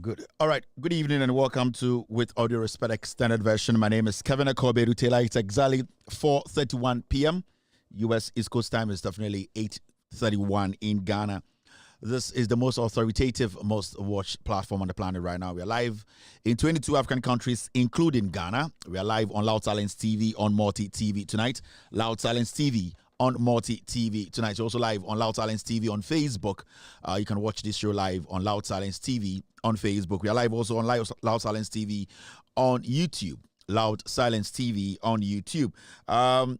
Good. All right. Good evening and welcome to With Audio Respect Extended Version. My name is Kevin Akobe Taylor. It's exactly 4:31 p.m. U.S. East Coast time is definitely 8:31 in Ghana. This is the most authoritative, most watched platform on the planet right now. We are live in 22 African countries, including Ghana. We are live on Loud Silence TV, on Multi TV tonight. Loud Silence TV on Multi TV tonight. You're also live on Loud Silence TV on Facebook. You can watch this show live on Loud Silence TV on Facebook. We are live also on Loud Silence TV on YouTube. Loud Silence TV on YouTube.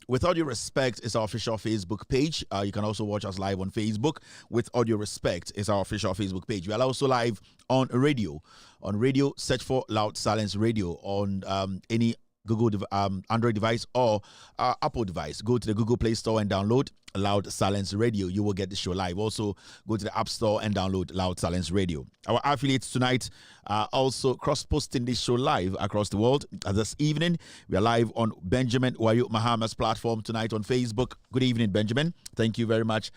With Audio Respect is our official Facebook page. You can also watch us live on Facebook. With Audio Respect is our official Facebook page. We are also live on radio. On radio, search for Loud Silence Radio on any Google Android device or Apple device. Go to the Google Play Store and download Loud Silence Radio. You will get the show live. Also, go to the App Store and download Loud Silence Radio. Our affiliates tonight are also cross-posting this show live across the world. This evening, we are live on Benjamin Wayo Mahama's platform tonight on Facebook. Good evening, Benjamin. Thank you very much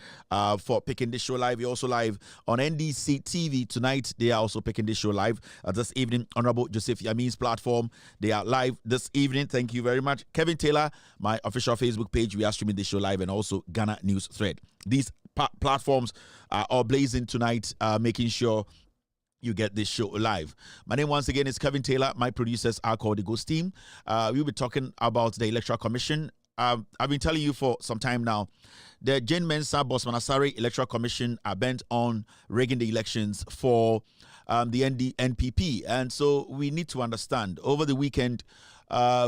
for picking this show live. We're also live on NDC TV tonight. They are also picking this show live. This evening, Honorable Joseph Yamin's platform. They are live this evening. Thank you very much. Kevin Taylor, my official Facebook page. We are streaming this show live, and also Ghana News Thread. These platforms are all blazing tonight, making sure you get this show live. My name once again is Kevin Taylor. My producers are called the Ghost Team. We'll be talking about the Electoral Commission. I've been telling you for some time now, the Jane Mensah Bosman Asare Electoral Commission are bent on rigging the elections for the NPP. And so we need to understand, over the weekend,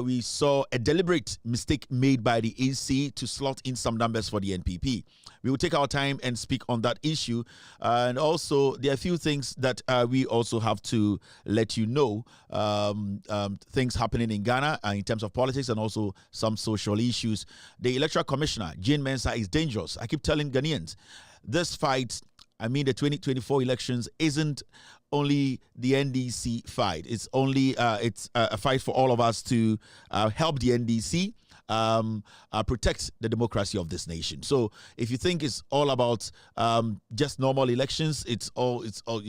we saw a deliberate mistake made by the AC to slot in some numbers for the NPP. We will take our time and speak on that issue. And also, there are a few things that we also have to let you know. Things happening in Ghana in terms of politics and also some social issues. The Electoral Commissioner, Jane Mensah, is dangerous. I keep telling Ghanaians, this fight, the 2024 elections isn't only the NDC fight. It's only it's a fight for all of us to help the NDC protect the democracy of this nation. So if you think it's all about just normal elections, it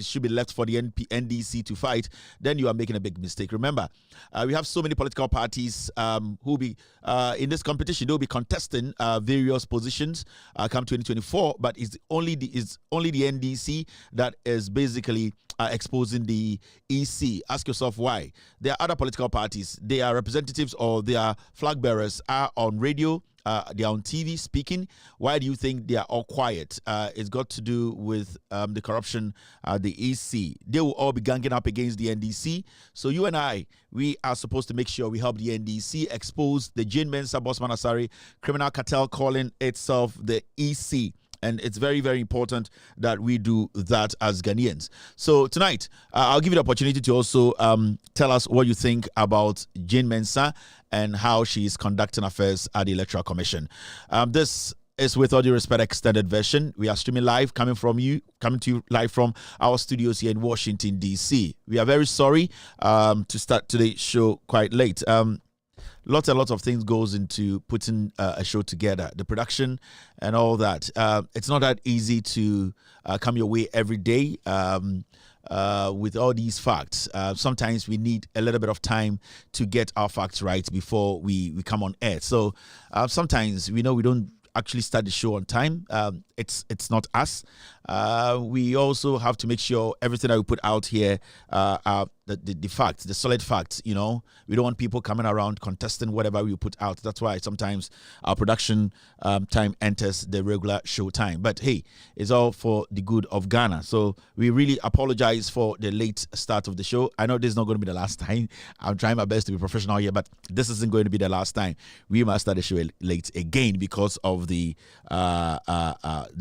should be left for the NDC to fight, then you are making a big mistake. Remember, we have so many political parties who will be in this competition. They'll be contesting various positions come 2024, but it's only the NDC that is basically exposing the EC. Ask yourself why. There are other political parties. Their representatives or their flag bearers are on radio. They are on TV speaking. Why do you think they are all quiet? It's got to do with the corruption, the EC. They will all be ganging up against the NDC. So you and I, we are supposed to make sure we help the NDC expose the Jane Mensah Bossman Asari criminal cartel calling itself the EC. And it's very, very important that we do that as Ghanaians. So tonight, I'll give you the opportunity to also tell us what you think about Jane Mensah and how she is conducting affairs at the Electoral Commission. This is With All Due Respect extended version. We are streaming live, coming to you live from our studios here in Washington, D.C. We are very sorry to start today's show quite late. Lots and lots of things goes into putting a show together, the production and all that. It's not that easy to come your way every day with all these facts. Sometimes we need a little bit of time to get our facts right before we come on air. So sometimes we know we don't actually start the show on time. It's not us. We also have to make sure everything that we put out here are the facts, the solid facts. You know, we don't want people coming around contesting whatever we put out. That's why sometimes our production time enters the regular show time. But hey, it's all for the good of Ghana. So we really apologize for the late start of the show. I know this is not going to be the last time. I'm trying my best to be professional here, but this isn't going to be the last time. We must start the show late again because of the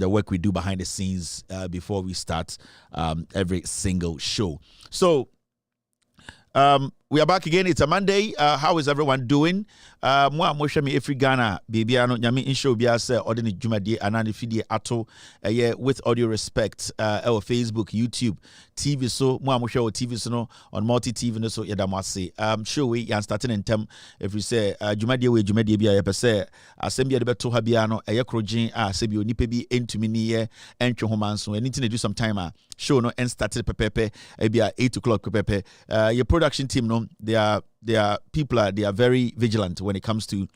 work we do behind the scenes before we start every single show. So we are back again. It's a Monday. How is everyone doing? Moi moshami every Ghana baby ano nyame insho bia say ordinary jumadi anani fidie ato With All Due Respect our Facebook, YouTube, TV. So moi mo share TV so no on multi TV no so yedamase show we yan starting in term if we say jumadi bia ye say asem bia de beto ha bia no krojin se bi onipa bi entumi ni ye entwe ho man so anything to do some time show no and started pepepe bia 8 o'clock pepepe your production team no they are people they are very vigilant when it comes to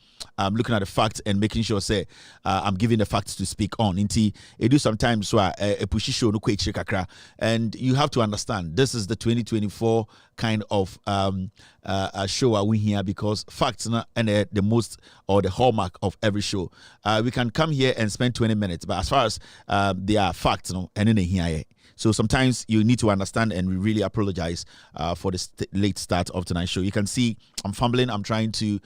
looking at the facts and making sure say I'm giving the facts to speak on. Inti it do sometimes so a pushy show no kwechire kakra, and you have to understand this is the 2024 kind of show we here because facts and the most or the hallmark of every show. We can come here and spend 20 minutes, but as far as they are facts and then here. So sometimes you need to understand, and we really apologize for the late start of tonight's show. You can see I'm fumbling. I'm trying to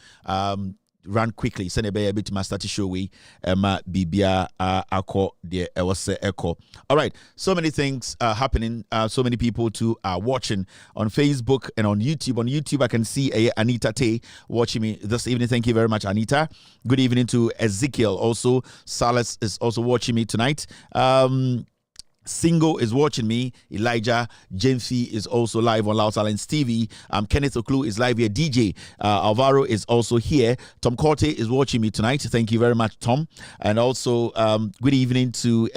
run quickly. Send a bit to my start show. We bibia ako the was echo. All right. So many things happening. So many people too are watching on Facebook and on YouTube. On YouTube, I can see Anita Tay watching me this evening. Thank you very much, Anita. Good evening to Ezekiel. Also, Salas is also watching me tonight. Singo is watching me. Elijah Jenfi is also live on Loud Silence TV. Kenneth Oklu is live here. DJ Alvaro is also here. Tom Corte is watching me tonight. Thank you very much, Tom. And also, good evening to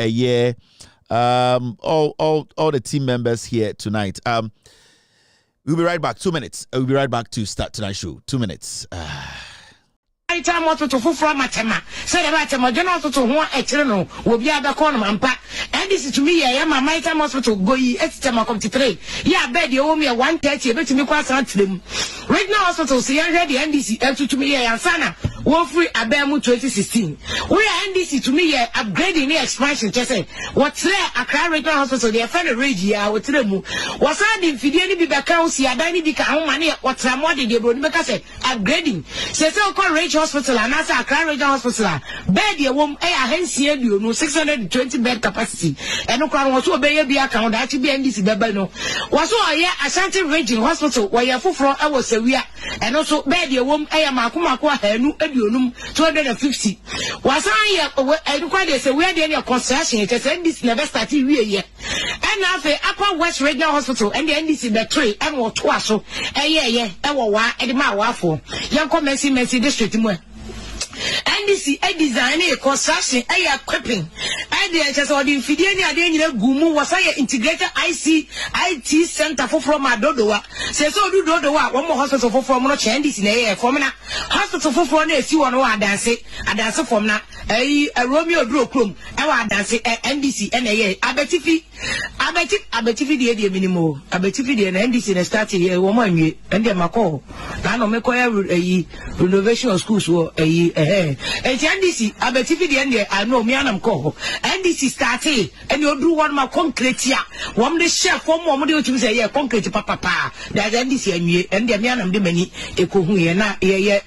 all the team members here tonight. We'll be right back. 2 minutes. We'll be right back to start tonight's show. 2 minutes. Time what to from Matema. Said about a general to one eternal will be other corner and pack. And this is to me, I am my time hospital go extema come to trade. Yeah, bed you owe me a 130, but to me quite to them. Right now, hospital see already NDC to me and Sana. One free Abemu 2016. We are NDC to me upgrading the expansion. Just say what's there a crime right now hospital, they are fan of Regia with them. Was I in Fidelity be back out, see a dining become money, what's a more than they would make us upgrading. Says so called Rage Hospital and as a crime regional hospital. Bed your womb, hence here, you know, 620 bed capacity. And no crowd was to obey the account that to be NDC Babano. Was so a Ashanti Region Hospital where you're for hours a week. And also bed your womb, Makumakwa, and 250. Was I quite say we are the construction, it has NDC never started here. And now the Upper West Regional Hospital and the NDC the tree and what was so, and wa, and my waffle. Young Messi District. NDC a design a construction a equipping and the just or the Fidiania Gumu was a integrated IT center for from Dodoa. Say so do Dodoa, one more hospital for from NDC in a formula hospital for one if you want to dance it, a dancer from now a Romeo Drew Crum, I dance it NDC NA. I bet if the minimum, I bet if the NDC in a starting here, woman, and then my call. I know make a renovation of schools or a NDC. I bet if the end I know me and I'm call NDC starting and you do one more concrete here. One the chef, one more to say, yeah, concrete papa. That NDC and the man and the many a cohuena, a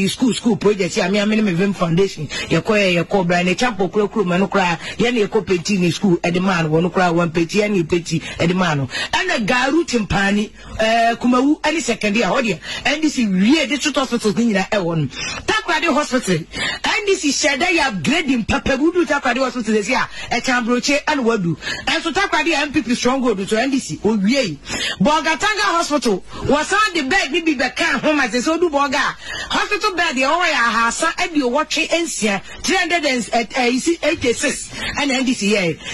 school project. I mean, minimum foundation. You call Brian a chapel crew, man, cry, Yanni a copetini school at the man, one cry, one petty, any petty at the man. And a garutin pani, Kumawu, any second year, and this is really the truth hospital thing that I want. Takradi Hospital, and this is said they are grading Papa Wudu Takradi Hospital this year at Cambroche and Wadu. And so Takradi MPP strong go to NDC, oh, yea. Bogatanga Hospital was on the bed, maybe back home as they so do Boga. Hospital bed, the Oya Hasa, and you watching NCA 386 and NDC.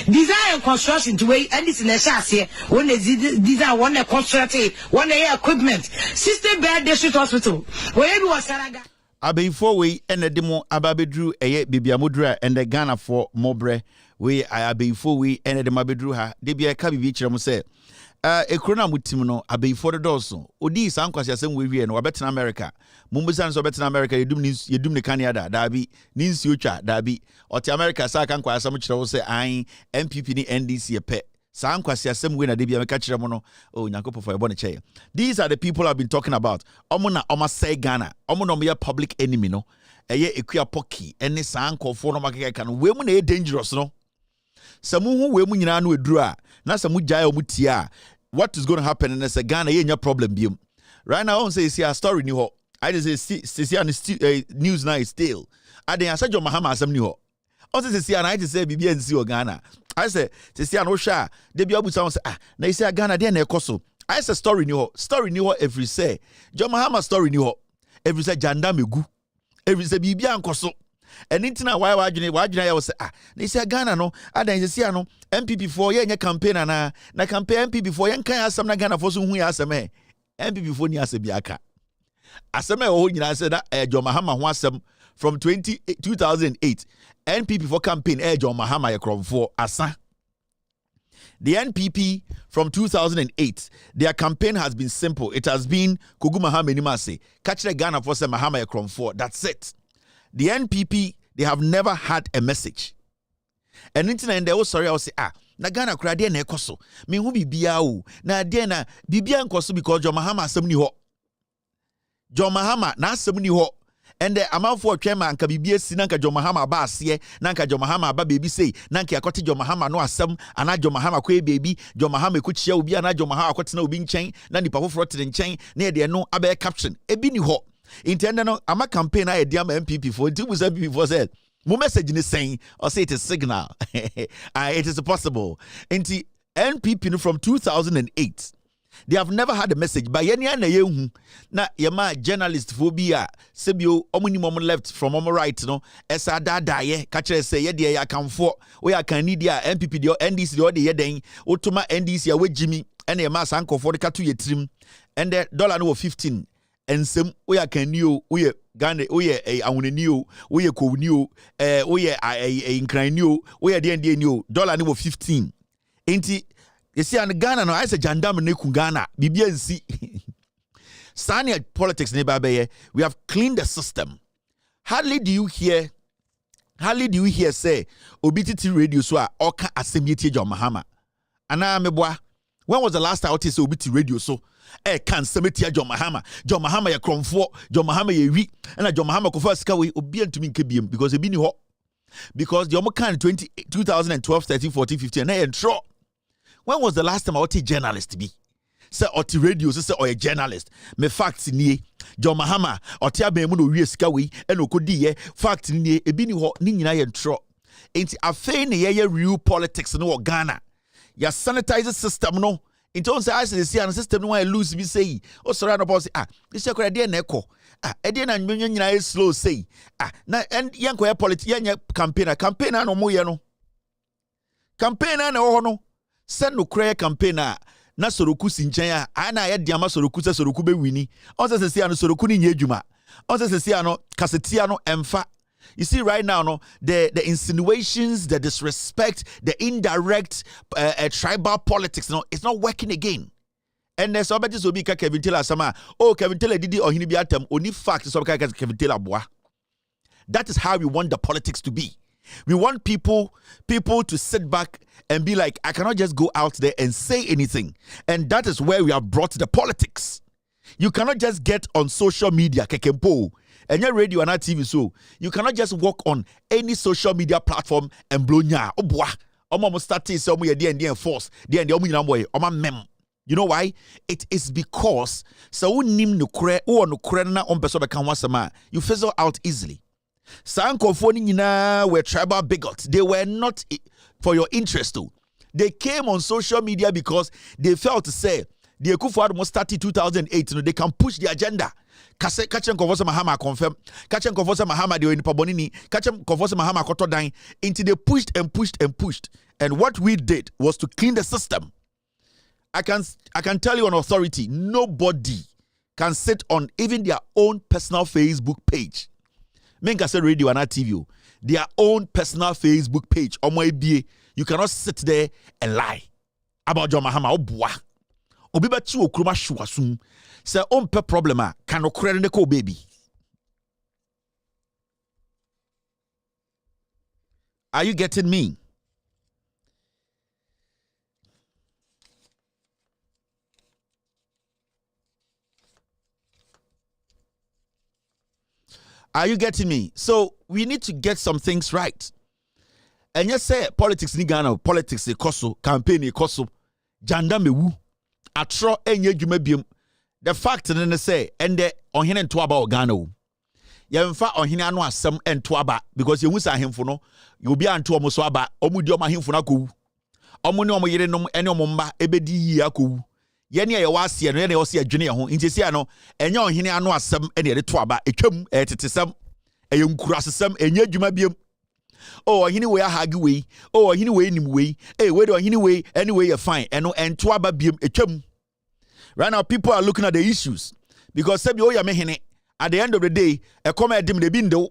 Design and construction to wait, and this in a chassis, when they design one construction, one equipment, system bed district hospital, where it was Saraga. Before we end the demo, Ababedru, Bibiamudra, and the Ghana for Mobre, we are before we end the Mabedruha, Debia Kabi Beach, say. A crona mutimono, before the dorsal. Odi Sanquas, as we and Wabet America. Mumbusans of America, you do the Canada, Darby, Nins Future, Darby, or the America, Sakanqua, some which will say, I MPP NDC a pet. Sanquas, some winner, Debia Cachamono, oh, Nakopo for a bonnet chair. These are the people I've been talking about. Omona, Oma say Ghana, Omonomia public enemy, no. A ye equia pocky, any sanko for no market can women a dangerous, no. Some who women in Anu draw, not some Mujaya Mutia. What is going to happen in this Ghana? You no problem, Bium. Right now, I want to say a story new. I just say news now is still. I didn't say John Mahama some new. Also say and I just say BBNC or Ghana. I say say no sha. They be able to say na say Ghana dey na ekoso. I say story new every say. John Mahama story new. Every say janda megu. Every say bibia nkoso. Anything why I was they say Ghana no adan say no MPP for ye campaign na campaign MPP for ye kan asem na Ghana for so hu ya asem MPP for ni asem biaka asem e ho nyina say that John Mahama ho asem from 2008 NPP for campaign John Mahama ye kromfo asa. The NPP from 2008, their campaign has been simple. It has been Kugu Mahama Nimase catch the Ghana for say Mahama ye kromfo. That's it. The NPP, they have never had a message. And internet they sorry, I will say, na Ghana kura de na ekoso. Me hu bibia o. Na de na bibia nkoso because John Mahama asem ni ho. John Mahama na asem ni ho. And the amount for twema anka bibia si na nka John Mahama ba ase, na nka John Mahama ba baby say, na nka akote John Mahama no asem, ana John Mahama kwe baby, John Mahama ku chia obi ana John Mahama akote na obi nchen, na nipa foforo te nchen, na de no abe caption. Ebi ni ho. Intended ama campaign I diam MPP for two MPP for said mo message is saying or say it is signal. It is possible. Into NPP from 2008. They have never had a message by any na yehu na yema journalist phobia sebio omunimum left from omo right no esa dada ye ka kire say ye de ya kanfo we ya kan need ya MPP de NDC de ye den otuma NDC ya wejimi ena yema sankofo de ka to yetrim and the dollar no 15 and some we are can you we Ghana we a awunani we kowni we a incline you we are the new dollar no 15 enti you see an Ghana no I say jandam ne ku Ghana bibia nsi Sanya politics ne babaye we have cleaned the system. Hardly do you hear say obititi radio so a oka asemieti John Mahama ana meboa. When was the last time I say obiti radio so can semetia John Mahama ya kromfo John Mahama ye wi and John Mahama ko first ka we obi antumi nkebiem because e bi ni ho because the omo kan 2012 13 14 15 na intro. When was the last time I was a journalist be say or radio say or a journalist me facts nie John Mahama or tia be mu no wi sika we and okodi ye fact nie e bi ni ho ni nyina ye intro enti afei ne ye real politics no Ghana ya sanitize system no. In terms of I say the system no one lose be say oh sorry no say this is correct there na eko Edi na nwenye nyina is slow say. Na and yanko politics yanya campaigner no mo ye no. Campaigner na ho no. Send no cray campaigner na Soroku sinchen na ye diama Soroku se Soroku be wini. On se se ano Soroku ni nye adwuma. On se ano kasetia no emfa. You see right now, no, the insinuations, the disrespect, the indirect tribal politics, no, it's not working again. And there's somebody so be Kevin Taylor sama. Oh, Kevin Taylor did or hini biatem. Only fact is Kevin Taylor boy. That is how we want the politics to be. We want people to sit back and be like, I cannot just go out there and say anything. And that is where we have brought the politics. You cannot just get on social media, kekempo, and your radio and TV. So you cannot just walk on any social media platform and blow nya. Oh boy, almost started some way and force. Mem. You know why? It is because so nim no kre or no kre na on person can wasama. You fizzle out easily. Sankofoni nyina were tribal bigots. They were not for your interest too. They came on social media because they felt to say the Akufo-Addo must start in 2008. You know, they can push the agenda. Kachem Konfosa Mahama confirm. Kachem Konfosa Mahama they were in Pabonini. Kachem Konfosa Mahama koto dying. Until they pushed and pushed and pushed. And what we did was to clean the system. I can tell you on authority, nobody can sit on even their own personal Facebook page. Menka said radio and TV. Their own personal Facebook page. You cannot sit there and lie about John Mahama. Oh boy. Obiba chi okroma shuasum. Say pe problema can okre ne ko baby. Are you getting me? Are you getting me? So we need to get some things right. And you say politics ni Ghana, politics ekoso, campaign ekoso, janda mewu, atro enye dwuma biem. The fact that they say and the ohene nto aba Ghana o. Ye mfa ohene anu asem ento aba because ye hu sa ahemfo no, ye obi anto omo so aba, omo di omo ahemfo na kowu. Omo ne omo yere nom ene omo mba ebedi yi akowu. Ye ne ye wase no ye ne wo se adwene ye ho. Nti no enye ohene anu asem ene ye to aba etwam etetesem eye nkurasesem enye adwuma biem. Oh, ohene we ahagi we. Oh, ohene we nim we. Eh, we do ohene we anyway you fine. Eno ento aba biem etwam. Right now, people are looking at the issues because sebi oya mehene at the end of the day, a come edim de bindo.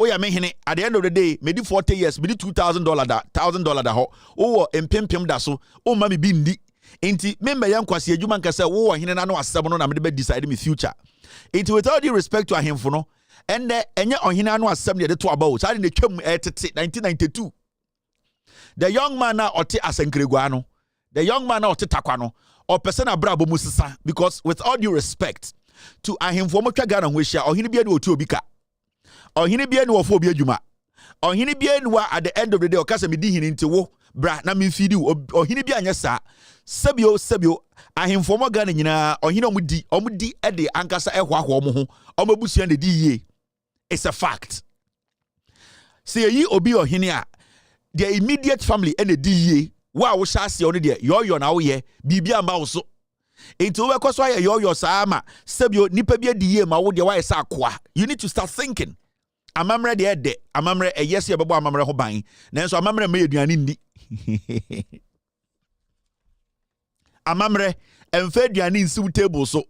Oya mehene at the end of the day, maybe 40 years, maybe $2,000 da $1,000 da ho. Oh, empem da so. Oh, mami bindi. Inti member yan kwasi adwuma nka say wo ohene na no asem no na me be decide me future. Inti with all due respect to ahemfo no, and enye ohene no asem de to aba o. Sa de twam etete 1992. The young man na ote asenkregua no. The young man na ote takwa no. Or person abrabo musisa because with all due respect to ahemfo mo twa Ghana ho hia ohene bia ne otu obika ohene bia ne wofo obi adwuma ohene bia ne wa at the end of the day okasa me di hini nti wo bra na me fidi ohene bia anya sa sebio ahemfo mo Ghana nyina ohene omudi e de ankasa ehwahwo mo ho omabusua ne di yie. It's a fact. Say yi obi ohene a the immediate family ene di yie. Wa wo hyase on de yo na wo ye bibia ma wo so enti wo bekoso aye yo saa ma sebio nipa bia di ye ma wo de wa ye sa akoa. You need to start thinking amamre de ede amamre eyese bebo amamre ho ban nanso amamre ma eduane ndi amamre emfa eduane nsi table so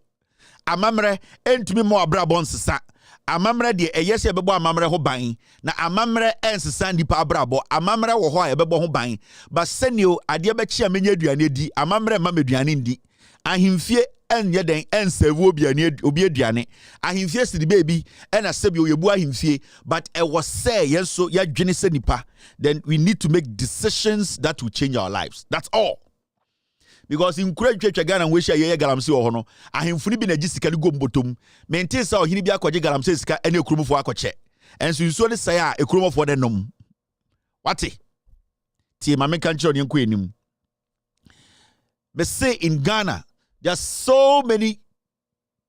amamre entumi mo abrabon sesa amamre de eyese bebo amamre ho ban na amamre ensesa ndipa abrabo amamre wo ho a bebo ho ban ba senio ade be chia menya aduane di amamre ma meduane ndi ahimfie enye den ensevu obi aduane ahimfie sidi baby ena sebi oyebu ahimfie but e was say yenso ya dwene se nipa. Then we need to make decisions that will change our lives. That's all. Because in Kure Ghana we share ye galamse wo ho no ahemfuni bi na gisika ni gombotom maintain sa ohini bi akwaje galamse sika ene ekromofo akwache enso nsuo ne sai a ekromofo de nom wate tie ma meka nche oni enko enim. But say in Ghana there's so many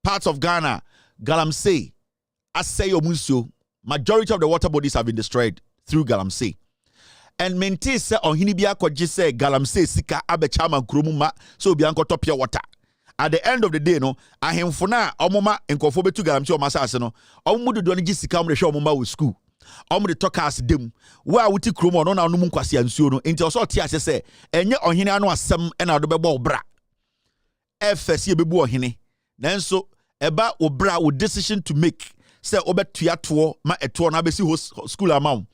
parts of Ghana galamse asay omunsuo. Majority of the water bodies have been destroyed through galamse. And maintain say ohini bi akwaje say galamse sika abecha man kromu ma so obi anko topia water at the end of the day no ahemfo na omoma nkofo betu galamti omasase no omudu do no gisika omre hwe omoma wo school omre tokas dem wa wuti kromo no na onum nkwase ansuo no enti oso tie ase se enye ohene anu asem na do bebo obra efese bebu ohene nanso eba obra wo decision to make se obetua to ma eto no abesi school amount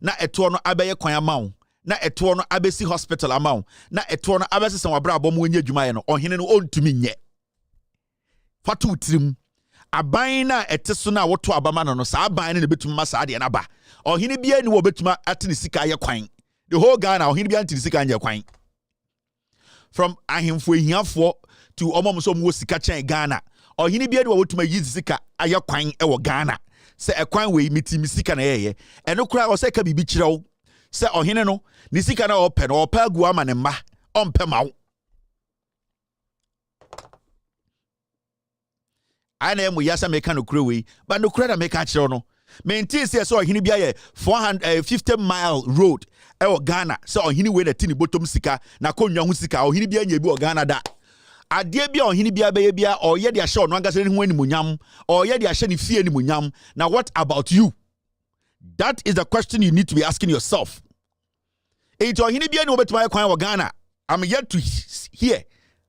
na eto no abeye kwan amount na eto no abesi hospital amount na eto no abesi se wabra abom onye adwuma ye no ohene no ontumi nye fatu tirim aban na eteso na woto abama no sa aban na betuma ma sa de na ba ohene bia ni wo betuma atene sika ye kwan the whole Ghana ohene bia atene sika ye kwan from ahemfo ehiafo to omom so mo sika chen Ghana ohene bia ni wo betuma yi sika aye kwan e wo Ghana se ekwan we mitimi sika na ye eno kura o se ka bibi kirew se ohene no ni sika na ope no opa agu ama ne mma ompe mawo ana emu yasa meka no kure we but no kure na meka kirew no maintain say so ohene bia ye 450 mile road e wo Ghana se ohene we na tini bottom sika na konwa hu sika ohene bia nya bi wo Ghana da ade bia ohene bia be bia o ye de ahye ono angase ne ho animunyam o ye de ahye ne fie animunyam. Now what about you? That is the question you need to be asking yourself. Ito ohene bia ne obetima kwan wo Ghana. I'm yet to hear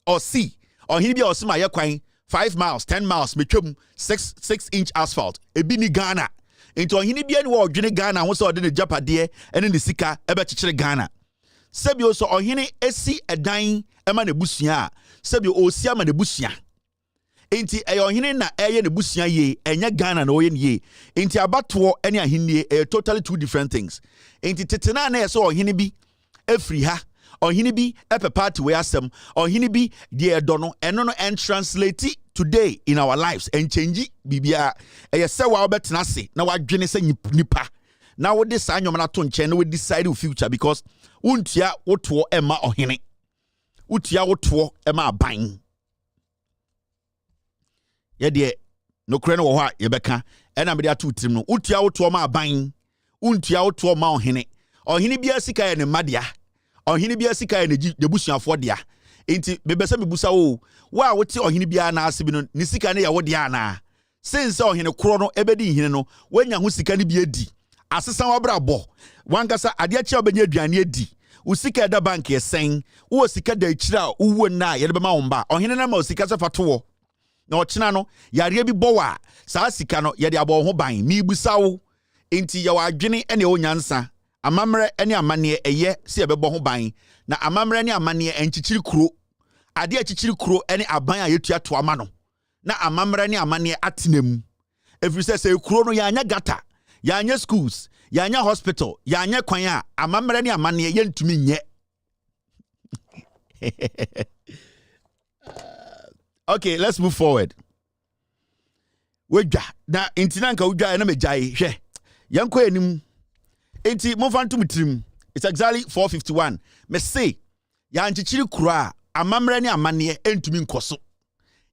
or see ohene bia osima ye kwan 5 miles 10 miles metwam 6-inch asphalt ebi ni Ghana. Ito ohene bia ne wo dwene Ghana ho so de ne japade ene ne sika ebe kekere Ghana. Sebio so ohene esi edan ema ne busua sebio osi ama ne busua enti ohene na eye ne busua ye enya Ghana na oye ne ye enti abato ene ahenie totally two different things. Enti tetena na so ohene bi efri ha ohene bi epepati we asem ohene bi de edo eno no and translate today in our lives and change bibia eye se wa obetena se na wadwene se nipa na wo de sa anyom na to nche na we decide your future because untia woto ema ohene utia woto ema aban ye de no kure no wo ha ye beka ena me de atu tirim no utia woto ma aban untia woto ma ohene ohene bia sika ye ne madia ohene bia sika ye ne busuafo dia enti bebesa mebusa wo wa wote ohene bia na ase bi no ni sika ne ye wo dia na sense ohene kro no ebedi hene no wanya ho sika ne bia di asesa wabra bo wankasa ade a chia obenya aduane adi usika da bank yesen wo sika da akira uwo na ye de bema womba ohene na ma usika se fato na ochina no yare bi bowa saa sika no ye de abo ho ban mi busawo enti ye wadwene ene onyansa amamre ene amane eye se ye bebo ho ban na amamre ene amane enchichiri kuro ade achichiri kuro ene aban a yetua to ama no na amamre ene amane atenam every say kuro no ya anya gata ya anya schools ya anya hospital ya anya kwan a amamre ne amane ye ntumi nye okay, let's move forward. Wejwa na intina nka wujwa na mejai hwe yanko enim enti mofanto mutrim. It's exactly 4:51. Me say ya nchichiri kura amamre ne amane entumi nkoso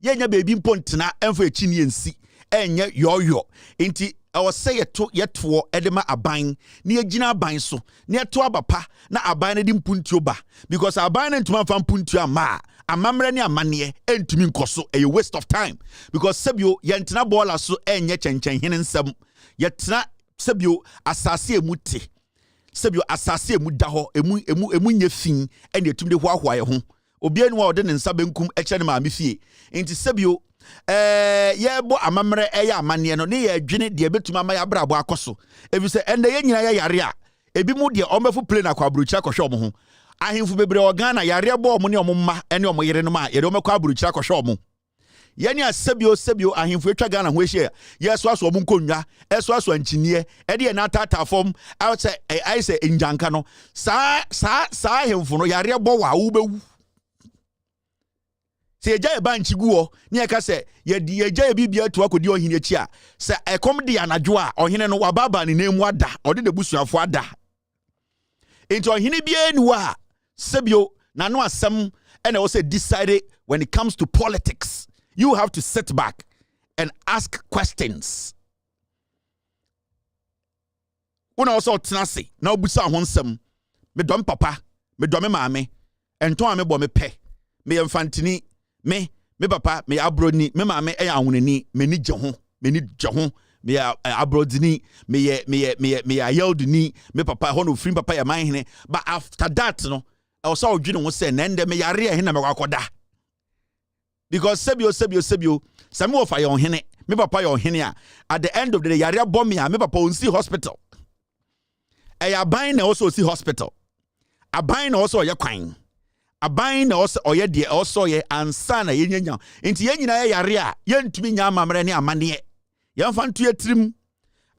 ye nya bebi mpontena emfo echini ensi enye yoyo enti awo say yeto edema aban na yegina aban so na yeto abapa na aban na di mpuntuo ba because aban na ntuma fa mpuntuo ama amamre ne amane entumi nkoso a waste of time because sebio yentena bola so enye chenchen hene nsem yetena sebio asase emuti sebio asase emu da ho emu nyefin ene etumde hoahoa ye ho obi anu a ode ne nsa benkum eche ne ma mefie enti sebio ye bo amamre eya amane no ne ye dwene de betuma ma ya brabo akoso ebi se ende ye nyina ye yare a ebi mu de ombefu plane akwabruchi akohwe omo ho ahemfu bebre ogana yare bo omo ne omo ma ene omo yere no ma ye de omekwa abruchi akohwe omo yani asebio ahemfu etwa Ghana ho ehia yeso aso omo nkonwa eso aso anchinie e de na tata form outside I say injanka no sa ahemfu no yare bo wa wo bewu se eja e banchi guo ne eka se ye di eja e bibia to akodi ohene achi a se ekom de anadwo a ohene no wababa ne nemu ada ode de busuafo ada enti ohene bia ni wa sebio na no asem and also decided when it comes to politics you have to sit back and ask questions. Una also tenase na obusa ho nsem me dom papa me dom maame ento ame bo me pe me mfantini me me papa me abroni me ma me awunani me ni je ho me abrodini me yeldini me papa ho no free papa ya manhene. But after that no I was all dwene ho say na ende me yare he na me kwakoda because sebio same of your hene me papa your hene a at the end of the day yare bomb me papa on see hospital aban na also see hospital aban na also ye kwan aban na also oye de also ye ansa na yenyanya nti yenyina ye yare a yentumi nya amamre ne amane yamfantu yetrim.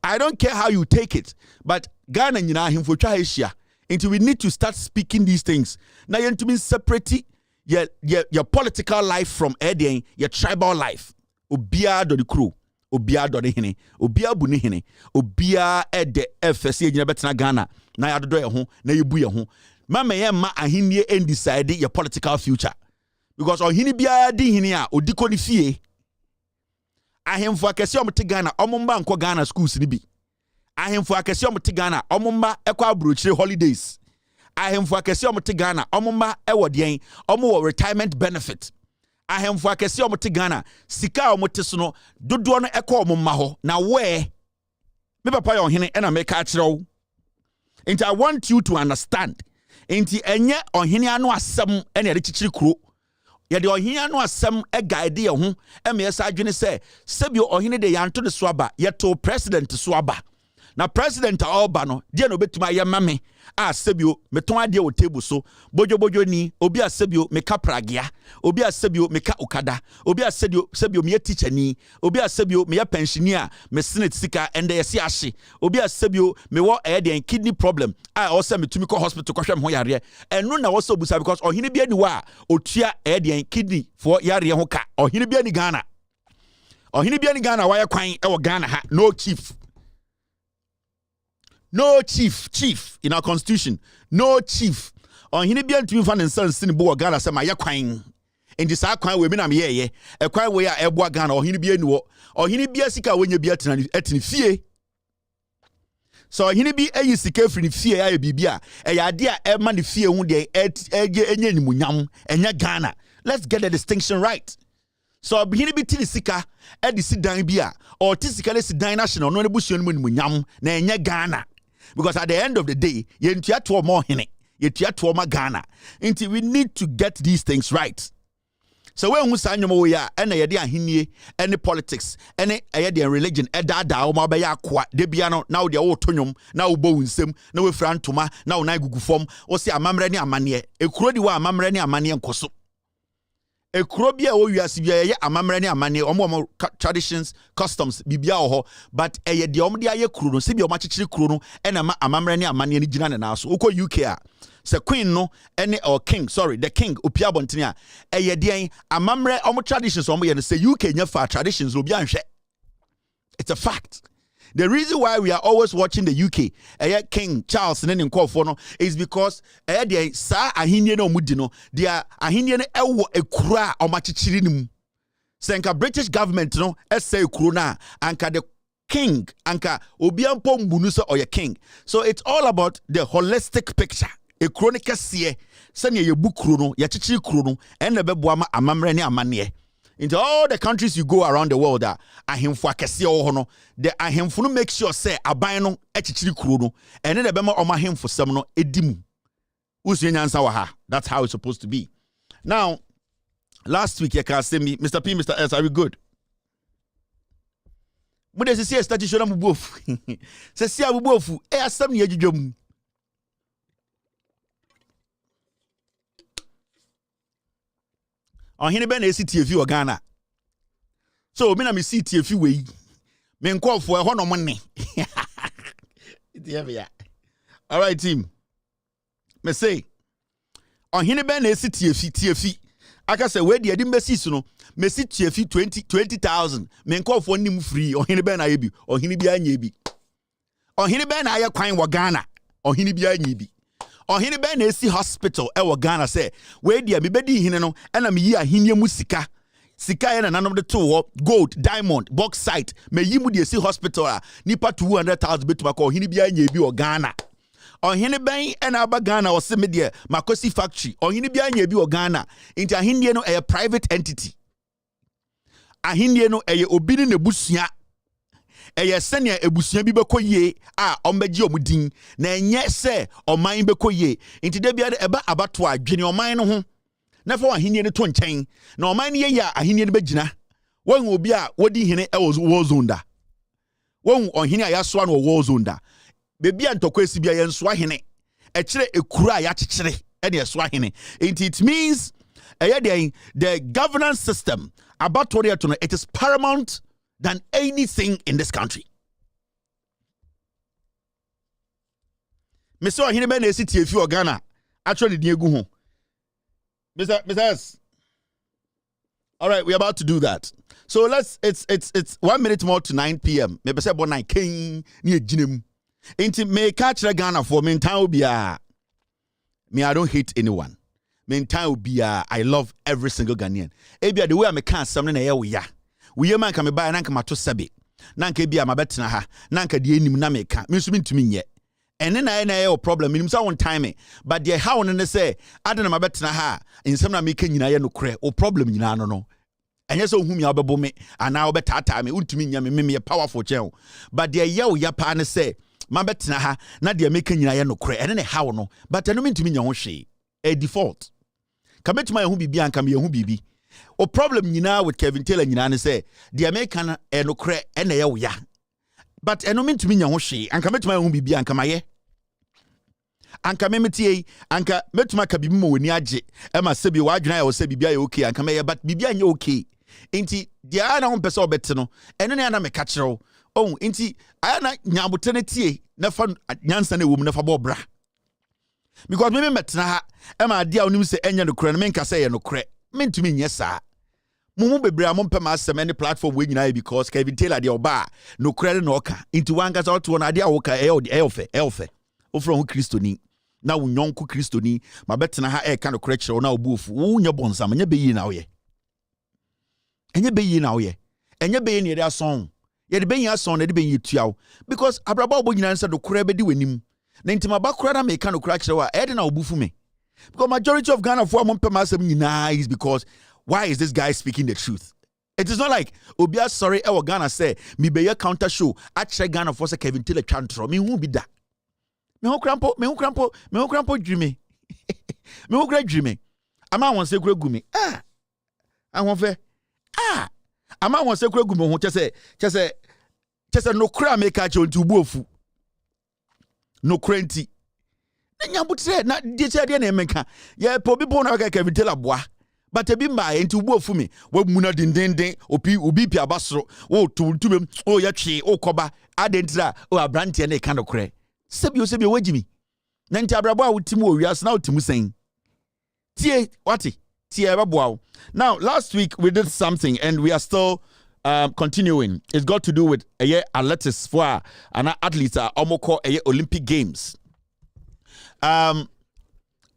I don't care how you take it, but Ghana nyina himfo twa Asia until we need to start speaking these things. Now you to be separate your political life from your tribal life. Obia do the crew, obia do the hene, obia bu ni hene, obia ede FSC nyina betena Ghana. Na ya dodo ye ho, na ye bu ye ho. Mama ye ma ahinie and decide your political future. Because ohini bia di hene a odiko ni fie. Ahemfo akese omte Ghana omumba nko Ghana schools ni bi. Ahemfo akese omte Ghana omumba ekwa abrochire holidays. Ahemfo akese omte Ghana omumba ewo den omo retirement benefit. Ahemfo akese omte Ghana sika omote so no dodo no ekwa omumma ho na we me papa yo hene na me ka kire wo. Nti I want you to understand. Nti enye ohene anu asem ene de chichiri kuro. Yede ohene no asem guide ye ho me yesa adwene se sebio ohene de yanto de soaba yeto president soaba na president alba no de no betuma ye mame a sebio meton ade o table so bojo ni obi a sebio meka pragia obi a sebio meka okada obi a sebio me teacher ni obi a sebio me pensioner me senate sika ende yesi ahye obi a sebio me wo den kidney problem a also metumi ko hospital ko hwem ho yare eno na wo so busa because ohene bia ni wa otua den kidney for yare ho ka ohene bia ni Ghana wa ye kwan e wo Ghana ha no chief. No chief in our constitution. No chief. On hini bia ntumi fa nensan sin bo Ghana se ma ye kwan. Enti sa kwan we mi na me ye. E kwan we ya ebo Ghana o hini bia ni wo. O hini bia sika wonya bia etini fie. So hini bi ayi sika firi ni fie ya bibia. E ya ade a e ma ni fie hu de enye nimunyam enye Ghana. Let's get the distinction right. So hini bi tini sika e di sidan bia or ti sika le sidan national no ne busuo no nimunyam na enye Ghana. Because at the end of the day, you need to more hene, you to more Ghana. Until we need to get these things right. So when we say no ya, any idea hini, any politics, any idea religion, da o mabaya kwa debiano now they all tonyum now bo nsem now we fran toma now na gugu form o se amamre ni amane e kuro di wa amamre ni amane nkoso. E kuro bia o wiase bia ye amamre ni amane omo traditions customs bibia ho but eye de omo de aye kuro no se bia omo akekere kuro no e na ma amamre ni amane ni gina ne na so uko UK a se queen no ene or king the king opia bontene a eye de amamre omo traditions omo ye no se UK nya fa traditions obi anhwe. It's a fact. The reason why we are always watching the UK, King Charles and then no, is because they sa ahinie no mudi no, they are ahinie no ewo ekura o machichiri nim. Senka British government no say ekura na anka the king anka obi ampo mbunu so oye king. So it's all about the holistic picture. Ekuro ne kese se ne ye bukuro no, ye chichiri kuro no, en na beboa ma amamre ne amane. Into all the countries you go around the world, ahemfo akese ho no, the ahemfo no make sure say aban no echichiri kuro no, and then the bema oma ahemfo sem no edimu. Usu nyansa wa ha. That's how it's supposed to be. Now, last week you can say me, Mr. P, Mr. S, are we good? But they say start to show them both. Say see abu both. Asem ni adwudwam. On hini ben esi TFU o Ghana. So me na me see TFU we. Me nkofo e ho no money. All right team. Me say on hini ben esi TFU. Aka say we de adi mbesi so no. Me see TFU 20,000. Me nkofo nim free on hini ben na yebi. On hini bia anya bi. On hini ben na aye kwan wo Ghana. On hini bia anya bi. Ohini be na esi hospital e wo Ghana say we dia me bedi hine no e na me yi ahenie mu sika ye na nanom de to gold diamond bauxite me yi mu de esi hospital a nipa 200,000 betuma ko ohini bia nya bi o Ghana. Ohini ben e na aba Ghana o se me de makosi factory ohini bia nya bi o Ghana. Inti ahenie no a private entity. ahennie no eye obi ne nebusua eye sene ebusua bi beko ye a ombeji omudin na enye se oman beko ye nti da bia eba abato adwene oman no ho na fa ahennie no to nkyɛn na oman no ye ya ahennie no begina wan obi a wodi hene e war zone da wan ohene a yaso na war zone da bebi antokwa esi bia yenso ahene e kire ekura a yakekere e na yeso ahene it means the governance system about it is paramount than anything in this country. Mr. Ahine men esi tie fi Ghana actually di egu ho. Mr. S. All right, we're about to do that. So it's 1 minute more to 9 p.m. Me be say bo 9 king ni ejinem. Inti me catch Ghana for me time obia. Me I don't hate anyone. Me time obia I love every single Ghanaian. Ebia the way I can something na ye we ya. We man ka me buy na nka mato sebe. Na nka bia mabetena ha. Na nka de enim na me ka. Me so ntumi nye. Ene na ye problem. Minim sa one time but the how no say ade na mabetena ha. Nsem na me ka nyina ye no kre. O problem nyina no. Enye so hu mi obebo me ana obetata me untumi nya me powerful chen. But the ye wo ya pa ne say mabetena ha na de me ka nyina ye no kre. Ene ne how no. But eno me ntumi nya ho hwe. A default. Kametima ye hu bibi anka me ye hu bibi. O problem nyina with Kevin Taylor nyina ne say the American no kre ene ye wo ya. But eno me ntumi nya ho hwe. Anka metima ye hu bibi anka maye. Anka memetie anka metuma ka bibi mo woni age e ma se bi wa adwena ya wo se bibi aye okay anka meye but bibi anye okay enti dia na ho pese obete no eno ne ana me ka kire wo oh enti aya na nyabote ne tie na fa nyansa na ewum na fa bobra because me metena ha e ma dia onim se enye no kure no me nka se ye no kure me ntumi nye saa mumu bebre am pem asem any platform we nyina because Kevin Taylor de oba no kure no oka enti wanga za oto na dia woka elfe ofro ho kristoni na wonyonko kristoni mabetena ha e ka no kure kire na obuofu wo nya bonsam nya beyi na wo ye enye beyi na wo ye enye beyi ne dia son ye de beyi ason na de beyi tuawo because abraba obo nyina nse do kure be di wanim na ntima ba kure na me ka no kure kire wa e de na obufu me because majority of Ghana for am pem asem nyina is because why is this guy speaking the truth? It is not like obia sorry e Ghana say me be your counter show actually Ghana for say Kevin Taylor chantro me hu bi da me ho krampo dreamy me ho kra dreamy ama won say kura gumi ahon fe ama won say kura gumi ho chese no kra make a chontu buofu no krenti na nyabutre na die che de na emeka ye po bi bo na ka Kevin Taylor boa but ebi mba enti buofu me wa muna dindindin obi pi abasoro o tuntumem o ya twe o koba adentira o abrante na e ka no kre sebio wajimi na nti abrabo a wutimu owias na wutimu sen tie wati tie baboa. Now last week we did something and we are still continuing. It's got to do with athletics for an athlete omoko Olympic Games. I'm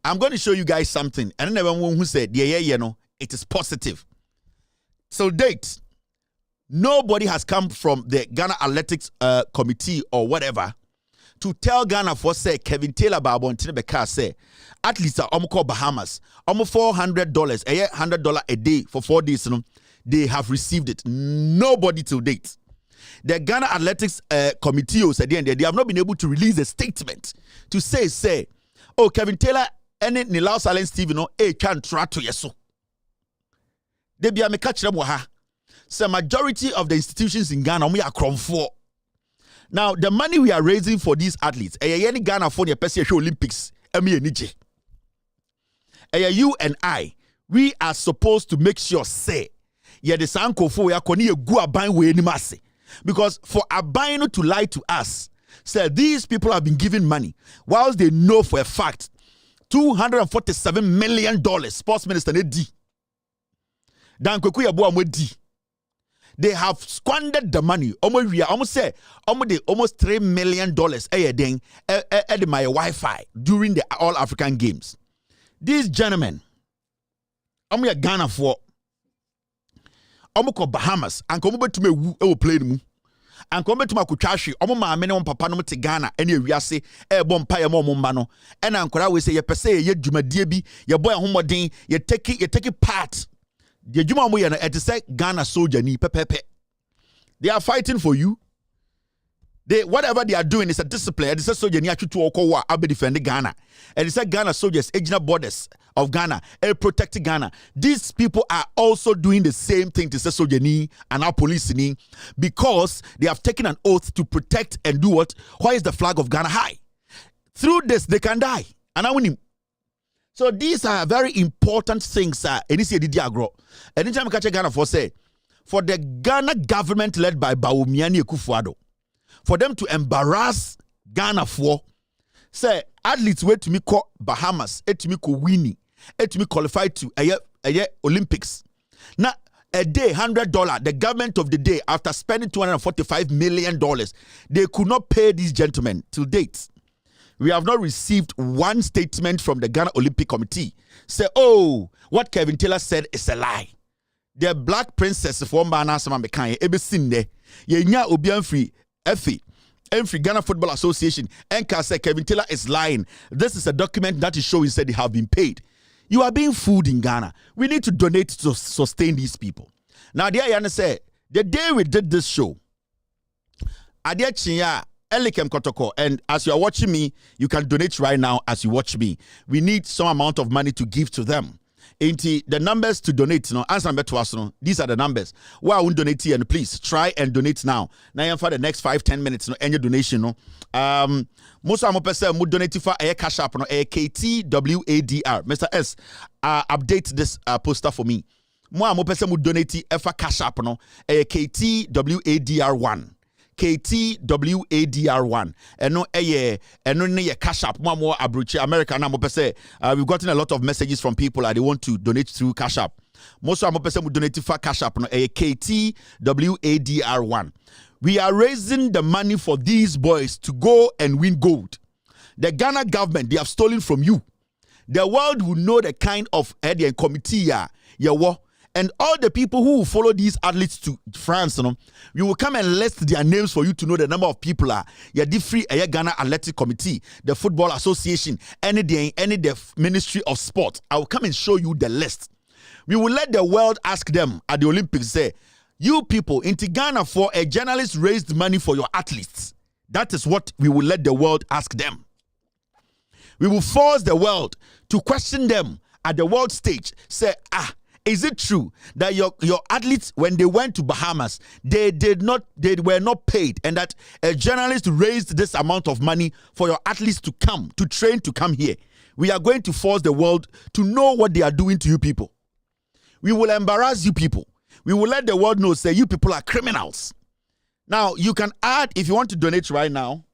going to show you guys something and then everyone who said it is positive. So date nobody has come from the Ghana Athletics Committee or whatever to tell Ghana for say Kevin Taylor Babontin Beka say at least call Bahamas $400 $100 a day for 4 days they have received it. Nobody till date. The Ghana Athletics Committee said they have not been able to release a statement to say oh Kevin Taylor and Nilau Silent Stephen can try to yeso they be a catch them ha. So majority of the institutions in Ghana we are crom for. Now, the money we are raising for these athletes, any Ghana for the Pacific Olympics, you and I, we are supposed to make sure say, the sanko for ya koni egu aban we ni mase. Because for Abino to lie to us, say these people have been given money, whilst they know for a fact $247 million sports minister ne di. Dan kweku ya bo amodi. They have squandered the money. Almost say almost $3 million at my Wi-Fi during the All African Games. These gentlemen, I'm Ghana for Bahamas and come to me will play them. And come to my kuchashi, my men on papa no to Ghana, and you say, bon pie mombano. And Uncle we say, ye per se, ye juma debi, your boy homodin, you take it part. The Juma Moya at the Ghana soldier ni pepepe. They are fighting for you. Whatever they are doing is a discipline. It is soldier ni actually to Okowa Abe defend Ghana. And it's a Ghana soldiers, agent borders of Ghana, protect Ghana. These people are also doing the same thing to soldier ni and our police ni, because they have taken an oath to protect and do what? Why is the flag of Ghana high? Through this, they can die. And I win him. So these are very important things. Anytime I catch Ghana for the Ghana government led by Bawumia Kufuor, for them to embarrass Ghana for say athletes wait to me call Bahamas, to me call Winnie, to me qualify to a Olympics. Now a day $100, the government of the day after spending $245 million, they could not pay these gentlemen till date. We have not received one statement from the Ghana Olympic Committee. Say, oh, what Kevin Taylor said is a lie. The Black Princess for Mbana Sama Mekanye, Ebesinde, Yenya Obianfri, Effie, Ghana Football Association, Enka said Kevin Taylor is lying. This is a document that is showing said they have been paid. You are being fooled in Ghana. We need to donate to sustain these people. Now, dear Yana said, the day we did this show, Adia Chinya, Elikem Kotoko, and as you are watching me, you can donate right now as you watch me. We need some amount of money to give to them. The numbers to donate, answer number to us. These are the numbers. Why won't donate and please try and donate now. Now for the next 5-10 minutes, any donation. Most of them would donate for a cash app, a KTWADR. Mr. S, update this poster for me. More person would donate for cash app, a KTWADR1. KTWADR1 and cash app more abruchi America na mo pese we've gotten a lot of messages from people that they want to donate through cash app. Most of them would donate for cash app no KTWADR1. We are raising the money for these boys to go and win gold. The Ghana government, they have stolen from you. The world will know the kind of committee and all the people who will follow these athletes to France, we will come and list their names for you to know the number of people are. The free Ghana Athletic Committee, the Football Association, any the Ministry of Sport. I will come and show you the list. We will let the world ask them at the Olympics, say, you people into Ghana for a journalist raised money for your athletes. That is what we will let the world ask them. We will force the world to question them at the world stage. Say, is it true that your athletes, when they went to Bahamas, they were not paid, and that a journalist raised this amount of money for your athletes to come, to train to come here? We are going to force the world to know what they are doing to you people. We will embarrass you people. We will let the world know, say, you people are criminals. Now, you can add, if you want to donate right now,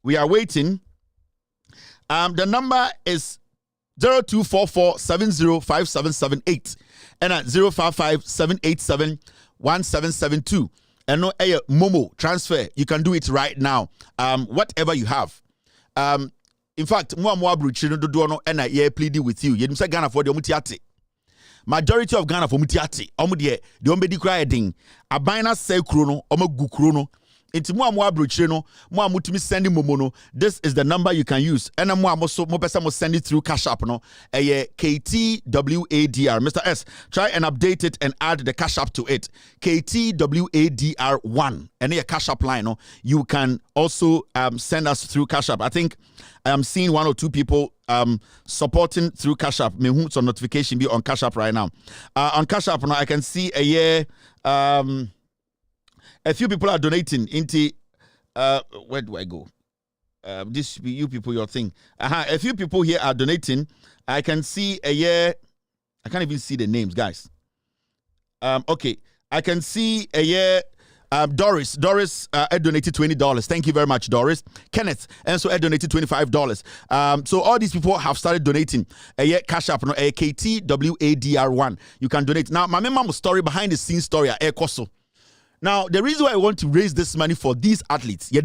we are waiting. The number is 0244705778 and at 055-787-1772. And no Momo transfer. You can do it right now. Whatever you have. In fact, more bruchino do no and I pleading with you. You say Ghana for the mutiati. Majority of Ghana for mutiati. Omudie the ombedi cry ding. Abina say krono, omogu krono. It's more bruchino, more mutimi sending momono. This is the number you can use. And more person will send it through Cash App. No, KTWADR. Mr. S, try and update it and add the Cash App to it. KTWADR1. And a Cash App line. No, you can also send us through Cash App. I think I am seeing one or two people supporting through Cash App. May some notification be on Cash App right now. On Cash App, now I can see a few people are donating into where do I go? This you people, your thing. A few people here are donating. I can see I can't even see the names, guys. Okay, I can see Doris donated $20. Thank you very much, Doris. Kenneth also donated $25. So all these people have started donating. Cash App, KTWADR1. You can donate now. My mom story behind the scenes story at Koso. Now, the reason why I want to raise this money for these athletes, we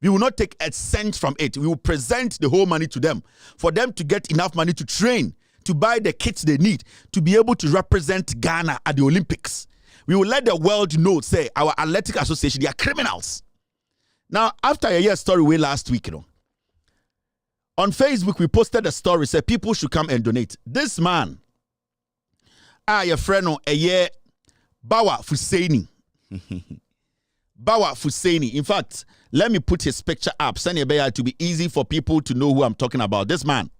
will not take a cent from it. We will present the whole money to them for them to get enough money to train, to buy the kits they need, to be able to represent Ghana at the Olympics. We will let the world know, say, our athletic association, they are criminals. Now, after a year story way last week, on Facebook, we posted a story, said people should come and donate. This man, your friend no eye Bawa Fusaini. Bawa Fusaini. In fact, let me put his picture up. Send it to be easy for people to know who I'm talking about. This man.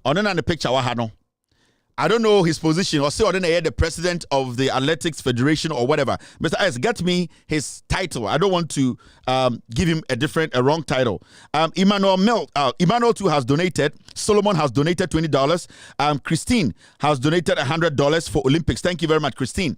On the picture, I don't know his position, or say I don't know the president of the Athletics Federation or whatever. Mr. S, get me his title. I don't want to give him a wrong title. Emmanuel too has donated. Solomon has donated $20. Christine has donated $100 for Olympics. Thank you very much, Christine.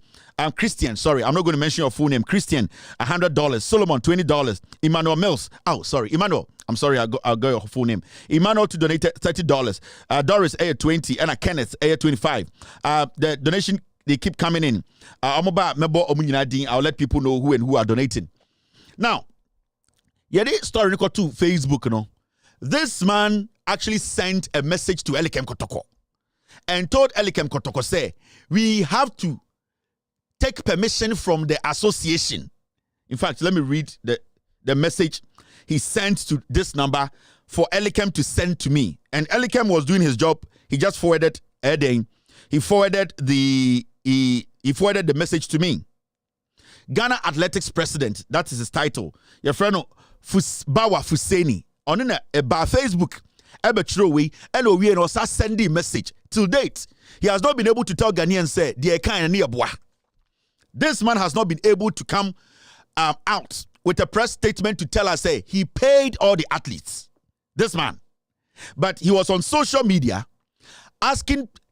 Christian, sorry, I'm not going to mention your full name. Christian, $100. Solomon, $20. Emmanuel Mills. Oh, sorry, Emmanuel. I'm sorry, I'll go your full name. Emmanuel to donate $30. Doris, $20. And Kenneth, $25. The donation, they keep coming in. I'll let people know who and who are donating. Now, the story to Facebook, you know. This man actually sent a message to Elikem Kotoko and told Elikem Kotoko, say, we have to take permission from the association. In fact, let me read the message he sent to this number for Elikem to send to me. And Elikem was doing his job. He just forwarded he forwarded the message to me. Ghana Athletics President, that is his title. Your friend Bawa Fuseni on Facebook. And we also sending message. Till date, he has not been able to tell Ghanaians say the kind of this man has not been able to come out with a press statement to tell us, say, he paid all the athletes. This man. But he was on social media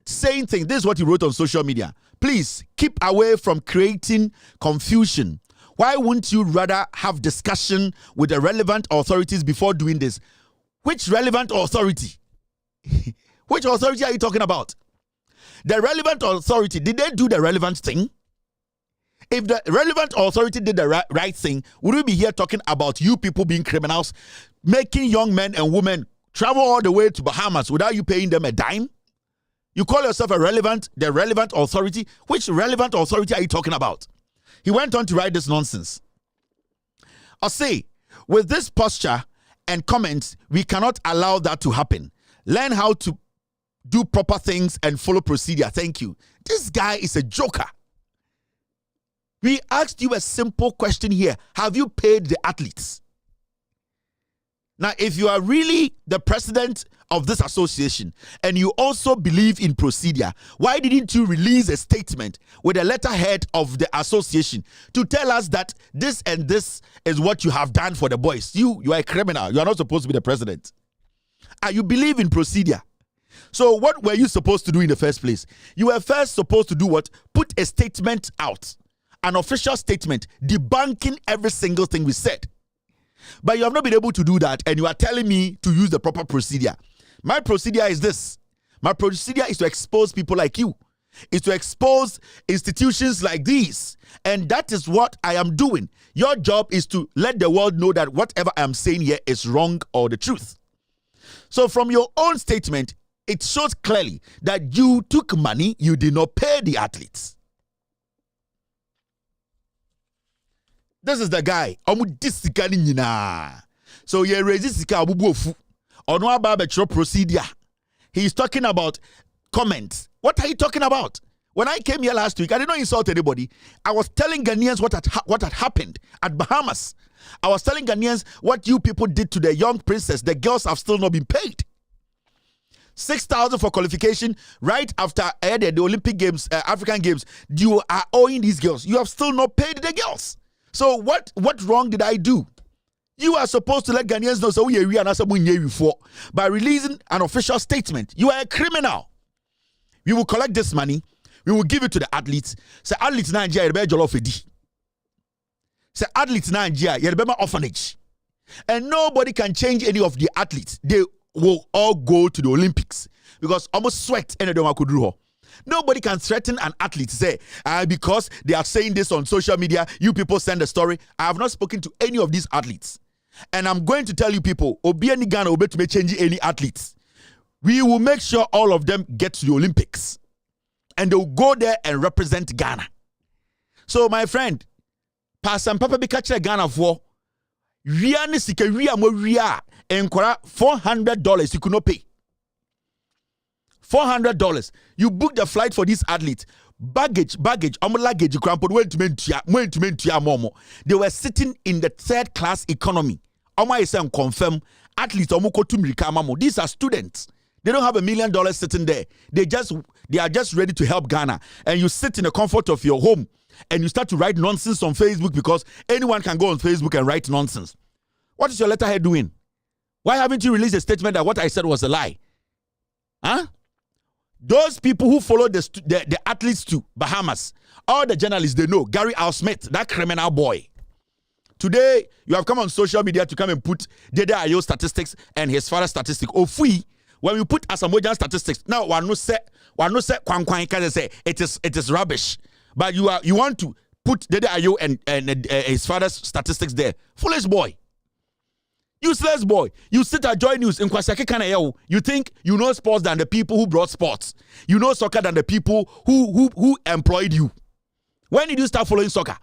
saying things. This is what he wrote on social media. Please keep away from creating confusion. Why wouldn't you rather have discussion with the relevant authorities before doing this? Which relevant authority? Which authority are you talking about? The relevant authority, did they do the relevant thing? If the relevant authority did the right thing, would we be here talking about you people being criminals, making young men and women travel all the way to Bahamas without you paying them a dime? You call yourself the relevant authority? Which relevant authority are you talking about? He went on to write this nonsense. I say, with this posture and comments, we cannot allow that to happen. Learn how to do proper things and follow procedure. Thank you. This guy is a joker. We asked you a simple question here. Have you paid the athletes? Now, if you are really the president of this association and you also believe in procedure, why didn't you release a statement with a letterhead of the association to tell us that this and this is what you have done for the boys? You are a criminal. You are not supposed to be the president. You believe in procedure. So what were you supposed to do in the first place? You were first supposed to do what? Put a statement out. An official statement debunking every single thing we said. But you have not been able to do that, and you are telling me to use the proper procedure. My procedure is this. My procedure is to expose people like you. It's to expose institutions like these. And that is what I am doing. Your job is to let the world know that whatever I am saying here is wrong or the truth. So from your own statement, it shows clearly that you took money, you did not pay the athletes. This is the guy. So you resist procedure. He's talking about comments. What are you talking about? When I came here last week, I did not insult anybody. I was telling Ghanaians what had happened at Bahamas. I was telling Ghanaians what you people did to the young princess. The girls have still not been paid. 6,000 for qualification right after the Olympic Games, African Games. You are owing these girls. You have still not paid the girls. So what wrong did I do? You are supposed to let Ghanaians know so we are by releasing an official statement. You are a criminal. We will collect this money. We will give it to the athletes. Say athletes Nigeria, say athletes Nigeria, orphanage. And nobody can change any of the athletes. They will all go to the Olympics because almost sweat and they don't could do. Nobody can threaten an athlete to say, because they are saying this on social media, you people send a story. I have not spoken to any of these athletes. And I'm going to tell you people, Obiani Ghana will be change any athletes. We will make sure all of them get to the Olympics. And they will go there and represent Ghana. So my friend, Pastor Papa be catch Ghana for Riani Sikeria Moria and $400 you could not pay. $400. You book the flight for this athlete. Baggage, luggage, they were sitting in the third class economy. Confirm athletes. These are students. They don't have $1 million sitting there. They are just ready to help Ghana. And you sit in the comfort of your home and you start to write nonsense on Facebook because anyone can go on Facebook and write nonsense. What is your letterhead doing? Why haven't you released a statement that what I said was a lie? Huh? Those people who follow the athletes to Bahamas, all the journalists, they know Gary Al Smith, that criminal boy. Today, you have come on social media to come and put Dede Ayo statistics and his father's statistics. When you put Asamoah statistics, now one no say it is rubbish. But you want to put Dede Ayo and his father's statistics there. Foolish boy. Useless boy. You sit at Joy News in Kwasake Kanayao. You think you know sports than the people who brought sports. You know soccer than the people who employed you. When did you start following soccer?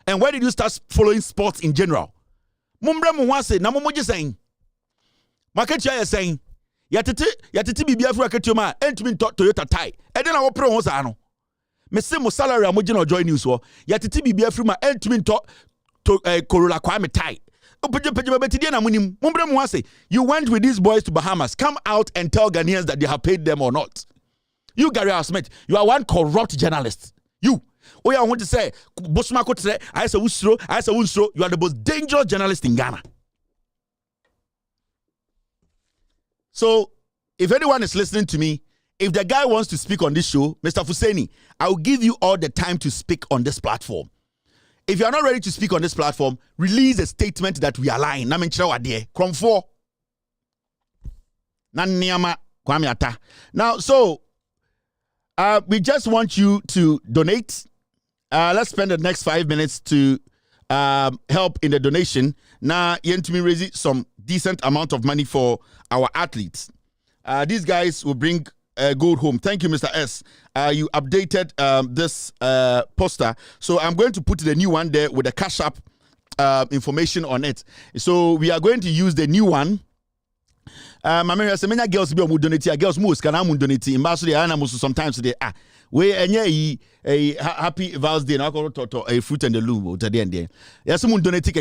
And when did you start following sports in general? Mumbre muwase na mumoji saying. Marketia is saying. Yatiti bibi afro aketioma entumi Toyota tie. E dey na wo pro ho sa no. Me say mo salary amoji na Joy News wo. Yatiti bibi afro ma entumi Corolla Kwame tie. You went with these boys to Bahamas. Come out and tell Ghanaians that they have paid them or not. You, Gary Al Smith, you are one corrupt journalist. You. Oh, yeah, I want to say, you are the most dangerous journalist in Ghana. So, if anyone is listening to me, if the guy wants to speak on this show, Mr. Fuseni, I will give you all the time to speak on this platform. If you are not ready to speak on this platform, release a statement that we are lying. Now, so we just want you to donate. Let's spend the next 5 minutes to help in the donation. Now, Yentumi raise some decent amount of money for our athletes. These guys will bring gold home. Thank you, Mr. S. You updated this poster. So I'm going to put the new one there with the Cash App information on it. So we are going to use the new one. Many girls be donate. Girls most can donate. Sometimes they we a happy Val's Day. Now a fruit and the loom. Yes, someone donate and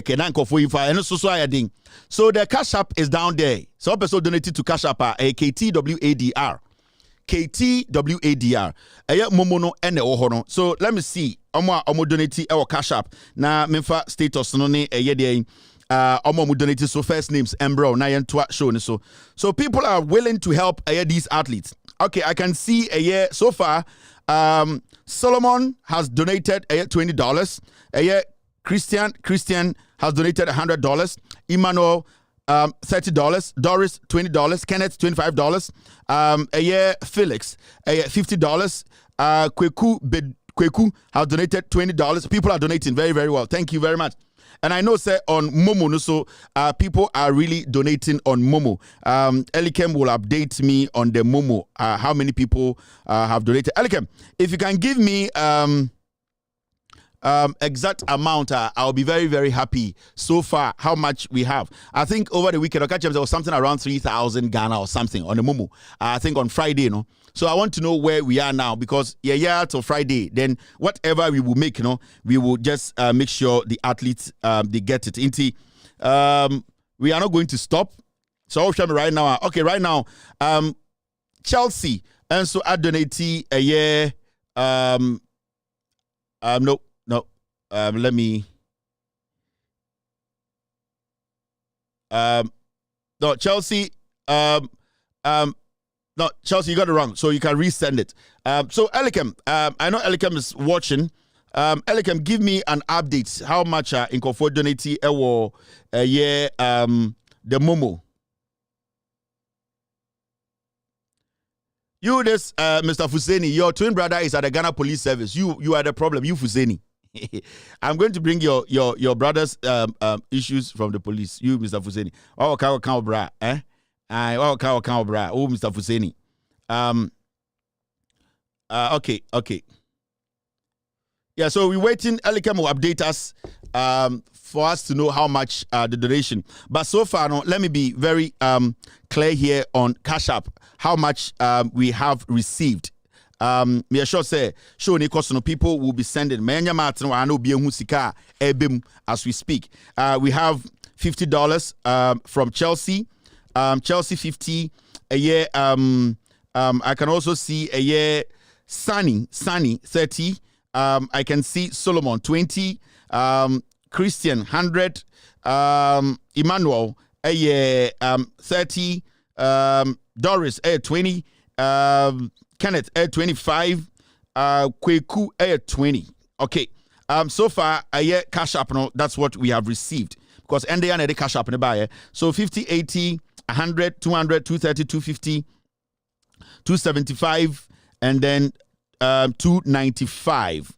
so the Cash App is down there. So person donated to Cash App a KTWADR. KTWADR. Momono ene ohono. So let me see. Omo donate our Cash App. Na memfa status no ne de omo donate so first names Embro na yentwa show ne so. So people are willing to help these athletes. Okay, I can see so far Solomon has donated $20. Christian has donated $100. Emmanuel $30, Doris $20, Kenneth $25, Felix $50, Kweku has donated $20. People are donating very, very well. Thank you very much. And I know, say, on Momo, so people are really donating on Momo. Elikem will update me on the Momo, how many people have donated. Elikem, if you can give me exact amount, I'll be very, very happy. So far, how much we have. I think over the weekend, there was something around 3,000 Ghana or something on the Momo. I think on Friday, you know. So I want to know where we are now, because till Friday, then whatever we will make, you know, we will just make sure the athletes they get it. We are not going to stop. So I'll show me right now. Okay, right now, Chelsea, and so I donate a year. No. Let me. No, Chelsea. No, Chelsea, you got it wrong. So you can resend it. So Elikem, I know Elikem is watching. Elikem, give me an update. How much in Comfort donate or a year the Momo? You this Mr. Fuseni, your twin brother is at the Ghana Police Service. You are the problem. You Fuseni. I'm going to bring your brother's issues from the police. You, Mr. Fuseni. Oh, okay, bra, eh? Oh, Mr. Fuseni. Okay. Yeah, so we're waiting. Elikem will update us for us to know how much the donation. But so far, no, let me be very clear here on Cash App, how much we have received. Me sure say show ni cost no people will be sending menya mat no ano bi ehu sika ebem as we speak. We have $50 from Chelsea. Chelsea 50 a year. I can also see a year. Sunny 30. I can see Solomon 20. Christian 100. Emmanuel a year 30. Doris 20. Kenneth 25. Kweku 20. Okay. So far a year cash up no. That's what we have received because NDA and the cash up in the buyer. So 50, 80, 100, 200, 230, 250, 275. And then $295.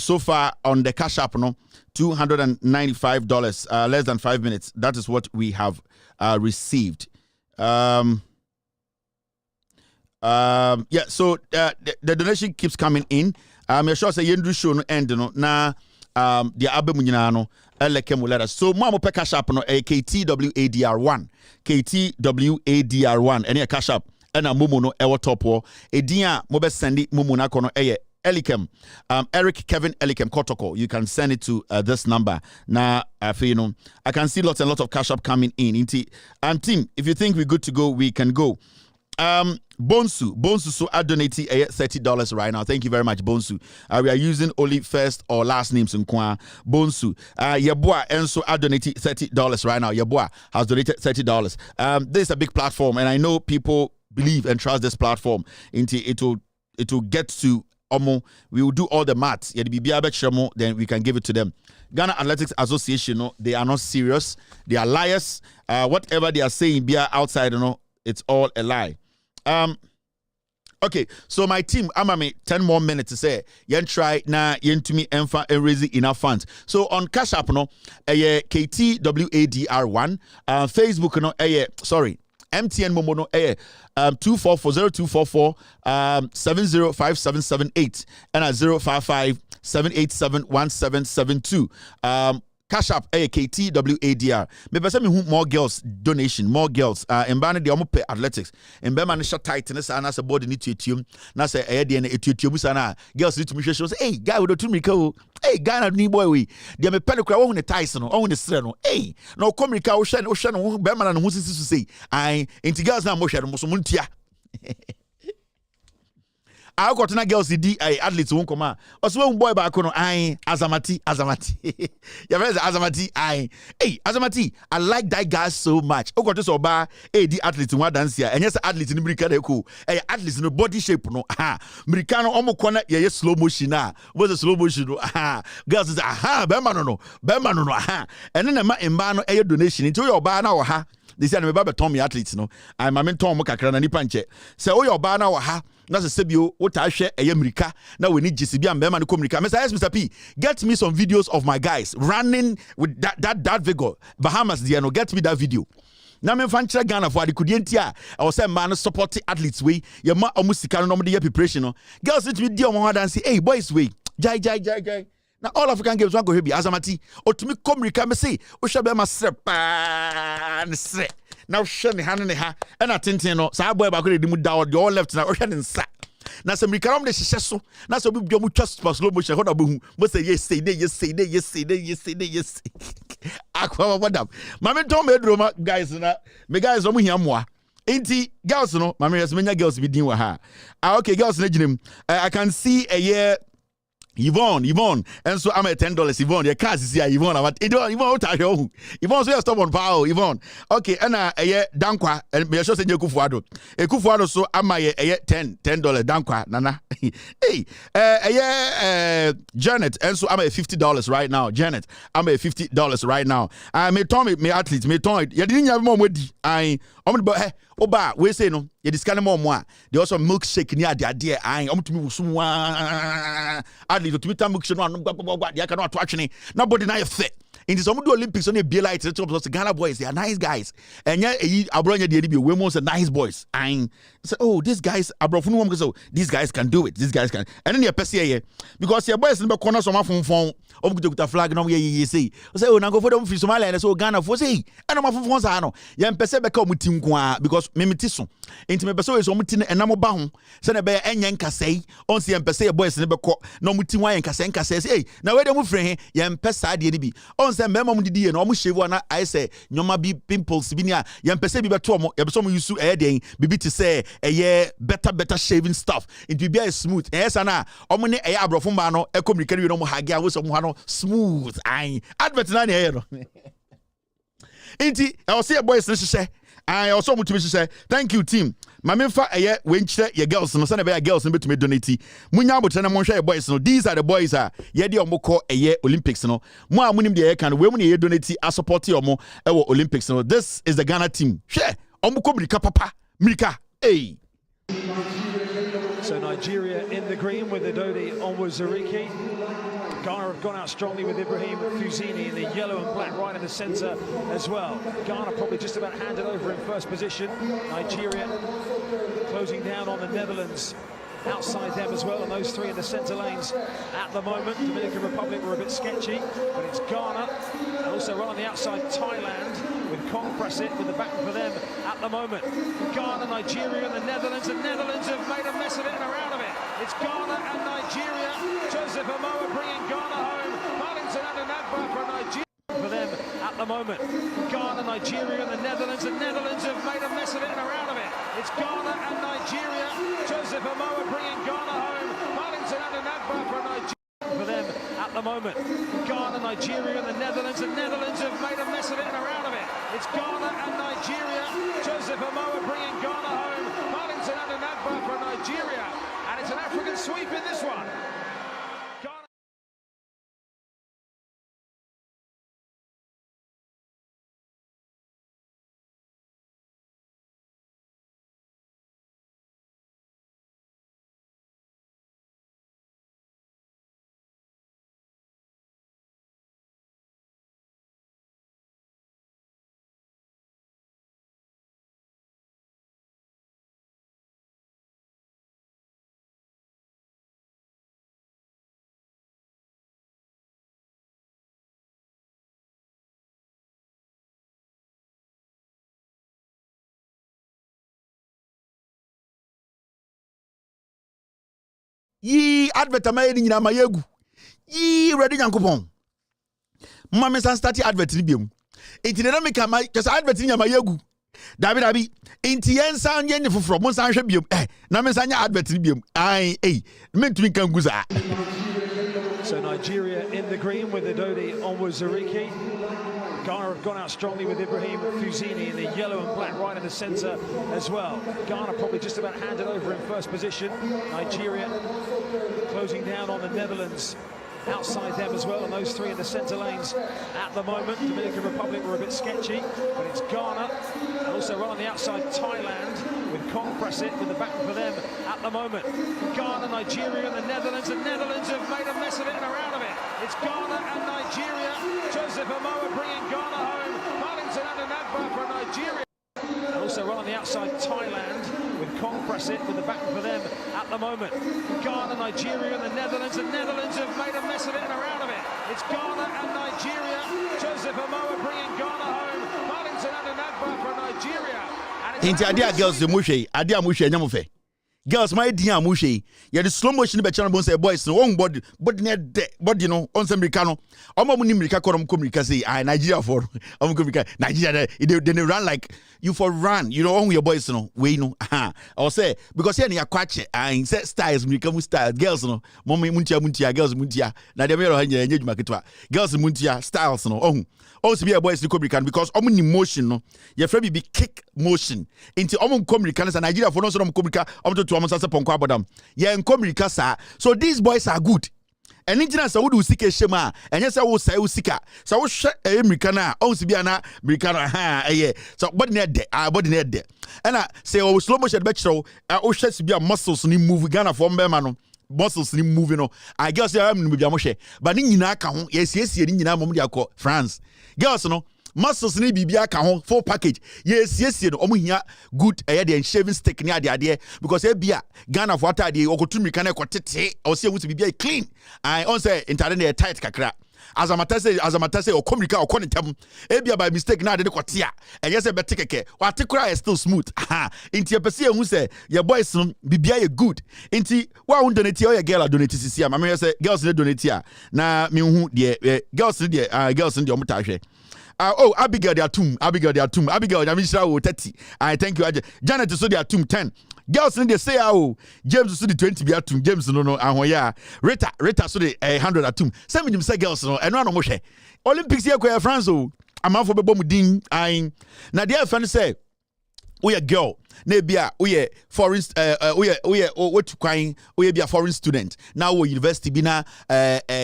So far on the cash app, no, $295. Less than 5 minutes. That is what we have received. Yeah. So the donation keeps coming in. I'm sure say yendru show no end no na the album nyina no Elekem will let us. So mo pe cash app no KTWADR1 KTWADR1 any cash app. Ena mumu no ewo top wo edin a mo be sendi mumu na kono eye Elikem Eric Kevin Elikem Kotoko. You can send it to this number na you know I can see lots and lots of cash up coming in and team if you think we're good to go we can go. Bonsu so I donating $30 right now. Thank you very much, Bonsu. We are using only first or last names in Kwa. Bonsu. Yeboah Enso I donating $30 right now. Yeboah has donated $30. This is a big platform, and I know people believe and trust this platform. It will get to Omo. We will do all the maths. Then we can give it to them. Ghana Athletics Association, no, they are not serious. They are liars. Whatever they are saying, be outside, it's all a lie. Okay, so my team, I'm 10 more minutes to say, yen try na yen to me and raise enough funds. So on Cash App, KTWADR1, Facebook, MTN Momono 2440244 705778 and at 055-787-1772. Cash App KTWADR. Me pese me hu more girls donation, more girls. Mbane de omo pe athletics. Mbe man shot tight na sa na se body ni tuetum. Na se de na etuetum sa na girls ni tumi hwehwe say, "Hey, guy we do tumi ka o. Hey, guy na ni boy we." De me pele kra wo hu ne ties no, wo hu ne sre no. Hey, na o komrika wo hwe no be man na hu sisi so say. Ai, enti girls na mo hwe no so mo ntia. I got na girls di athletes won come also one boy back no Azamati your friends Azamati hey Azamati I like that guy so much o got to so ba di athletes one dance here and yes athletes ni America dey cool athletes no body shape no America no omo kona ye slow motion na was slow motion no girls say be man no and then ma emba no donation into your ba na wo ha they say me ba beton me athletes no I'm a mentor mo kakra na nipa nche say o your ba na wo ha na se sebio wo ta hwe America na we need GCB and be man ko America Mr. P get me some videos of my guys running with that vigor Bahamas there no get me that video na me fan kire Ghana for adikudie I was say man support athletes we ye ma omusika no de preparation no girls it with dem ho dance hey boys we jai na all African games wan go hebi Azamati otumi America me say o hwe be ma sre pa ne sre now share ne hand ne ha and atenten no sa boy ba ko de mu down the all left na o hwe ne nsa na se America rom de hye so na se obi biom twa slow motion ho na behu mo say yes akwa wadam mame ton me dro guys na me guys no mo hia moa enti girls no mame yes menya girls bi din wa ha okay girls na ginem I can see a year Yvonne, and so I'm at $10. Yvonne, your cars is here. Yvonne, what are you? Yvonne, so you stop on power. Yvonne, okay, and Dankwa, and me sure say you Kufuado. A Kufuado, so I'm my $10 Dankwa, Nana. Hey, Janet, and so I'm at $50 right now. Janet, I'm at $50 right now. I may Tommy, me athletes, me Tommy. You didn't have more with but Oba, we say no, you discount more. They also milkshake near the idea. To me, someone. To Twitter milkshake, no, I cannot watch any. Nobody now fit. into some do Olympics on a be like the Ghana boys, they are nice guys. And yeah, Abronya the women are nice boys. I say, oh, these guys, Abrofunu, so these guys can do it. These guys can. And then you perceive because your boys in the corner some phone of the flag no ye say. Say, oh, now go for them for Somalia and so Ghana for say. And I'm from Fonsano. Yan Pesebe come with Tim because Mimitiso. Into me Peso is omutin and Namo Bahon. Send a bear and Yanka say, on see and Pese boys in the court. No Mutima and Kasenka says, hey, now where they move friend, Yan Pesa DB. On some Memom Didi and almost Shiwana, I say, Yoma be pimples, Binia, Yan Pese Bibatomo, Epsom you sue adding, Bibi to say, a year better shaving stuff. It will be a smooth. Yes, Anna, Omone a Abrofumano, a communicator, no Hagia, with some smooth. I advertise here. Inti, I'll see a boys, say. I also want to say thank you team. Mamifa aye wenchire your girls no say be girls no betumi donate. Munya botana mo hwe boys no. These are the boys ye de omoko aye Olympics no. Mo amunim de ye kan we mu ne ye donate a support omo e wo Olympics no. This is the Ghana team. Hwe omoko mirika papa. Mirika. Hey. So Nigeria in the green with Adodi Onwuzurike. Ghana have gone out strongly with Ibrahim Fuzini in the yellow and black right in the centre as well. Ghana probably just about handed over in first position. Nigeria closing down on the Netherlands outside them as well, and those three in the centre lanes at the moment. Dominican Republic were a bit sketchy, but it's Ghana, and also right on the outside Thailand with Kong Prassit with the back for them at the moment. Ghana, Nigeria and the Netherlands. The Netherlands have made a mess of it and are out of it. It's Ghana and Nigeria. Joseph Amoa bringing Ghana home. Marlington and Nagba for Nigeria for them at the moment. Ghana, Nigeria and the Netherlands. The Netherlands have made a mess of it and are out of it. It's Ghana and Nigeria. Joseph Amoa bringing Ghana home. Marlington and Nagba for Nigeria for them at the moment. Ghana, Nigeria and the Netherlands. The Netherlands have made a mess of it and are out of it. It's Ghana and Nigeria. Joseph Amoa bringing Ghana home. Marlington and Nagba for Nigeria. And it's an African sweep in this one. Yi advert amayedi nyina mayegu. Yi ready Yankopon. Mama san start advert ni biom. Enti na make am just advert ni mayegu. Dabi enti yen san yen foforo mo san hwe biom. Na me san nya advert ni biom. Ai mentumi kan guza. So Nigeria in the green with Adodi Onwuzurike. Ghana have gone out strongly with Ibrahim Fuzini in the yellow and black right in the centre as well. Ghana probably just about handed over in first position. Nigeria closing down on the Netherlands outside them as well, and those three in the centre lanes at the moment. Dominican Republic were a bit sketchy, but it's Ghana, and also right on the outside Thailand with Kong Prassit with the back for them at the moment. Ghana, Nigeria and the Netherlands. The Netherlands have made a mess of it and are out of it. It's Ghana and Nigeria. Joseph Amoa bringing Ghana home. Marlington and Nagba for Nigeria. And also right on the outside Thailand with Kong Prassit with the back for them at the moment. Ghana, Nigeria and the Netherlands. The Netherlands have made a mess of it and are out of it. It's Ghana and Nigeria. Joseph Amoa bringing Ghana home. Marlington and Nagba for Nigeria. Inti adia girls de muhwe, adia muhwe nyamufe. Girls my dia muhwe. Ya the slow motion be channel bon say boys no on body ne de body no on some America no. Omo mu ni America korom ko America say Nigeria for omo ko America Nigeria they run like you for run, you know, on your boys no we no or say because here na kwache and say styles America mu style girls no mom muntia girls muntia na dem yero hanya nyedwuma ketwa girls muntia styles no also be a boys ko America because omo ni motion no ye fra be kick motion into omo ko America na Nigeria for no so omo ko America omo to amasa ponko abodam ye nko America sa so these boys are good. And engineer sa would usika shema and yes I will say usika so share America na on si bia na America na so body net there and I say slow motion bet show o share si bia muscles ni move Ghana for mbema no muscles ni moving no I girls say am no bia mo hwe but ni nyina ka ho ye siesie ni nyina mom dia akọ France girls no muscles ni bibia ka ho full package ye siesie no omo hia good de shaving stick ni ade because e bia Ghana for atade okotumi kan ekotete o se wuti bibia clean I on say intare na tight kakra azamata say o communica o konetam e bia by mistake na ade kote a enye say bete keke wate kura is still smooth inti epese ehu say your boys no bibia ye good inti wa won donate o ye girl donate sisi am me say girls ne donate a na me hu de girls ne de girls ne de o mutahwe Abigail they are tomb. Abigail, Yamishra 30. I thank you. Janet so they are tomb 10. Girls in they say James so the 20 be at tomb. James no yeah. Rita so the 100 at tomb. Some of them say girls no and no more. Olympics here kwa France I'm out for be bomu din I na dear friend say we a girl na bia we foreign what kwan we be a foreign student now we university bi na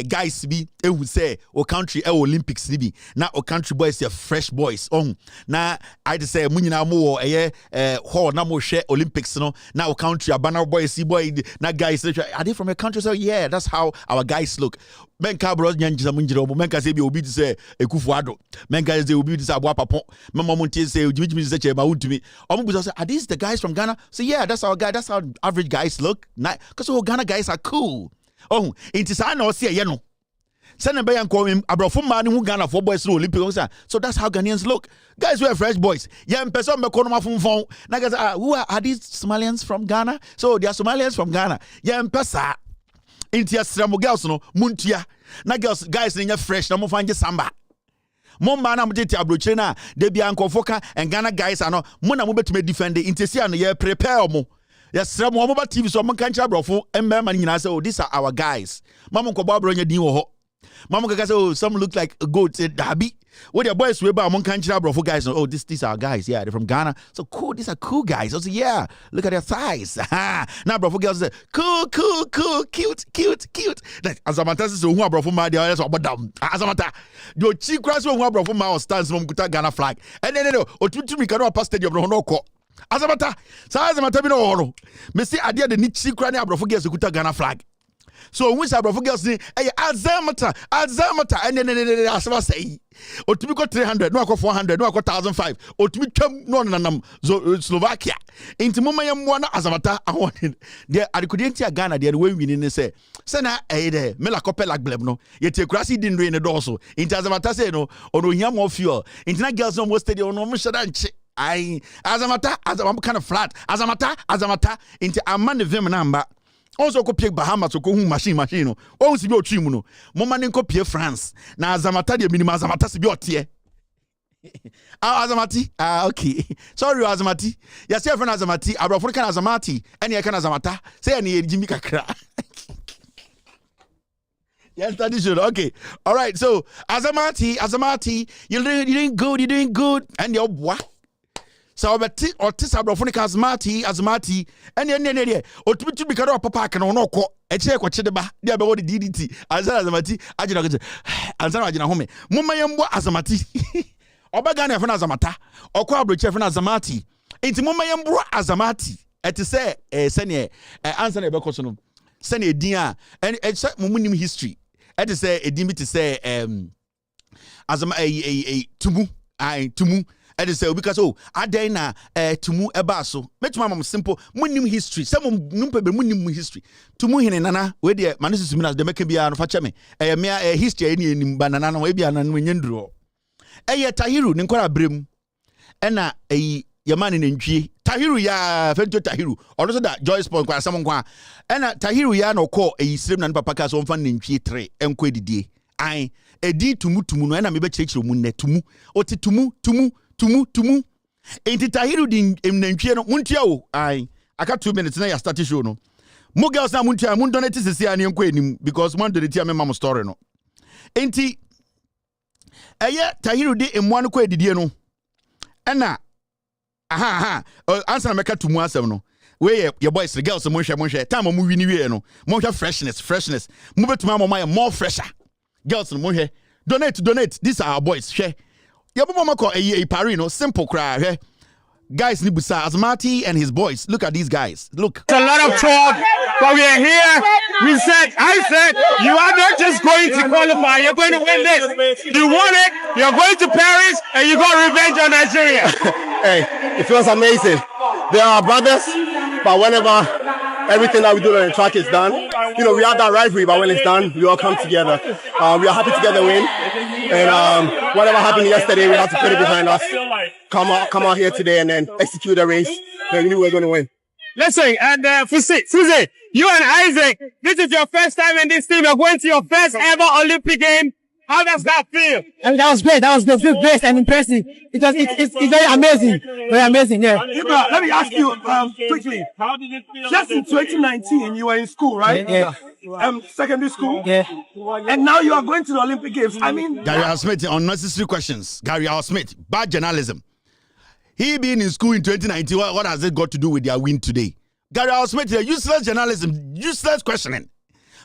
guys bi ehu say o country Olympics ni bi na o country boys are fresh boys na I just say munyina mo hall na mo hwe Olympics no na o country abana boys boy na guys are they from a country so yeah that's how our guys look men ka bros nyanjisa munjira men ka say bi obi say Ekufuado men ka say obi say Abua Papo mama montie say ojimijimi say chema wutumi say are these the guys from Ghana? So yeah, that's our guy. That's how average guys look. Because all Ghana guys are cool. It is I know see you know. Send a bayan call him Abrafum man who Ghana for boys through Olympics. So that's how Ghanaians look. Guys we're fresh boys. Yeah, person me kono from phone. Who are these Somalians from Ghana? So they are Somalians from Ghana. Yeah, pesa. Intia Sramo girls no muntia. Na girls guys in fresh na mo find samba. Mom man am tete abrochire na de bia nkofoka and Ghana guys ano mo na mo betime defend intesi ano ye prepare mo yes mo mo ba TV so mo kan kira brofo emma man nyina say oh these are our guys mama nko ba bronya din wo ho mama kaka say oh some look like a goat dabi what your boys we ba mo kan kira brofo guys oh these are guys yeah they're from Ghana so cool these are cool guys also yeah look at their thighs now brofo girls say cool cute like azamata say who brofo ma dey so obodam azamata your chi cross who brofo ma on stands from kuta Ghana flag and then no otutumi kan pass stadium no no ko azamata bi no ho me see ade de ni chi cross ni brofo girls kuta Ghana flag so when say brofo girls ni azamata and then asaba say otumi ko 300 no akọ 400 no akọ 1005 otumi twam no nanam Slovakia inti mama yamwa na azamata ahon de adekodienti a Ghana de we wini ne say na de mela kopela gleb no yete kurasi din re ne doso inti azamata say no ono hia mo fuel inti na girls no mo stadium no mo shada nche ai azamata I'm kind of flat azamata inti amane vim na mba also ko pie Bahamas ko hu machine no o si bi otwi mu no mo ma ne ko pie France na azamata de minimum azamata si bi otie azamati okay sorry azamati ya say friend azamati abrofo kan azamati ene kan azamata say ene ejimi kakra yes that is it okay all right so azamati you're doing good and your boy so obeti otis abrofonic azmati ene otumi bikaro papa kan no ko eche ko chede ba dia be wodi DDT azamati agina ko anzana agina home mumma yembo azamati obaga na fe na azamata okwa abroche fe na azamati enti mumma yembo azamati eti se sene answer na be ko so no sene edin a ene mumunim history eti se edin bi ti se tumu and say because aden na tumu eba so metuma mam simple munim history some numpe be munim history tumu hene nana we de manusu sumina de meka bia no fa cheme me history ni enim banana no we bia na no nyenduro Tahiru ni nkora brem ena yamani ne ntwie Tahiru ya fento Tahiru ono so da Joyce Point kwa asam nkwa ena Tahiru ya no ko srem na papa ka so mfa ne ntwie 3 enko edidie ai edi tumu no ena me be chirechiro mu ne tumu oti tumu enti Tahiru din emnantwie no muntia o ai aka 2 minutes na ya start show no mo girls na muntia mun donate sisi ani enko enim because mon donate am mam story no enti Tahiru di emwa no ko edidie no ena answer na meka tumu asem no we your boys the girls mo hwe time mo wini we no mo hwe freshness mo betuma mo more fresher girls mo hwe donate these are our boys hwe Yabomako Paris, no simple cry. Guys, Nibusa Azmati and his boys. Look at these guys. Look. It's a lot of talk, but we are here. I said, you are not just going to qualify, you're going to win this. You won it, you're going to Paris, and you got revenge on Nigeria. Hey, it feels amazing. They are brothers, but whenever everything that we do on the track is done, you know, we have that rivalry, but when it's done, we all come together. We are happy to get the win. And whatever happened yesterday, we have to put it behind us. Come out here today and then execute the race. Then we knew we were going to win. Listen, and Susie, you and Isaac, this is your first time in this team. You're going to your first ever Olympic game. How does that feel? I mean, that was great. That was great and impressive. It's very amazing. Very amazing, yeah. Ibra, let me ask you quickly. How did it feel? Just in 2019, you were in school, right? Yeah. Secondary school. Yeah. And now you are going to the Olympic Games. I mean, Gary Al Smith, unnecessary questions. Gary Al Smith, bad journalism. He being in school in 2019, what has it got to do with their win today? Gary Al Smith, useless journalism, useless questioning.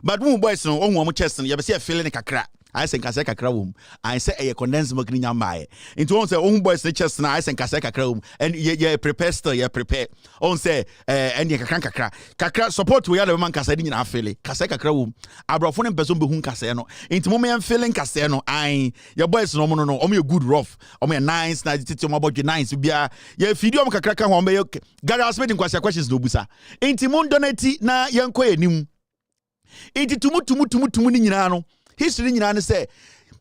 But when boys no on chest, you ever see a feeling kakra. I say kase kakra wom. I say a condensed milk ni nyambae. Into on say on boys the chest na I say kase kakra wom. And you prepare still, you prepare. On say and you kakra support we are the man kase di nyina feel. Kase kakra wom. Abrofo ne person be hu kase no. Into mo me feeling kase no. I your boys no omo good rough. Omo nice na titi omo body nice bia. Ye video omo kakra kan ho be Gary Al Smith questions no busa. Into mo donate na yenko enim. Into tumu ni nyina no. History nyina ne say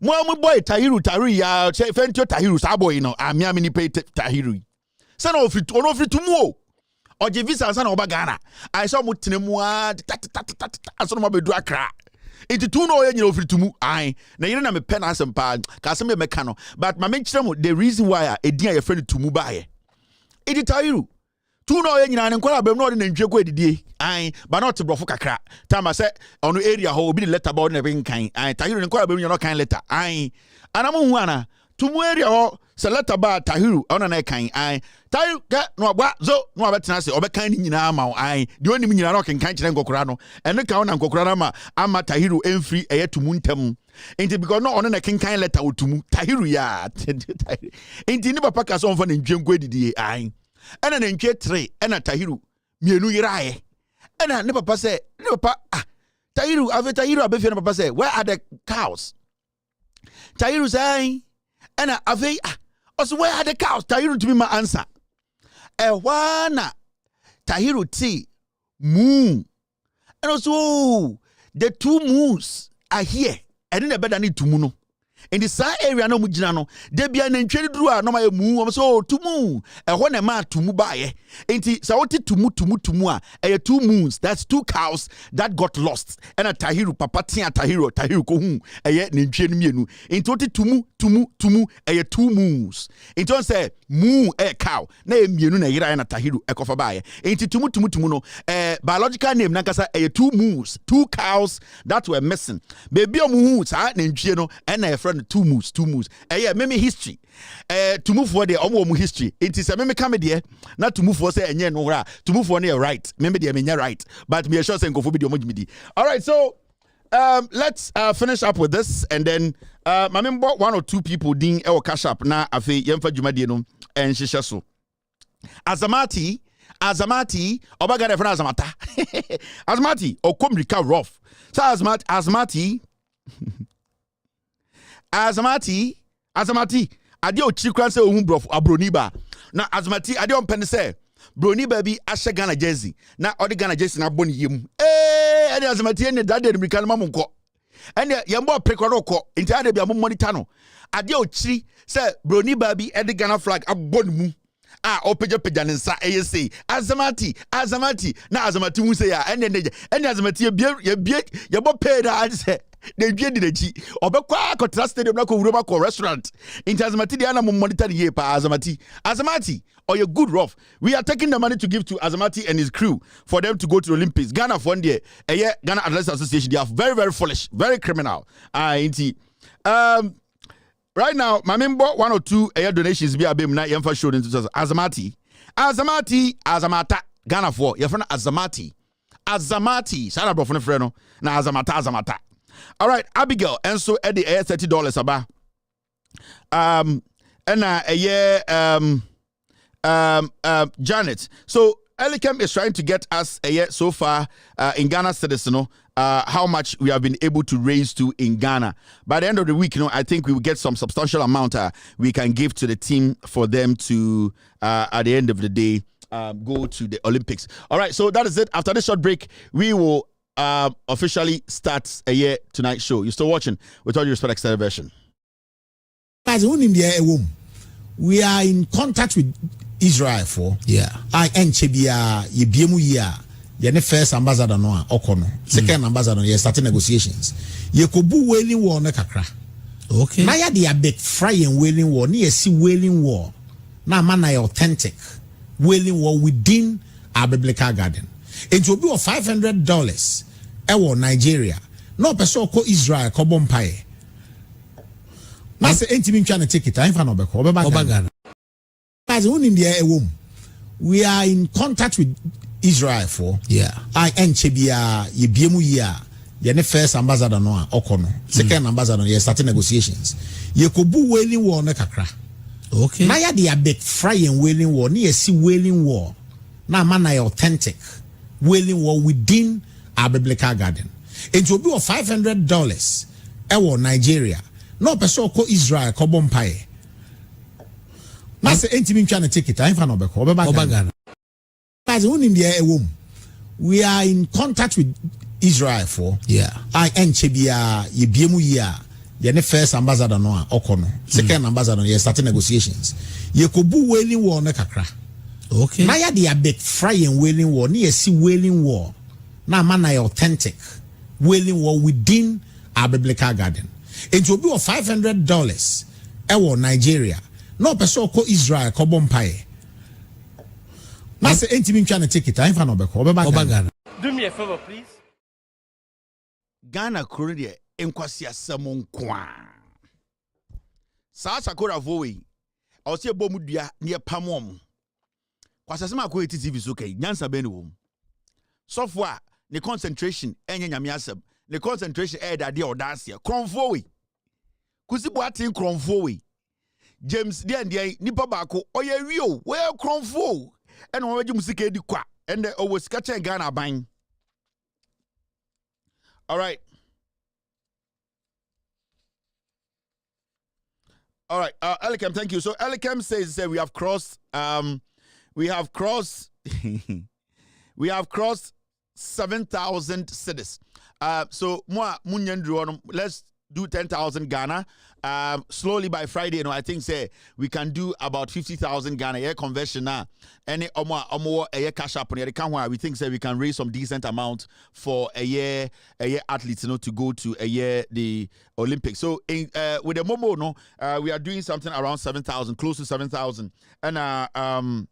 mo boy Tahiru ya fentio Tahiru sa boy no amia mini pay Tahiru say no ofri tumu o je visa sa na oba Ghana I saw mo tenemu aso no mabedu akra enti tu no ye nyina ofri tumu ai na yire na me pen asem pa ka asem me ka no but ma me kire mo the reason why edin ya friend tumu ba ye enti Tahiru tu no ye nyina ne nkwara bam no de nantwe ko edidie ai ba not brofo kakra time say ono area ho obi the letter board na be nkan ai Tahiru ne nkwara bam no kan letter ai anamu hu ana tumu area ho se letter ba Tahiru ono na kan ai Tahiru ka no agba zo no abetena se obekan ni nyina ma ai de onim nyina no kan kire nkokora no ene ka ona nkokora na ma ama Tahiru emfri eye tumu ntam enti because no ono na kan letter otumu Tahiru ya enti ni papa ka so onfa na ntwenko edidie ai ena na ntwe 3 ena Tahiru mienu yirae ena ne papa say ne papa Tahiru abefi ne papa say where are the cows Tahiru say ena ave also where are the cows Tahiru to be my answer wana Tahiru ti moon and also the 2 moons are here and then better need 2 moon in the same area no mugina no de bia na ntwere duru a no ma mu so tumu ehwo na ma tumu bae enti sa wote tumu a 2 moons that's 2 cows that got lost and a Tahiru papa tia Tahiru ko hu na ntwere no mienu enti wote tumu 2 moons enti on say mu cow na mienu na yira na Tahiru ekofa bae enti tumu no biological name na kasa 2 moons 2 cows that were missing baby omu sa na ntwere no na friend 2 moves meme history to move for the omo history it is a meme come there not to move for say enye no ra to move for near right meme there menya right but me sure say nkofo bi de omodimidi. All right, so let's finish up with this and then my member 1 or 2 people din e wo cash up na afi yemfa dwumadie no en hihye so Azamati obaga de fana Azamata Azamati okomrika rough so Azamati Azamati ade o chikran se ohun brof abroni ba na Azamati ade on pen se broni ba bi ahye Ghana jersey na ode Ghana jersey na boni yem ade Azamati ene dade American ma monko ene yembo prekwado ko nti ade bia mo monitor no ade o chiri se broni ba bi ede Ghana flag aboni mu opeja nsa say Azamati na Azamati mu say ya ene Azamati ye bo pay da say they did the obekwa kotra stadium na ko wuro ko restaurant into Azamati dey na monitor the year pa Azamati or you good rough we are taking the money to give to Azamati and his crew for them to go to the Olympics. Ghana for one day Ghana Athletics Association they are very very foolish, very criminal right now my member 1 or 2 donations be abem na yemfa show into Azamata Ghana for your friend Azamati sana bro for no friend no na Azamata. All right, Abigail, and so at the $30 aba. And Janet. So Elecam is trying to get us a year so far in Ghana citizen, how much we have been able to raise to in Ghana. By the end of the week, I think we will get some substantial amount we can give to the team for them to, at the end of the day, go to the Olympics. All right, so that is it. After this short break, we will officially start a year tonight show. You're still watching with all due respect, extended version. We are in contact with Israel for I enchebia ye biemu ya ye ne first ambassador no a okono second ambassador ye starting negotiations ye kobu wailing war na kakra okay na ya de big fry and wailing war ne si wailing war na man na authentic wailing war within our biblical garden it will be of $500 ewo Nigeria no person ko Israel ko bompae na se entimi ntwa na ticket I fa no be ko obaga we are in contact with Israel for I enchebia ye biemu ya ye ne first ambassador no a okono second ambassador ye starting negotiations ye kobu wailing war na kakra okay na ya de big fry and wailing war ne si wailing war na man na authentic wailing war within our biblical garden it will be of $500 ewo Nigeria no person ko Israel ko bompae na se entimi ntwa na ticket I fa no be ko obaga we are in contact with Israel for I enchebia ye biemu ya ye ne first ambassador no a okono second ambassador ye starting negotiations ye kobu wailing war na kakra okay na ya de big fry and wailing war ne si wailing war na man na authentic wailing war within our biblical garden it will be of $500 ewo Nigeria no person ko Israel ko bompae na se entimi ntwa na ticket I fa no be ko obaga do me a favor please Ghana kuro de enkwasi asem nkoa sa sakora vowe o se bomu dua ne pamom kwasasem akọ TV so kai nyansa be ne wom sofo a ne concentration enye nyame asem ne concentration dade odasia kronfo we kusibu atin kronfo we James dia nipa baako oye wio we kronfo and we ji musika edi kwa and always catch Ghana ban. All right, Elecam, thank you. So Elecam says we have crossed 7,000 cities. So moi munyandru let's do 10,000 Ghana. Slowly by Friday, I think say we can do about 50,000 Ghana year conversion now. Any omo a year cash up on the we think say we can raise some decent amount for a year athletes, to go to a year the Olympics. So with the Momo, we are doing something around 7,000, close to 7,000, and a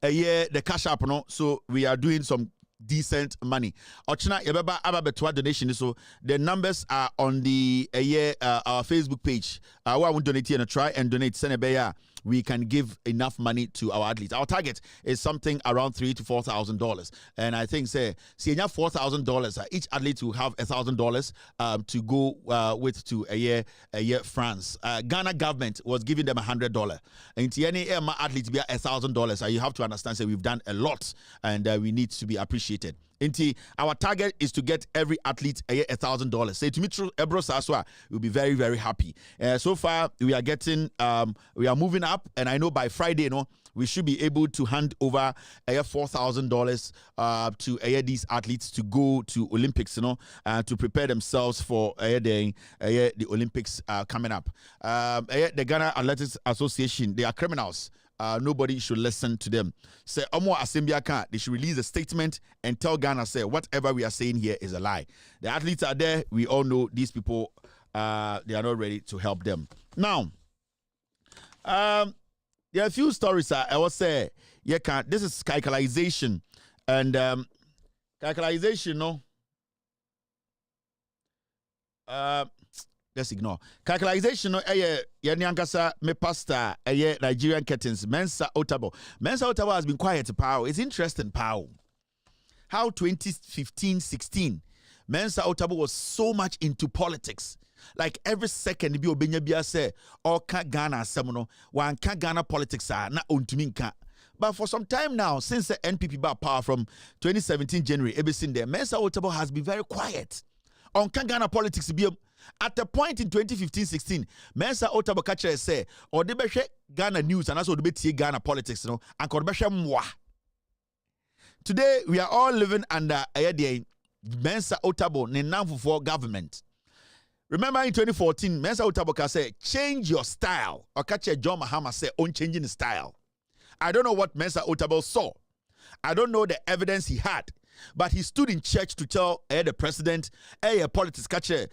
year the cash up, so we are doing some decent money. Ochina yebeba ababetwa donation, so the numbers are on the our Facebook page. I want to donate here and try and donate Senebeya. We can give enough money to our athletes. Our target is something around $3,000 to $4,000, and I think say $4,000. Each athlete will have $1,000 to go with to a year France. Ghana government was giving them $100, and any athletes be $1,000. You have to understand, say we've done a lot, and we need to be appreciated. Our target is to get every athlete $1,000. Say to me, Ebro Saswa will be very, very happy. So far, we are getting, we are moving up, and I know by Friday, we should be able to hand over $4,000 to these athletes to go to Olympics, to prepare themselves for the Olympics coming up. The Ghana Athletics Association, they are criminals. Nobody should listen to them. Say, Omo Asembiaka, they should release a statement and tell Ghana, say, whatever we are saying here is a lie. The athletes are there. We all know these people, they are not ready to help them. Now, there are a few stories I will say, this is calculation. And calculation, let's ignore. Calculation, Yanyankasa, me pasta, Nigerian curtains, Mensa Otabo. Mensa Otabo has been quiet, power. It's interesting, power. How 2015-16, Mensa Otabo was so much into politics. Like every second, be obenya say, or ka Ghana semono, one ka Ghana politics are na untuminka. But for some time now, since the NPP got power from 2017 January, ever since then, Mensa Otabil has been very quiet on Ghana politics. At the point in 2015-16, Mensa Otabil catcher say, or the beshe Ghana news and also the bit Ghana politics, you know, and could beshe mwa. Today we are all living under a Mensa Otabil for government. Remember in 2014, Mensa Otabil said, change your style. Or catcher John Mahama said, on changing the style. I don't know what Mensa Otabil saw. I don't know the evidence he had. But he stood in church to tell the president, politics catcher,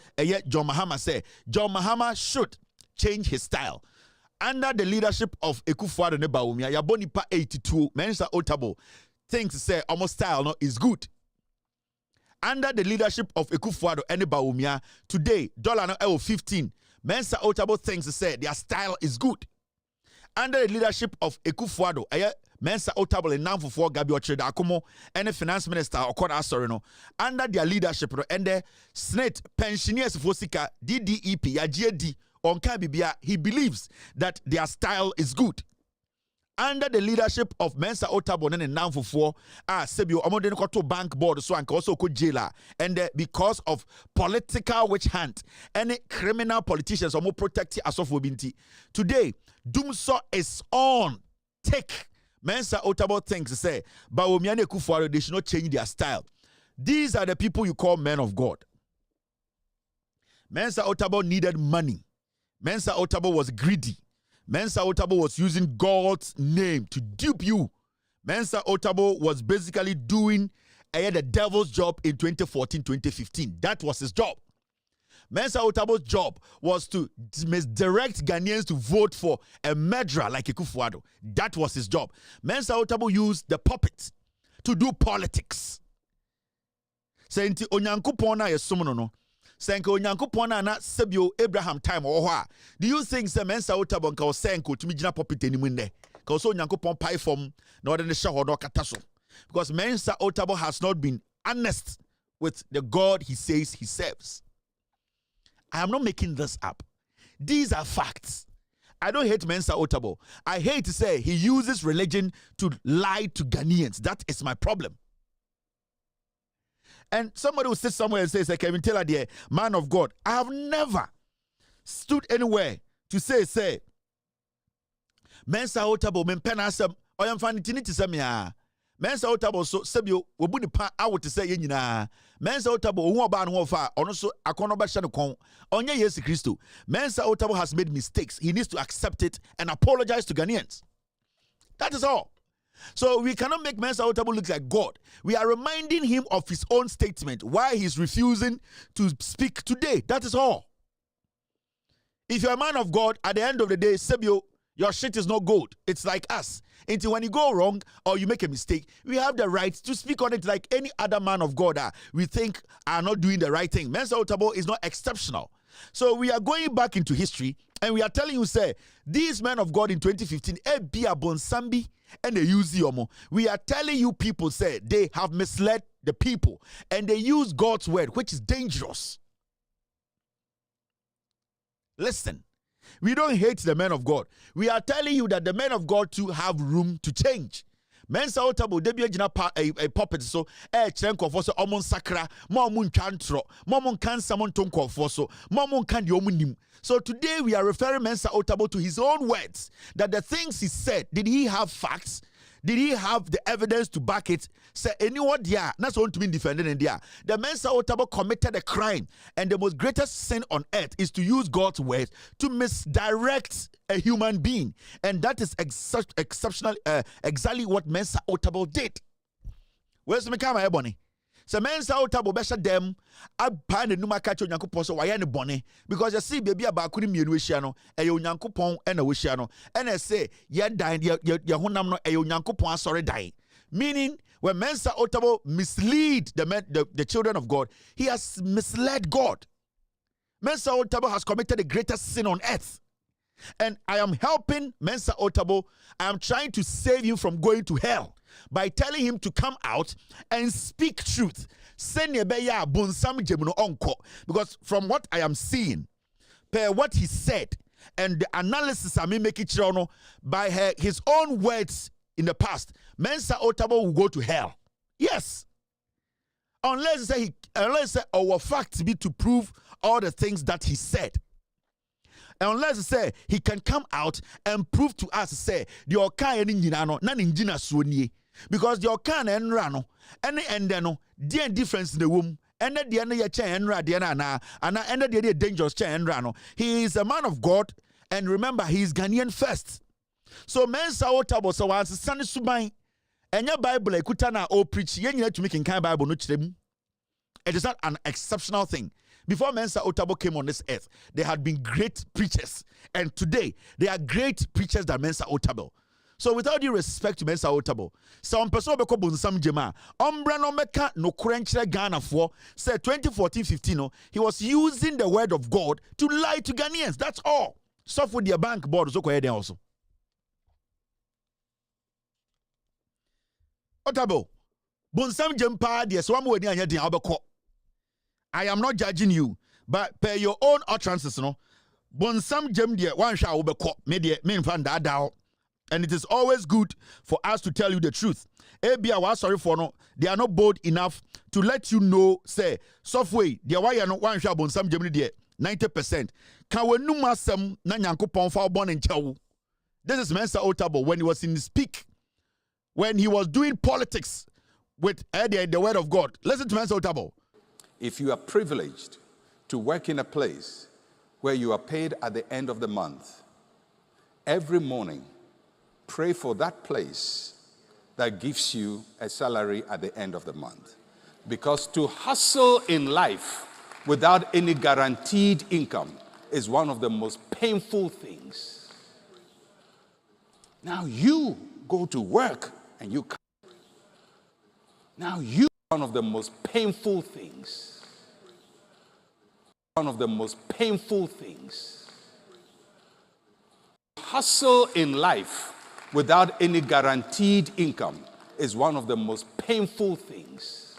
John Mahama say, John Mahama should change his style. Under the leadership of Ekufuado and Bawumia, Yabonipa 82, Mensa Otabil thinks say almost style no is good. Under the leadership of Ekufuado and Bawumia, today $15, Mensa Otabil thinks say their style is good. Under the leadership of Ekufuado, Mensa Otabil and Namfo Gabi Ocheda Akumo and the finance minister Okoda Asorino, under their leadership and the Senate pensioners Fosika DDEP Yajedi on Kabibia, he believes that their style is good. Under the leadership of Mensa Otabil and Namfo Sebio Omodeno Koto Bank Board so and also Kujela, and because of political witch hunt, any criminal politicians are more protected as of Wobinti. Today, Doomso is on. Take Mensa Otabil thinks say, but Omiane Kufuaro, they should not change their style. These are the people you call men of God. Mensa Otabil needed money. Mensa Otabil was greedy. Mensa Otabil was using God's name to dupe you. Mensa Otabil was basically doing the devil's job in 2014-2015. That was his job. Mensa Otabil's job was to misdirect Ghanaians to vote for a murderer like Ekufuado. That was his job. Mensa Otabil used the puppet to do politics. Senti onyankopon na yesomo no. Senke onyankopon na sebio Abraham time oho. Do you think say Mensa Otabil nka o senko tumi gina puppet enimu nde? Ka o so onyankopon pai fom na ode ne shahodo kata so. Because Mensa Otabil has not been honest with the God he says he serves. I am not making this up. These are facts. I don't hate Mensa Otabil. I hate to say he uses religion to lie to Ghanaians. That is my problem. And somebody will sit somewhere and say, Kevin Taylor, the man of God. I have never stood anywhere to say, Mensa Otabil, men penasem, or am finding to say me. Mensa Otabil so sebio wobuni pa awo te say nyina. Mensa Otabil ohu oba no ho fa ono so akono ba hye no kon. Onye Yesu Kristo. Mensa Otabil has made mistakes. He needs to accept it and apologize to Ghanaians. That is all. So we cannot make Mensa Otabil look like God. We are reminding him of his own statement why he's refusing to speak today. That is all. If you're a man of God, at the end of the day, sebio, your shit is not gold. It's like us. Until when you go wrong or you make a mistake, we have the right to speak on it like any other man of God we think are not doing the right thing. Mensa Otabil is not exceptional. So we are going back into history and we are telling you, say, these men of God in 2015, Bonsambi and they use Yomo. We are telling you people, say, they have misled the people and they use God's word, which is dangerous. Listen. We don't hate the men of God. We are telling you that the men of God too have room to change. Mensa Otabil debi agina a puppet so chenko for so omon sakra mo mun twantro mo mun kan samon tonko for so mo mun kan de omunim. So today we are referring Mensa Otabil to his own words that the things he said, did he have facts? Did he have the evidence to back it? Say anyone there, that's one to be defended in there. The Mensa Otabil committed a crime, and the most greatest sin on earth is to use God's word to misdirect a human being, and that is exceptional. Exactly what Mensa Otabil did. Where's my camera, Ebony? So Mensa Otabil besha dem aban the numa catch Onyankopon so why any bonny because you see baby about kuni mienu ehia no e Onyankopon e na wohia no e na say ye dan ye honam no e Onyankopon asore dan, meaning when Mensa Otabil mislead the children of God, he has misled God. Mensa Otabil has committed the greatest sin on earth. And I am helping Mensa Otabil. I am trying to save him from going to hell by telling him to come out and speak truth. Because from what I am seeing, per what he said, and the analysis I may make it by his own words in the past, Mensa Otabil will go to hell. Yes. Unless our facts be to prove all the things that he said. Unless he can come out and prove to us the Okan and because the Okan and Rano and then the difference in the womb. And at the end of your chain, and ended the dangerous chain, Rano. He is a man of God, and remember, he is Ghanaian first. So, Mensa Otabo, so as the son is Subai, and your Bible, Kutana, or preach, you need to make in kind Bible, it is not an exceptional thing. Before Mensa Otabo came on this earth, there had been great preachers, and today, there are great preachers than Mensa Otabo. So without due respect to Mensa Otabo, some person beko bunsam jema. Ombra no meka no krenchre Ghana for say 2014-15. He was using the word of God to lie to Ghanaians. That's all. So for their bank board so ko also. Otabo, bunsam jempa de so am we anya den obeko. I am not judging you, but per your own utterances no. Bunsam jem de wan hwa obeko. Me de me mfa ndada. And it is always good for us to tell you the truth. Ebia was sorry for no, they are not bold enough to let you know, say, software, they are no one shall on some Germany 90%. Can we no masam na nyankopon fa born in Chow? This is Mensa Otabo when he was in his peak, when he was doing politics with the word of God. Listen to Mensa Otabo. If you are privileged to work in a place where you are paid at the end of the month, every morning, pray for that place that gives you a salary at the end of the month. Because to hustle in life without any guaranteed income is one of the most painful things. Now you go to work and you come. Now you, one of the most painful things. One of the most painful things. Hustle in life without any guaranteed income is one of the most painful things.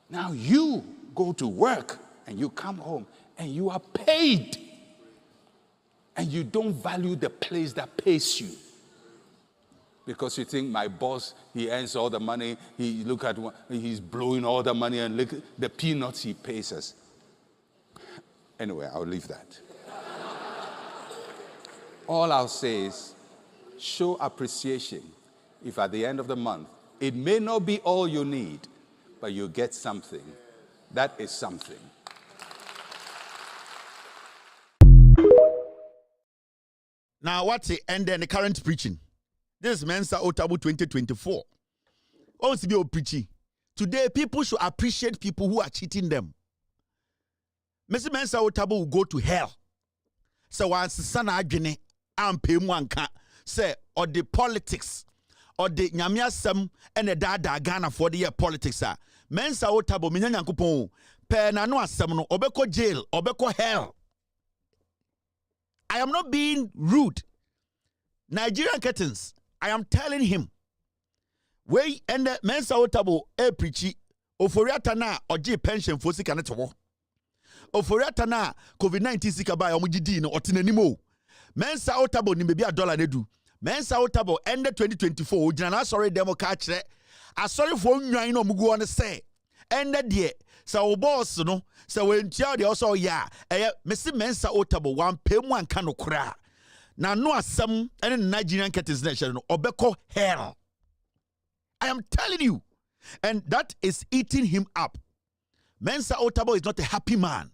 Now you go to work and you come home and you are paid and you don't value the place that pays you because you think my boss, he earns all the money, he's blowing all the money and look at the peanuts he pays us. Anyway, I'll leave that. All I'll say is, show appreciation if at the end of the month, it may not be all you need, but you get something. That is something. Now, what's the end and the current preaching? This is Mensa Otabo 2024. Also be preaching. Today, people should appreciate people who are cheating them. Mr. Mensa Otabo will go to hell. So once the son agene and pay one say or the politics or the nyamiasem and the dada Ghana for the year politics are Mensa Otabo minyankupon pe na no asem no obeko jail obeko hell. I am not being rude. Nigerian curtains, I am telling him we and the Mensa Otabo preachi oforiata na oje pension for sika neto oforiata na COVID-19 sika ba omugidi no otenanimo Mensa Otabo ni bebi $1 nedu. Mensa Otabo end 2024 ojina sorry demo ka kire asori for nwan no mugu on say end de sa wo boss no sa wentia de also ya Mr. Mensa Otabo wan pemu anka no kura na no asem ene Nigerian curtains nation no obeko hell. I am telling you, and that is eating him up. Mensa Otabo is not a happy man.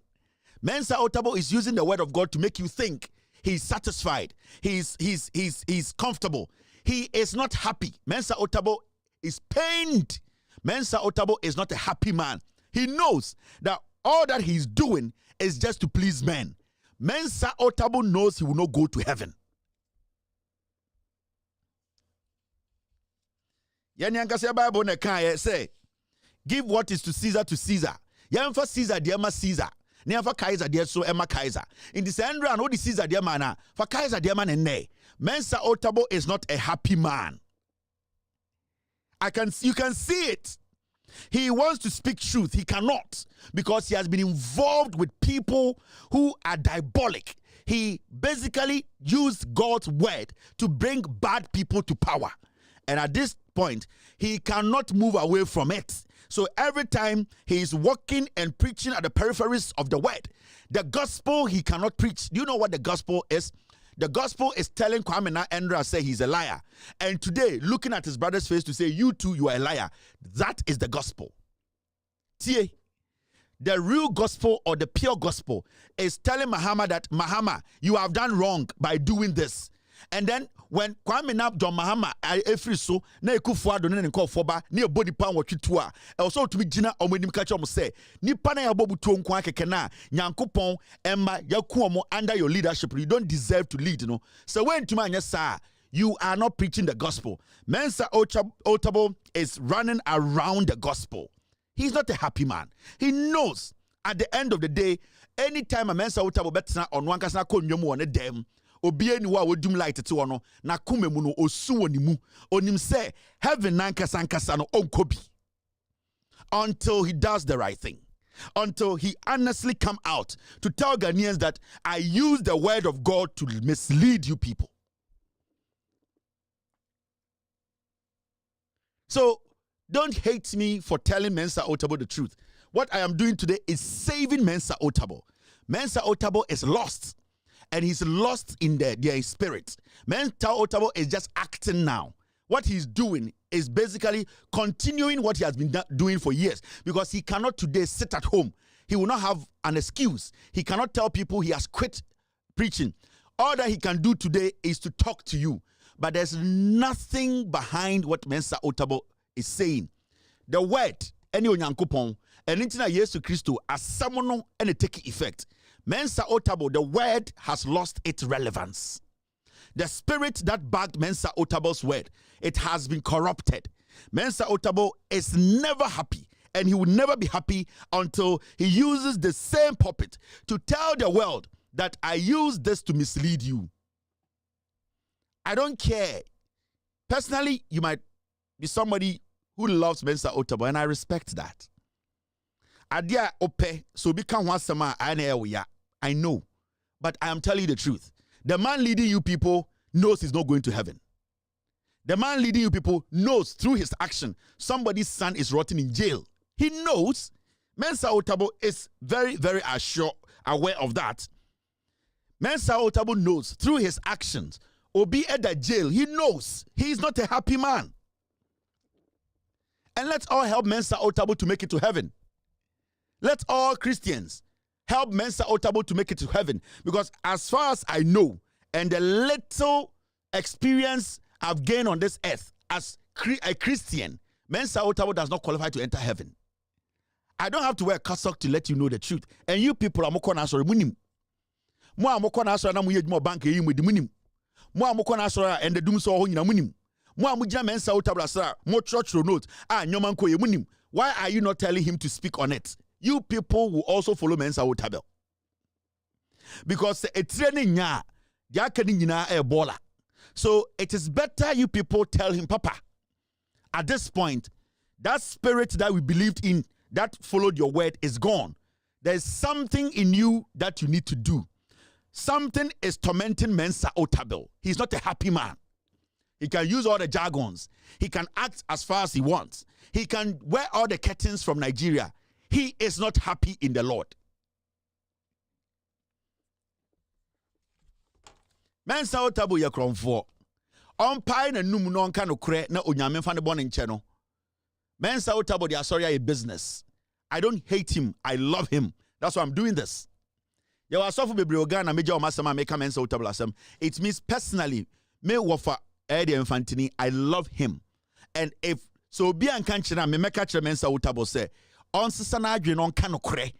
Mensa Otabo is using the word of God to make you think he's satisfied. He's comfortable. He is not happy. Mensa Otabo is pained. Mensa Otabo is not a happy man. He knows that all that he's doing is just to please men. Mensa Otabo knows he will not go to heaven. Yanyankase Bible ne kan say, give what is to Caesar. Yamfa Caesar dear ma Caesar. Never Kaiser dear so Emma Kaiser. In the same run, what the Caesar dear mana for Kaiser dear man and nay. Mensa Otabo is not a happy man. You can see it. He wants to speak truth. He cannot because he has been involved with people who are diabolic. he basically used God's word to bring bad people to power. And at this point, he cannot move away from it. So every time he is walking and preaching at the peripheries of the word, the gospel he cannot preach. Do you know what the gospel is? The gospel is telling Kwame Nkrumah say he's a liar. And today, looking at his brother's face to say, you too, you are a liar. That is the gospel. See, the real gospel or the pure gospel is telling Mahama that, Mahama, you have done wrong by doing this. And then when Kwame John Mahama every so na ekufuado ne nko foba ne body pan watwitu a also to be gina omonim ka che say nipa na yabobuto nko akeke na nyankopon emma yaku omo under your leadership. You don't deserve to lead, you know. So when to man yes you are not preaching the gospel. Mensa Otabo is running around the gospel. He's not a happy man. He knows at the end of the day, anytime a Mensa Otabo betna on one kasna ko nwomu on dem obie ni wa wodum light te ono na kumemu no osu wonimu onim say heaven nankasa no onkobi until he does the right thing, until he honestly come out to tell Ghanaians that I use the word of God to mislead you people. So don't hate me for telling Mensa Otabo the truth. What I am doing today is saving Mensa Otabo. Mensa Otabo is lost. And he's lost in their spirit. Mensa Otabo is just acting now. What he's doing is basically continuing what he has been doing for years. Because he cannot today sit at home. He will not have an excuse. He cannot tell people he has quit preaching. All that he can do today is to talk to you. But there's nothing behind what Mensa Otabo is saying. The word, any onyankopon, and intina Yesu Christo as someone and it take effect. Mensa Otabo, the word has lost its relevance. The spirit that backed Mensa Otabo's word, it has been corrupted. Mensa Otabo is never happy, and he will never be happy until he uses the same puppet to tell the world that I use this to mislead you. I don't care. Personally, you might be somebody who loves Mensa Otabo, and I respect that. Adia ope so become one summer I know, but I am telling you the truth. The man leading you people knows he's not going to heaven. The man leading you people knows through his action somebody's son is rotting in jail. He knows. Mensa Otabo is very, very aware of that. Mensa Otabo knows through his actions. Obi at the jail, he knows he's not a happy man. And let's all help Mensa Otabo to make it to heaven. Let's all Christians help Mensa Otabo to make it to heaven. Because as far as I know, and the little experience I've gained on this earth as a Christian, Mensa Otabo does not qualify to enter heaven. I don't have to wear a cassock to let you know the truth. And you people are mokona sorry munim. Mo amokona sorry na muye mo bank yi mu di munim. Mo amokona sorry and the doom so ho nyina munim. Mo amugina Mensa Otabo sir, mo church note. Nyoman ko ye munim. Why are you not telling him to speak on it? You people will also follow Mensa Otabo. Because a training nya, a baller. So it is better you people tell him, Papa, at this point, that spirit that we believed in, that followed your word is gone. There's something in you that you need to do. Something is tormenting Mensa Otabo. He's not a happy man. He can use all the jargons. He can act as far as he wants. He can wear all the curtains from Nigeria. He is not happy in the Lord. Mensa Otabo ye kronfo. Onpai na num no nka no kre na onyame fa ne bone nche no. Mensa Otabo dia sorry a business. I don't hate him. I love him. That's why I'm doing this. Ye wa sofo bebre Ghana meja o masema make Mensa Otabo asem. It means personally me wofa Eddie Infantini, I love him. And if so be an kanchina me meka kire Mensa Otabo say on sisa na adwe no nka no kre.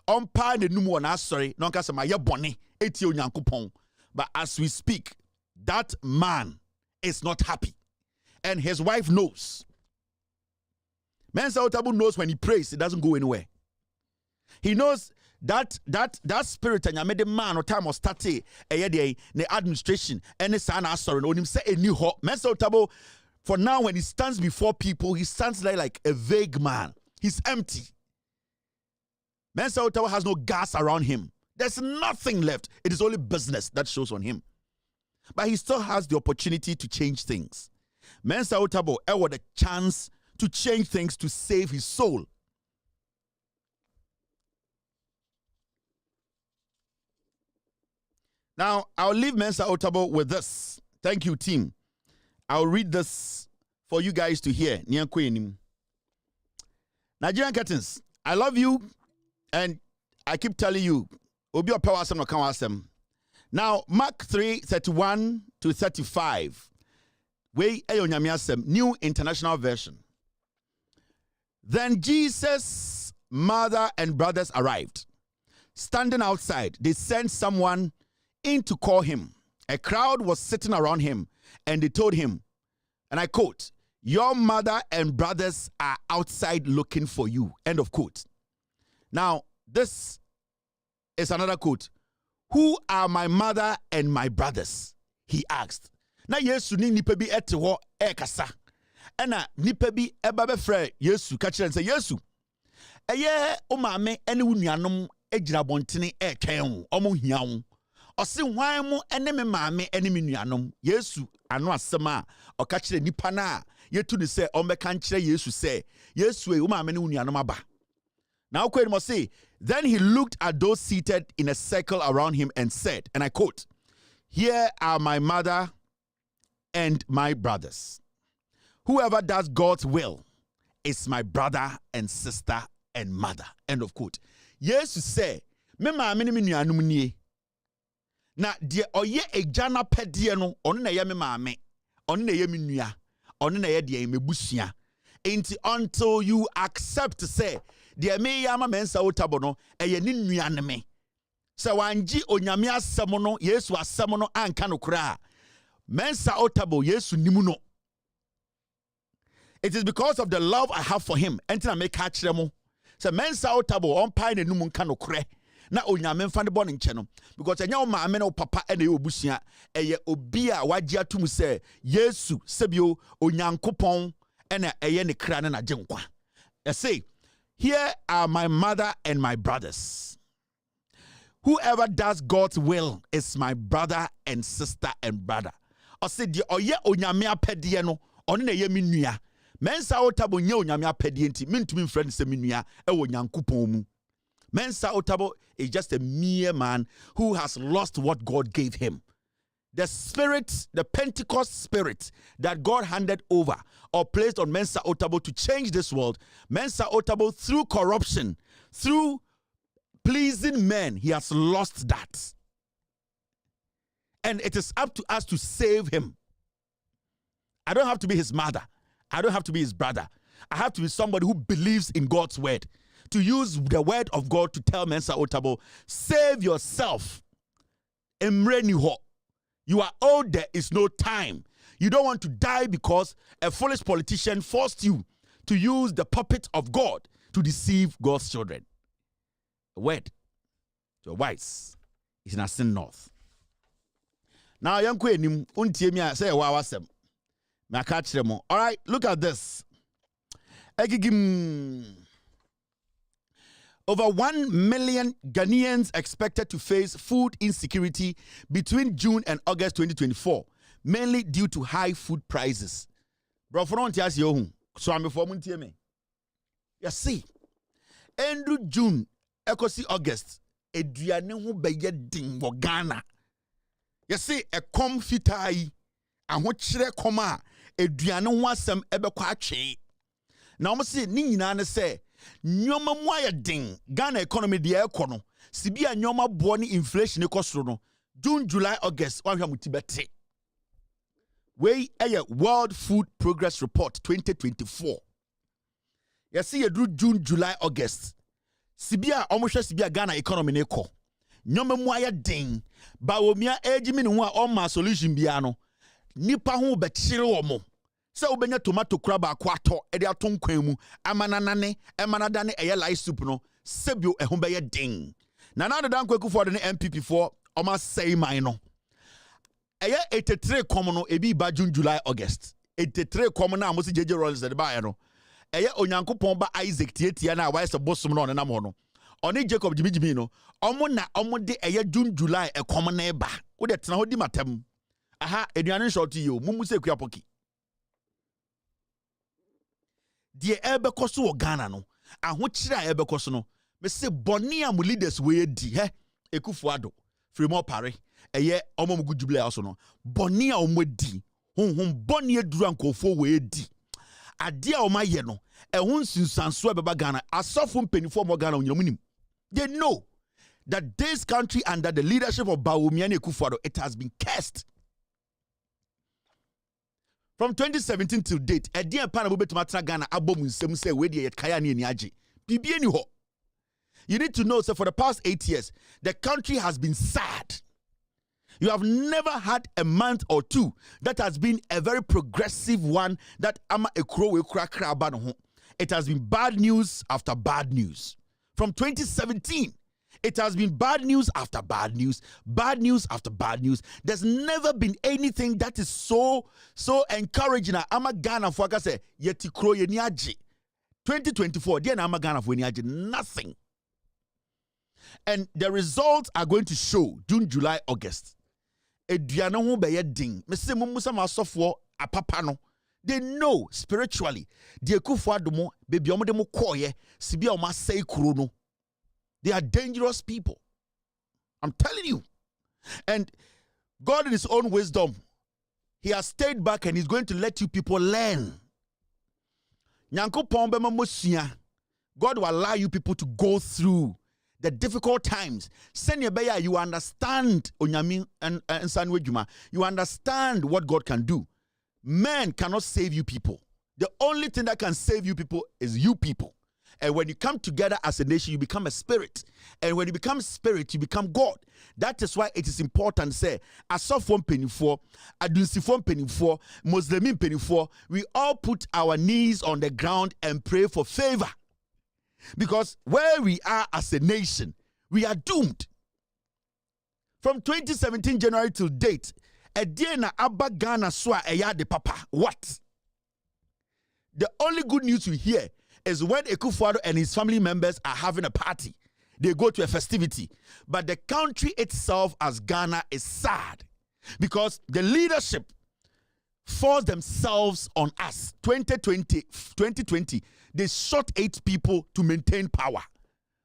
On pa ne num wona sorry no nka sema ye bone eti onyankopon. But as we speak, that man is not happy. And his wife knows. Mensa Otabo knows when he prays, it doesn't go anywhere. He knows that spirit and made the man or time or start the administration and the son sorry on him say a new hot Mensa Otabo. For now, when he stands before people, he stands like a vague man. He's empty. Mensa Otabo has no gas around him There's nothing left. It is only business that shows on him. But he still has the opportunity to change things. Mensa Otabo had the chance to change things to save his soul. Now, I'll leave Mensa Otabo with this. Thank you, team. I'll read this for you guys to hear. Nigerian Curtains, I love you, and I keep telling you, Obi Power Asem no Kawasem. Now, Mark 3:31 to 35. New International Version. Then Jesus' mother and brothers arrived. Standing outside, they sent someone in to call him. A crowd was sitting around him, and they told him, and I quote, "Your mother and brothers are outside looking for you." End of quote. Now, this is another quote. "Who are my mother and my brothers?" he asked. Na Yesu ni nipa bi ete ho ekasa. Ena nipa bi eba befre Yesu ka kire nse Yesu. Eye o maame ene wo nuanom agyina bontene etwen ho. Omo hia ho. Ose hwan mu ene me maame ene me nuanom. Yesu ano asem a o ka kire nipa na yetu ni se o meka nkire Yesu se Yesu e o maame ne wo nuanom aba. Now quote must say, then he looked at those seated in a circle around him and said, and I quote, "Here are my mother and my brothers. Whoever does God's will is my brother and sister and mother." End of quote. Yesu say, "Me maame ne me nuanom nie. Na de oye ejana pedie no, ono na ye me maame, ono na ye me nua, ono na ye de mebusua. Until you accept say, de me yama Mensa Otabo no, eye ni nuane me. Se wanji onyame asem no, Yesu asem no anka no kra. Mensa Otabo Yesu nimu no. It is because of the love I have for him. Enti na me ka kire mo. Se Mensa Otabo on pai na numu nka no kre. Na onyame mfa ne bɔ ne nkyɛ no, because enya o maame na o papa ena ye obusua eye obi a wagye atum sɛ Yesu sebio onyankopɔn ena eye ne kra na gyenkwa. I say, here are my mother and my brothers. Whoever does God's will is my brother and sister and brother. I say di oye onyame apɛdeɛ no ɔno na ye me nua. Mensa Otabo nye onyame apɛdeɛ nti mentumi mfrɛ ne sɛ me nua ɛwɔ nyankopɔn mu. Mensa Otabo is just a mere man who has lost what God gave him. The spirit, the Pentecost spirit that God handed over or placed on Mensa Otabo to change this world, Mensa Otabo, through corruption, through pleasing men, he has lost that. And it is up to us to save him. I don't have to be his mother. I don't have to be his brother. I have to be somebody who believes in God's word. To use the word of God to tell Mensa Otabo, save yourself. Emreniho. You are old, there is no time. You don't want to die because a foolish politician forced you to use the puppet of God to deceive God's children. A word to a wise is in a sin north. Now, young queen, say wawasem. All right, look at this. Over 1 million Ghanaians expected to face food insecurity between June and August 2024, mainly due to high food prices. Bro, for non tias yo so am before mun tie me. You see, end June, ekosi August, eduane ho beye din wo Ghana. You see, e kom fitai, aho kire kom a eduane ho asem ebekwa atwe. Na omo se ni nyina ne se nyoma mu ayedin Ghana economy de ekono sibia nyoma bo ni inflation ekosoro no June, July, August wa hwa mutibete we World Food Progress Report 2024. You see you June, July, August sibia omohwe sibia Ghana economy ne ekọ nyoma mu ayedin ba omia ejimi ne ho a o ma solution bia no nipa ho be kire omo. Se ubenya tomato crab akwato e de aton kwan mu amananane emanadane eye light soup no sebio ehun be ye ding na na dan kwaku for the MPP for oma say man no eye 83 kom no ebi ba June, July, August 83 kom na amosi JJ Rollins de ba no eye onyankopon ba Isaac tietia na wa se bosom no nam ho no Oni Jacob Jimmy no. Omo na omo de eye June July e komo na eba. Wo de tena ho di matem. Aha, eduane short yo. Mumu se kua poki. Die ebe koso wo Ghana no. Aho kire ebe koso no. Me se boni am leaders we di he. Ekufuado. Fremo pare. Eye omo mugu jubilee also no. Boni a omo di. Honhom boni eduru ankofo we di. Ade a oma ye no ehun sunsanso ebeba Ghana asofo mpenifo mo Ghana onyamunim. They know that this country under the leadership of Bawumia Akufo-Addo, it has been cursed. From 2017 till date, ade en pana bobetu matra Ghana abom nsem say we de kaya ni age. Bibie ni ho. You need to know, so for the past 8 years, the country has been sad. You have never had a month or two that has been a very progressive one that ama ekro we kra ba no ho. It has been bad news after bad news. From 2017, it has been bad news after bad news after bad news. There's never been anything that is so encouraging. Ama Ghana for say yeti kro ye ni age. 2024, there na ama Ghana for ni age nothing. And the results are going to show June, July, August. Eduane ho be ye ding. Me se musa masofo apapa no. They know spiritually. The Akufo-Addo mo baby omo de mo koye sibi o ma say kuro no. They are dangerous people. I'm telling you. And God in his own wisdom, he has stayed back and he's going to let you people learn. Nyankopon be ma mosua. God will allow you people to go through the difficult times. Senior Beya, you understand Onyami and Sanwejuma. You understand what God can do. Man cannot save you people. The only thing that can save you people is you people. And when you come together as a nation, you become a spirit. And when you become spirit, you become God. That is why it is important to say, Asofon penifo, Adunsifon penifo, Muslimin penifo, we all put our knees on the ground and pray for favor. Because where we are as a nation, we are doomed. From 2017 January till date, Ediena Abba Ghana Swa Eya de Papa. What? The only good news we hear is when Akufo-Addo and his family members are having a party. They go to a festivity. But the country itself as Ghana is sad. Because the leadership forced themselves on us. 2020, they shot 8 people to maintain power.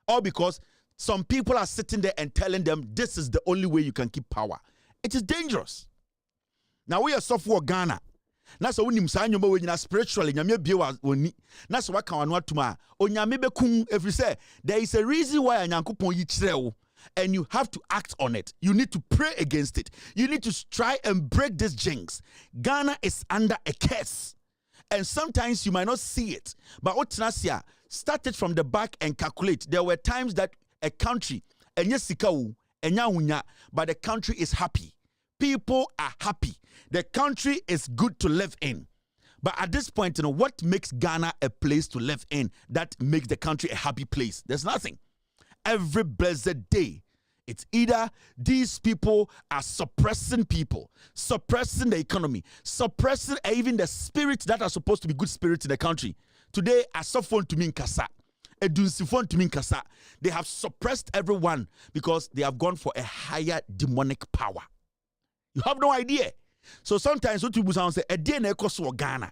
All because some people are sitting there and telling them this is the only way you can keep power. It is dangerous. Now we are software Ghana. Na so unim sa nyoma we nyina spiritually nyame bie wa oni. Na so waka wanu atuma onyame bekum every say there is a reason why anyankopon yi kire wo. And you have to act on it. You need to pray against it. You need to try and break this jinx. Ghana is under a curse. And sometimes you might not see it. But Otnasia, start it from the back and calculate. There were times that a country, but the country is happy. People are happy. The country is good to live in. But at this point, what makes Ghana a place to live in that makes the country a happy place? There's nothing. Every blessed day, it's either these people are suppressing people, suppressing the economy, suppressing even the spirits that are supposed to be good spirits in the country. Today, Asofon to mean Kasa, Edunsifon to mean Kasa. They have suppressed everyone because they have gone for a higher demonic power. You have no idea. So sometimes what people say, a DNA cost for Ghana.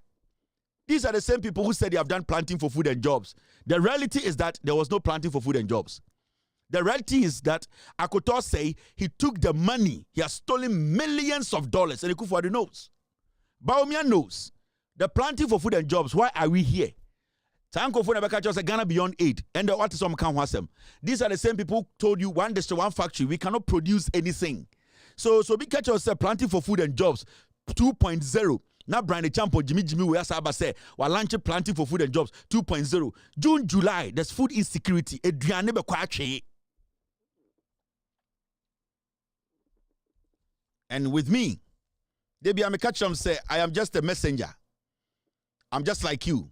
These are the same people who said they have done planting for food and jobs. The reality is that there was no planting for food and jobs. The reality is that Akoto say he took the money, he has stolen millions of dollars, and Akufo-Addo knows. Bawumia knows. The planting for food and jobs, why are we here? Tanko for Nebeka Ghana beyond aid. And what is some can wasem? These are the same people who told you one district, one factory, we cannot produce anything. So be catch yourself planting for food and jobs 2.0. Now Brian Champo, Jimmy we Asaba say, while launching planting for food and jobs 2.0. June, July, there's food insecurity. And with me, they be catch them say, I am just a messenger. I'm just like you.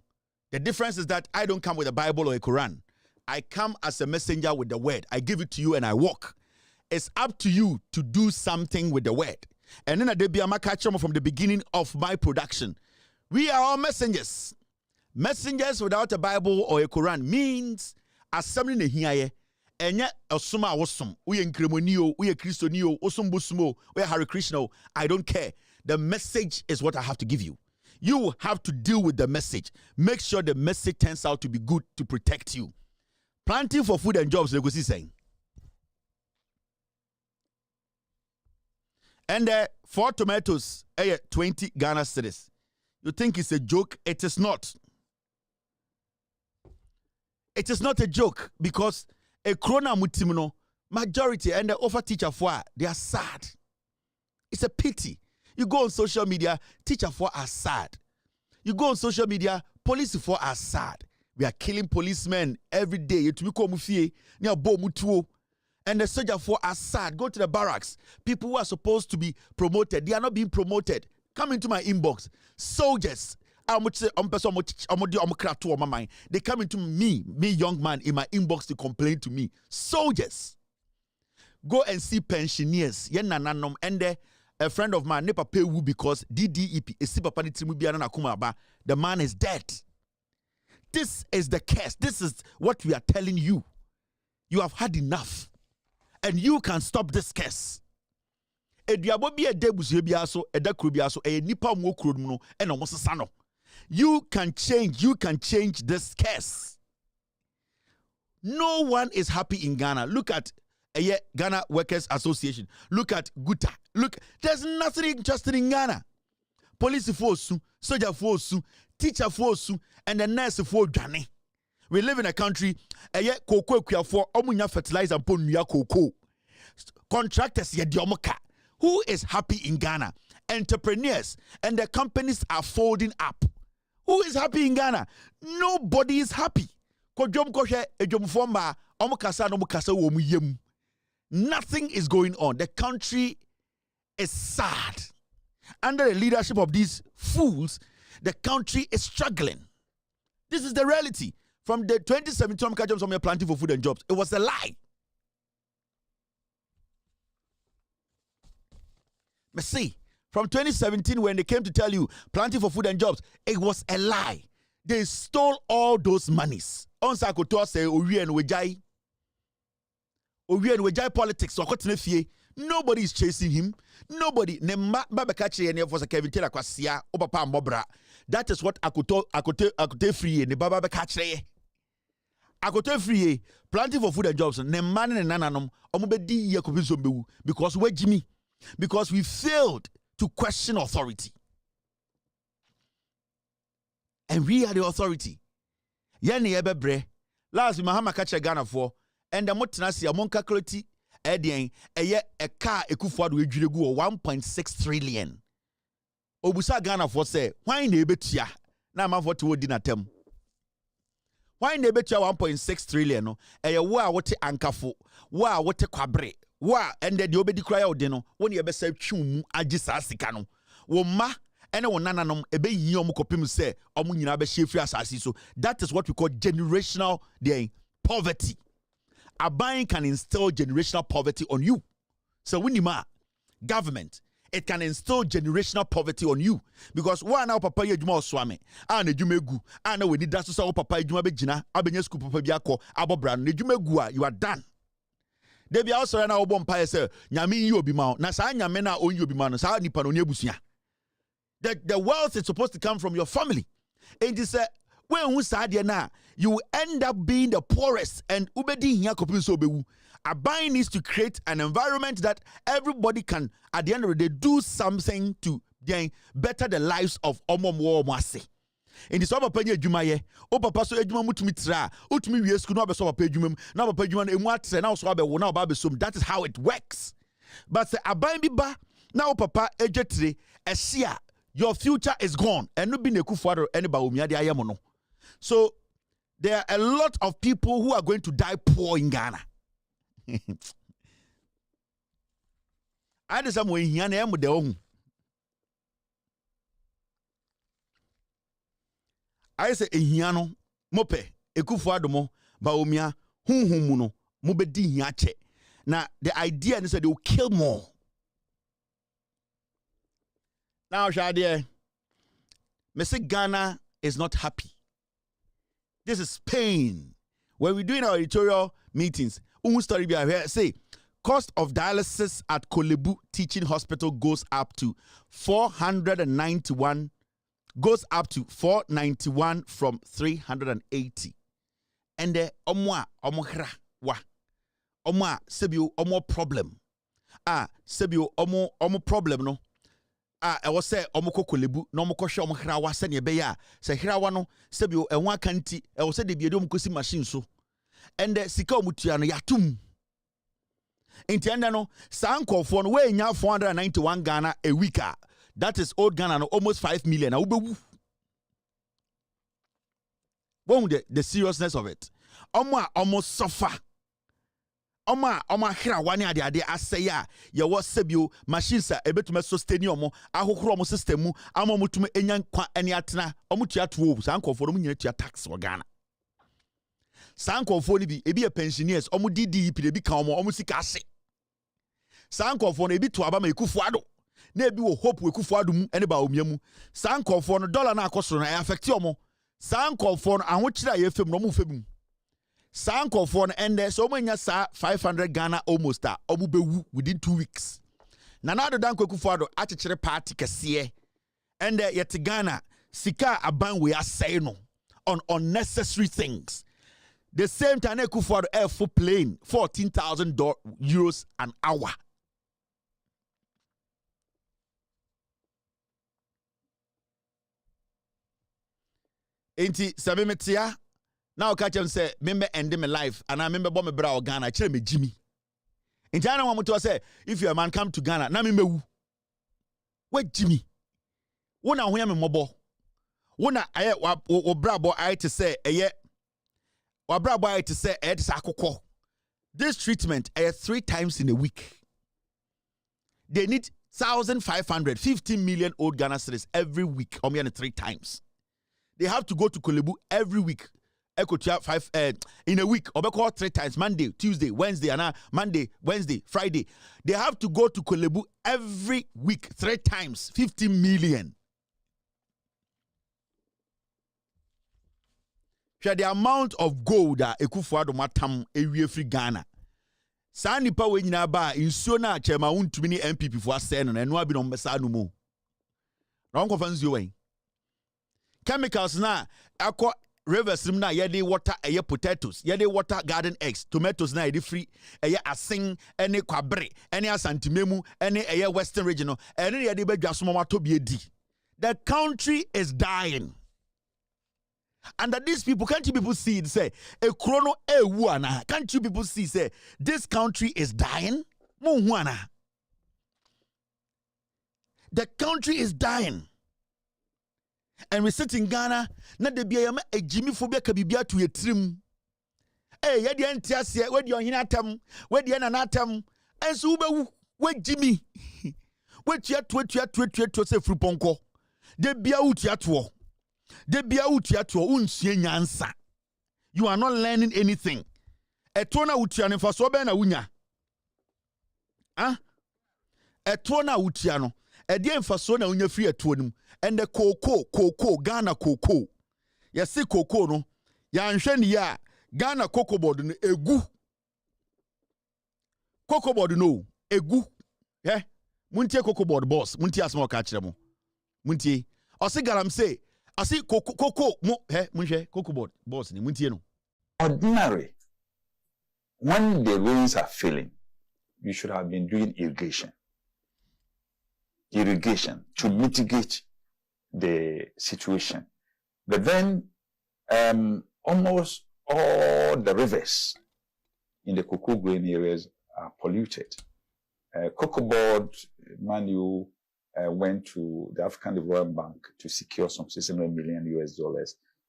The difference is that I don't come with a Bible or a Quran. I come as a messenger with the word. I give it to you and I walk. It's up to you to do something with the word. And then they be catch them from the beginning of my production. We are all messengers. Messengers without a Bible or a Quran means assembling here Enya osuma awosum. Uye nkremonio, uye Christonio, osumbusumo, uye Hare Krishna. I don't care. The message is what I have to give you. You have to deal with the message. Make sure the message turns out to be good to protect you. Planting for food and jobs, Legosi saying. And 4 tomatoes, 20 Ghana cedis. You think it's a joke? It is not. It is not a joke because a krona mutimno majority and the offer teacher for they are sad. It's a pity. You go on social media, teacher for are sad. You go on social media, police for are sad. We are killing policemen every day. And the soldier for are sad. Go to the barracks. People who are supposed to be promoted, they are not being promoted. Come into my inbox. Soldiers. They come into me young man, in my inbox to complain to me. Soldiers. Go and see pensioners. And a friend of mine, never pay you because DDEP the man is dead. This is the curse. This is what we are telling you. You have had enough. And you can stop this curse. You can change this curse. No one is happy in Ghana. Look at Ghana Workers Association. Look at Guta. Look, there's nothing interesting in Ghana. Police force, soldier force, teacher force, and the nurse for Ghana. We live in a country, cocoa for omunya fertilizer and ponuya cocoa. Contractors yediomoka. Who is happy in Ghana? Entrepreneurs and the companies are folding up. Who is happy in Ghana? Nobody is happy. Nothing is going on. The country is sad. Under the leadership of these fools, the country is struggling. This is the reality. From the 2017 jobs on your planting for food and jobs, it was a lie. But see, from 2017, when they came to tell you planting for food and jobs, it was a lie. They stole all those monies. Onsa koto say Owie and Wejai politics. Nobody is chasing him. Nobody. That is what akote free ne baba bekachre. Akote free planting for food and jobs. Ne man ne nananom omubedi ye kopi zombewu because we Jimmy. Because we failed to question authority. And we are the authority. Yani ebebre. Last Mahama kache Ghana for. And the motinasi among calculate edien a car ekufuadu ejuregu 1.6 trillion. Obusa Ghana for say, why ne betia? Na man for to dinatem. Why ne betia 1.6 trillion no? Wa wote ankafo, wa wote kwabre. Wa and the obedi cry out deno when you say chum agisa sikano. Wo ma ene wo nananom ebe yi omu kopim se omu nyina be shefri asasi so. That is what we call generational poverty. Abayin can instill generational poverty on you. So when you government, it can instill generational poverty on you because one now papa yejuma oswame ana jumegu ana we need that so papa yejuma be gina abenye school papa bi akọ abobra no jumegu a you are done. They be also na obo mpa say nyame yi obi ma na sa nyame na onyi obi ma no sa nipa no nyebusua. The wealth is supposed to come from your family. And it say when who sa de na you end up being the poorest and ubedi hia kopin so bewu. Abayin needs to create an environment that everybody can at the end of the day do something to better the lives of omomo omase. In this papa penye adwuma ye o papa so adwuma mutumi tra utumi wie school no abeso papa adwuma na papa adwuma na emu atre na so abewo na oba besom. That is how it works. But say aban bi ba na o papa edwetire ehia your future is gone and no be na ekufuado ene ba omia de ayemo no. So there are a lot of people who are going to die poor in Ghana. I just am when hia na em de ohun. I say ehiano mope ekufuado mo ba omia hunhum mu no mo bedi hia che. Now the idea is that they will kill more. Now Shade, Mr. Ghana is not happy. This is pain. When we're doing our editorial meetings, story be here. Say, cost of dialysis at Kolebu Teaching Hospital goes up to 491. Goes up to 491 from 380. And the omwa sebio omo problem. Sebio omo problem no. I was say omo kokolebu no omo kohwe omo hrawa se ne be ya se hrawa no sebio enwa kanti I was say de biede omo kosi machine so. And the sika omo tua no yatum. Enti enda no sankofo no we nya 491 Ghana a week. That is old Ghana, almost 5 million. The seriousness of it. Almost suffer. Oma hira wani ade asaya ye wo sebio machines a ebetume sustain omo ahokro omo system mu amomo tume enyan kwa ene atena omo tua to sankofo no nyina tua tax wo Ghana. Sankofo ni bi ebi e pensioners omo DDP de bi ka omo sika ase. Sankofo no ebi to aba ma ekufu ado. Na ebi wo hope we kufu adum ene ba omiamu sankofo no dollar na akosoro na affect omo sankofo no ahokyira ye fem no mo fem sankofo no ende so omanya sa 500 Ghana almost omo bewu within 2 weeks na do dan kufu ado akyekyere party kese ende yet Ghana sika aban we asay no on unnecessary things the same time kufu ado air for plane €14,000 an hour. Enti sabe metia now catch him say member end my life and I remember bomb bra Ghana chere me Jimmy. Enti I want to say if you a man come to Ghana na me mewu. What Jimmy? Wona ho ya me mobo. Wona aye wo bra boy I to say eye wa bra boy I to say eye dis akokọ. This treatment 3 times in a week. They need 1,500 15 million old Ghana cedis every week or 3 times. They have to go to Kolebu every week. Ekotia 5 in a week. Obeko 3 times. Monday, Tuesday, Wednesday, and Monday, Wednesday, Friday. They have to go to Kolebu every week 3 times. 50 million. The amount of gold that Ekufuado matam ewie free Ghana. Sa nipa we nyina ba insuo na chema untumi ni MPP fo asɛ no na eno abi no mbesa no mu. Na onko fa nsuo wen. Chemicals na akọ rivers na yede water eye potatoes yede water garden eggs tomatoes na yede free eye asin ene kwabre ene asantimemu ene eye western region ene yede badwaso mato bi edi. The country is dying. And that these people, can't you people see it say a chrono wana? Can't you people see say this country is dying? Muwana. The country is dying. And we sit in Ghana, na de bia yama a Jimmy phobia kabibia to a trim. Eh, yadi antiasia, where you're hinatam, where the anatam, and so where Jimmy. Wait yet, to say fruponko. De bia utiatwo. De bia utiatwo, unsie nyansa. You are not learning anything. Etona utiano for sobe na unya. Ah? Etona utiano. Edi emfaso na unya free etuonum and the cocoa Ghana cocoa ya si cocoa no ya nhwe ni ya Ghana cocoa board no egu cocoa board no egu muntie cocoa board boss muntie asma ka kire mo muntie osi garam say asi cocoa mo munhwe cocoa board boss ni muntie no ordinary when the rains are failing you should have been doing irrigation to mitigate the situation. But then almost all the rivers in the cocoa grain areas are polluted. Cocoa Board Manu went to the African Development Bank to secure some $600 million.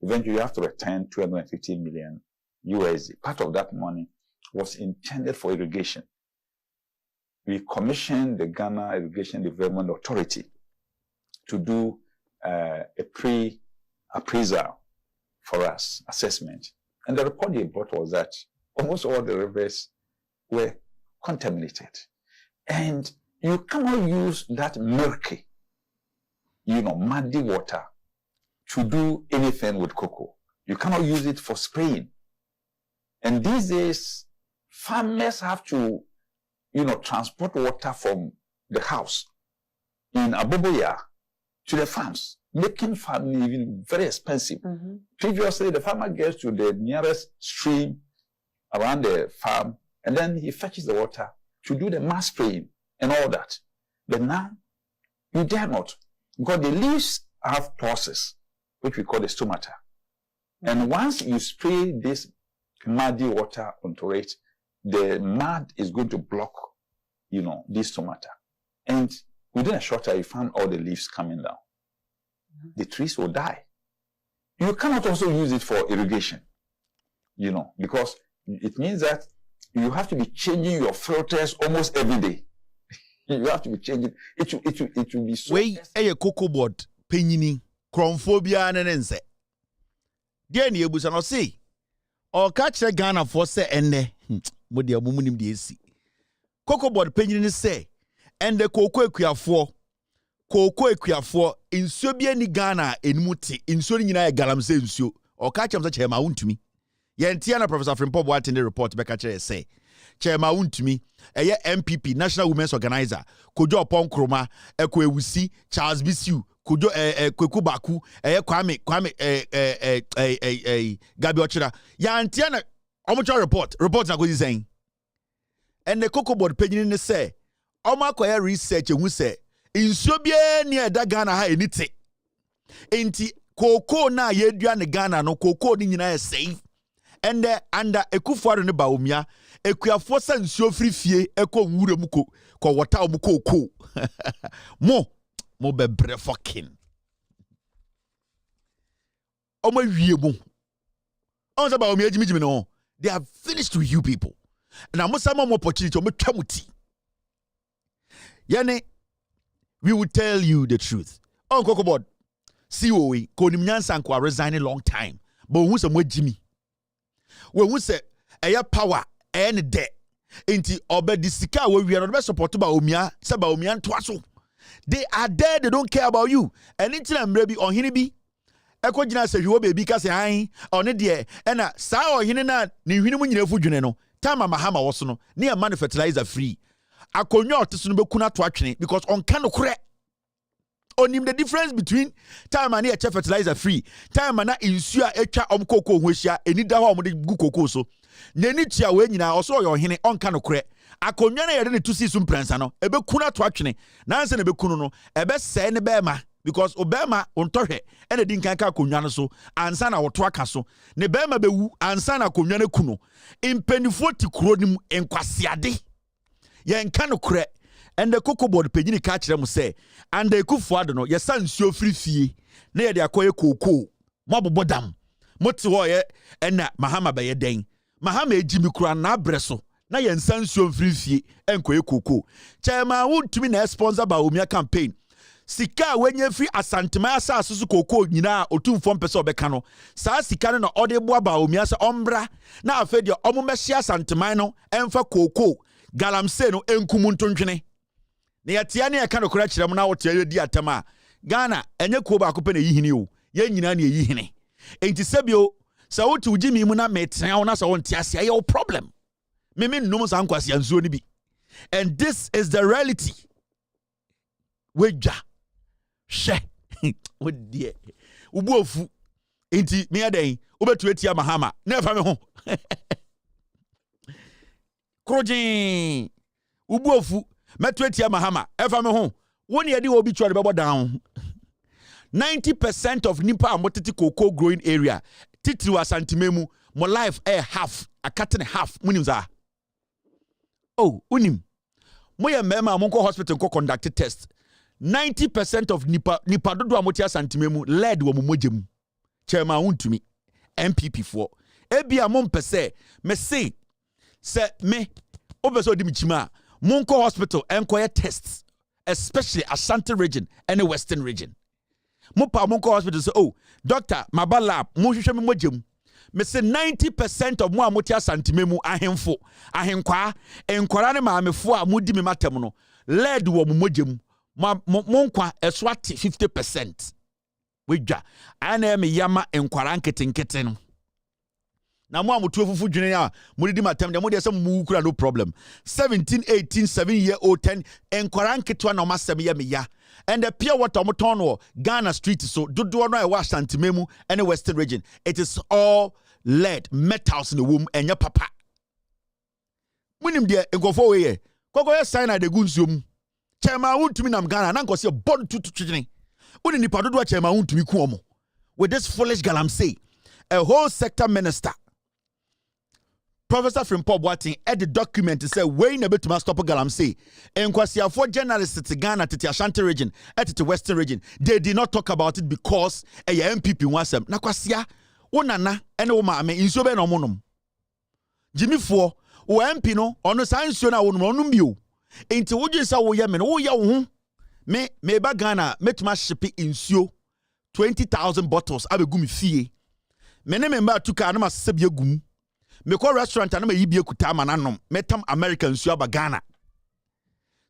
Eventually, you have to return $250 million. Part of that money was intended for irrigation. We commissioned the Ghana Irrigation Development Authority to do a pre-appraisal for us, assessment. And the report they brought was that almost all the rivers were contaminated. And you cannot use that murky, muddy water to do anything with cocoa. You cannot use it for spraying. And these days, farmers have to, transport water from the house in Aboboya to the farms, making farming even very expensive. Previously, the farmer gets to the nearest stream around the farm, and then he fetches the water to do the mass spraying and all that. But now, you dare not, because the leaves have pulses, which we call the stomata. And once you spray this muddy water onto it, the mud is going to block, this stomata. And within a short time, you find all the leaves coming down. The trees will die. You cannot also use it for irrigation, because it means that you have to be changing your filters almost every day. You have to be changing. It will be so. Wait, a cocoa board, penini, chromophobia, and ense. Dear Nebusan, or say, or catch a Ghana for say, and with the woman DC. Cocoa board penini say, and the cocoa equia for in Sobia ni Ghana in Muti, in Sonina Galam says you, or catch him such a mount to me. Yantiana Professor Frimpo what in the report Becca say. Chairman wun't me, a MPP, National Women's Organizer, Kojo Pon Kroma, Ekwe Wusi, Charles Bisu, Kojo Kweku Baku, Kwame, Gabi Ochira. Yantiana, Omocha report na go saying. And the Cocoa Board page in the say, Omako research and we say, in Sobia near Dagana ha enite. Enti Cocoa na yedua Ghana no Cocoa ni nyina safe. And under Ekufuado ne Baumia, Ekuafo sa nsuo free fie eko nwure muko ko water muko ko. Mo bebre fucking. Omo wie mo. On sa Baumia jimi no. They have finished with you people. And I'm some more opportunity omo twamuti. Yani we will tell you the truth. On Kokobod. COE ko nimnyansa nko resign a long time. But who some jimi. When we say a power and debt, inti obedi sika we are not support ba omia se ba omia ntoaso. They are there, they don't care about you. And inti na mrebi ohini bi eko gina se hwo baby ka se han one de e na sa ohini na ne hwini mu nyina fu dwene no tama mahama wo so no ne e man fertilizer free akonwa oteso no bekuna to atwene because on kan kore onim the difference between time and a fertilizer free time na insua etwa omkoko ho hia enida ho omde gu koko so nani tia we nyina oso yo hene onka no kore akonwa na yede ne tusi so pransa no ebekuna to atwene na nse ne bekunu no ebe se ne bema because obema ontohwe ene di nkanka akonwa no so ansa na woto aka so ne bema bewu ansa na akonwa ne kuno impenifo ti kuro nim enkwasiade ye nka no kore. And the Cocoa Board page ni catch them say, and the Kufuado no, your son so free fee, near the acquire cocoa, mobobodam, motiwoye, and na Mahama by a dang. Mahama Jimmy Kran na bresso, na yen son so free fee, and quay cocoa. Chairman would to me na sponsor by Umia campaign. Sika when you free asantima sa susu cocoa, nina, or 2 form peso becano. Sa sika no audible ba Umia sa ombra, na fed your omomesia santimano, and for cocoa, galamseno, and kumuntunjene. Ne yatia ne aka no kora kyerem na wote yedi atama Ghana enye ko ba akopɛ na yihini o ye nyina na yihini enti sebio sa wote ugimi mu na metra wo na sa wonte ase aye o problem me nnum sa nkwase anzuo ni bi and this is the reality wejja hye wodie ubu ofu enti me adan obetu etia mahama na fa me ho krojin ubu ofu Metwetia Mahama, ever me home. 1 year the obi try to down. 90% of Nipa Motiti cocoa growing area. Titi was antimemu, mo life half, a cut and a half, munimza. Oh, unim. Moya mema monko hospital ko conducted test. 90% of Nipa dodo amotia santimemu led wo mojem. Chairman unto me. MPP for. Ebi amon pese, me say me obeso di michima. Monko Hospital enquire tests, especially Ashanti region and the Western region. Mopa Monko Hospital say, oh, doctor, my bad lab, me say 90% of mo amotia santimemu ahemfo, ahenkwa, enkwara ne ma amefo a mudi me matem no, led wo mojem, monkwa eswati 50%. Wejja, ana me yama enkwara nketenkete no. Na mo amutu fufu dwene a mo di matem de mo de se mo kura no problem. 17, 18, 7-year-old 10 enkwara nketwa na omasem ye meya. And the pure water mo ton wo Ghana street so dodo no e wa Shantimemu and Western region. It is all lead metals in the womb and your papa. Munim de enkofo we ye. Koko ye sign na de gunsuom. Chema wuntumi nam Ghana na nkosi bon tutu twene. Uni nipa dodo chema wuntumi ku omo. With this foolish galamsey, a whole sector minister Professor Frimpong Boateng at the document say we na betuma stop galamsey. Enkwasiafo journalists to Ghana to the Ashanti region at the Western region. They did not talk about it because a MPP wasem. Na kwasia wonana ene wo maame inso be no monom. Jimmy Fo wo MP no ono sanso na wonom onum bio. Enti wodwen sa wo ye me no wo ye wo ho. Me ba Ghana metuma shipi insuo 20,000 bottles abegu me fie. Me ne me mba tuka na masebie gum. Me call restaurant and me yibie kuta mananom. Metam American nsuo aba Ghana.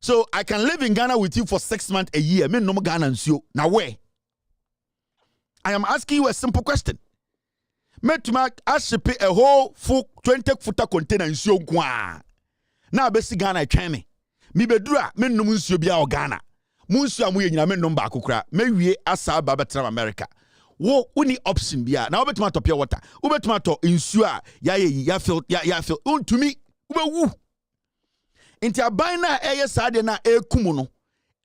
So I can live in Ghana with you for 6 months a year. Me no Ghana nsuo. Now where? I am asking you a simple question. Metuma ashipe a whole full 20-footer container nsuo kwa. Na besi Ghana etwen me. Mi bedura me nnum nsuo bia o Ghana. Mu nsuo amu ye nyina me nnum ba kokora. Me wie asa ba betra America. Wo uni option bia na obetuma to pure water obetuma to nsuo a ya feel untumi ubewu nti aban na eye sade na ekumu no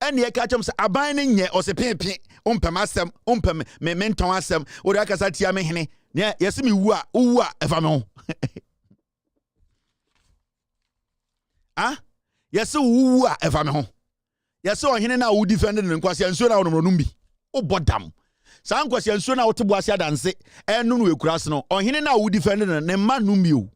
ene ye ka chem se aban ne nye osepepe ompem asem ompem me menton asem wo de akasa tia me hene ne yesi me wu a efa me ho ah yesi wu a efa me ho yesi ohene na wo defend ne nkwase nsuo na wo no bi obodam San kwasi nsuo na wote boase adanse enu no ekurase no ohene na wo defend ne ma numio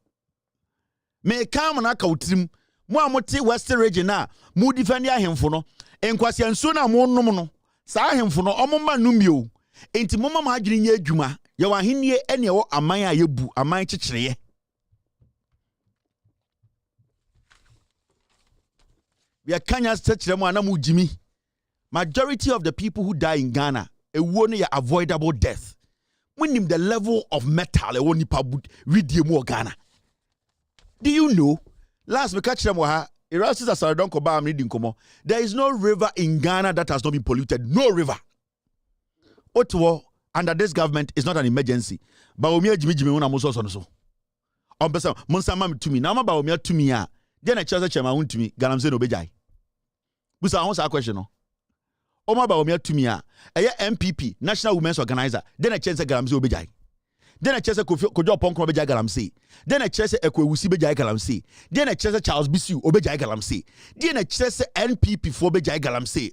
me kam na ka wotrim mo amote Western region na mo defend ahemfo no enkwasi nsuo na mo nom no sa ahemfo no omo ma numio enti mo ma adwene nya adwuma ye wa henie ene wo aman a yebu aman kyekyereye we are Kenya kyekyere mo ana mo jimi majority of the people who die in Ghana a one avoidable death. We name the level of metal a one nipa redeem Ghana. Do you know? Last we catch them Erastus Asaridon Koba reading komo. There is no river in Ghana that has not been polluted. No river. Otuo under this government is not an emergency. But we jimi una muso so. On person monsa mam to me. Now ba we to me ya. Then a chance chema un to me. Galamse no bejai. Busa won sa question no. Oma ba omia tumia eye MPP National Women's Organizer then a chance galamse obejai then a chance kojo ponko obejai galamse then a chance ekwewusi bejai galamse then a chance Charles Bisu obejai galamse then a chance NPP for obejai galamse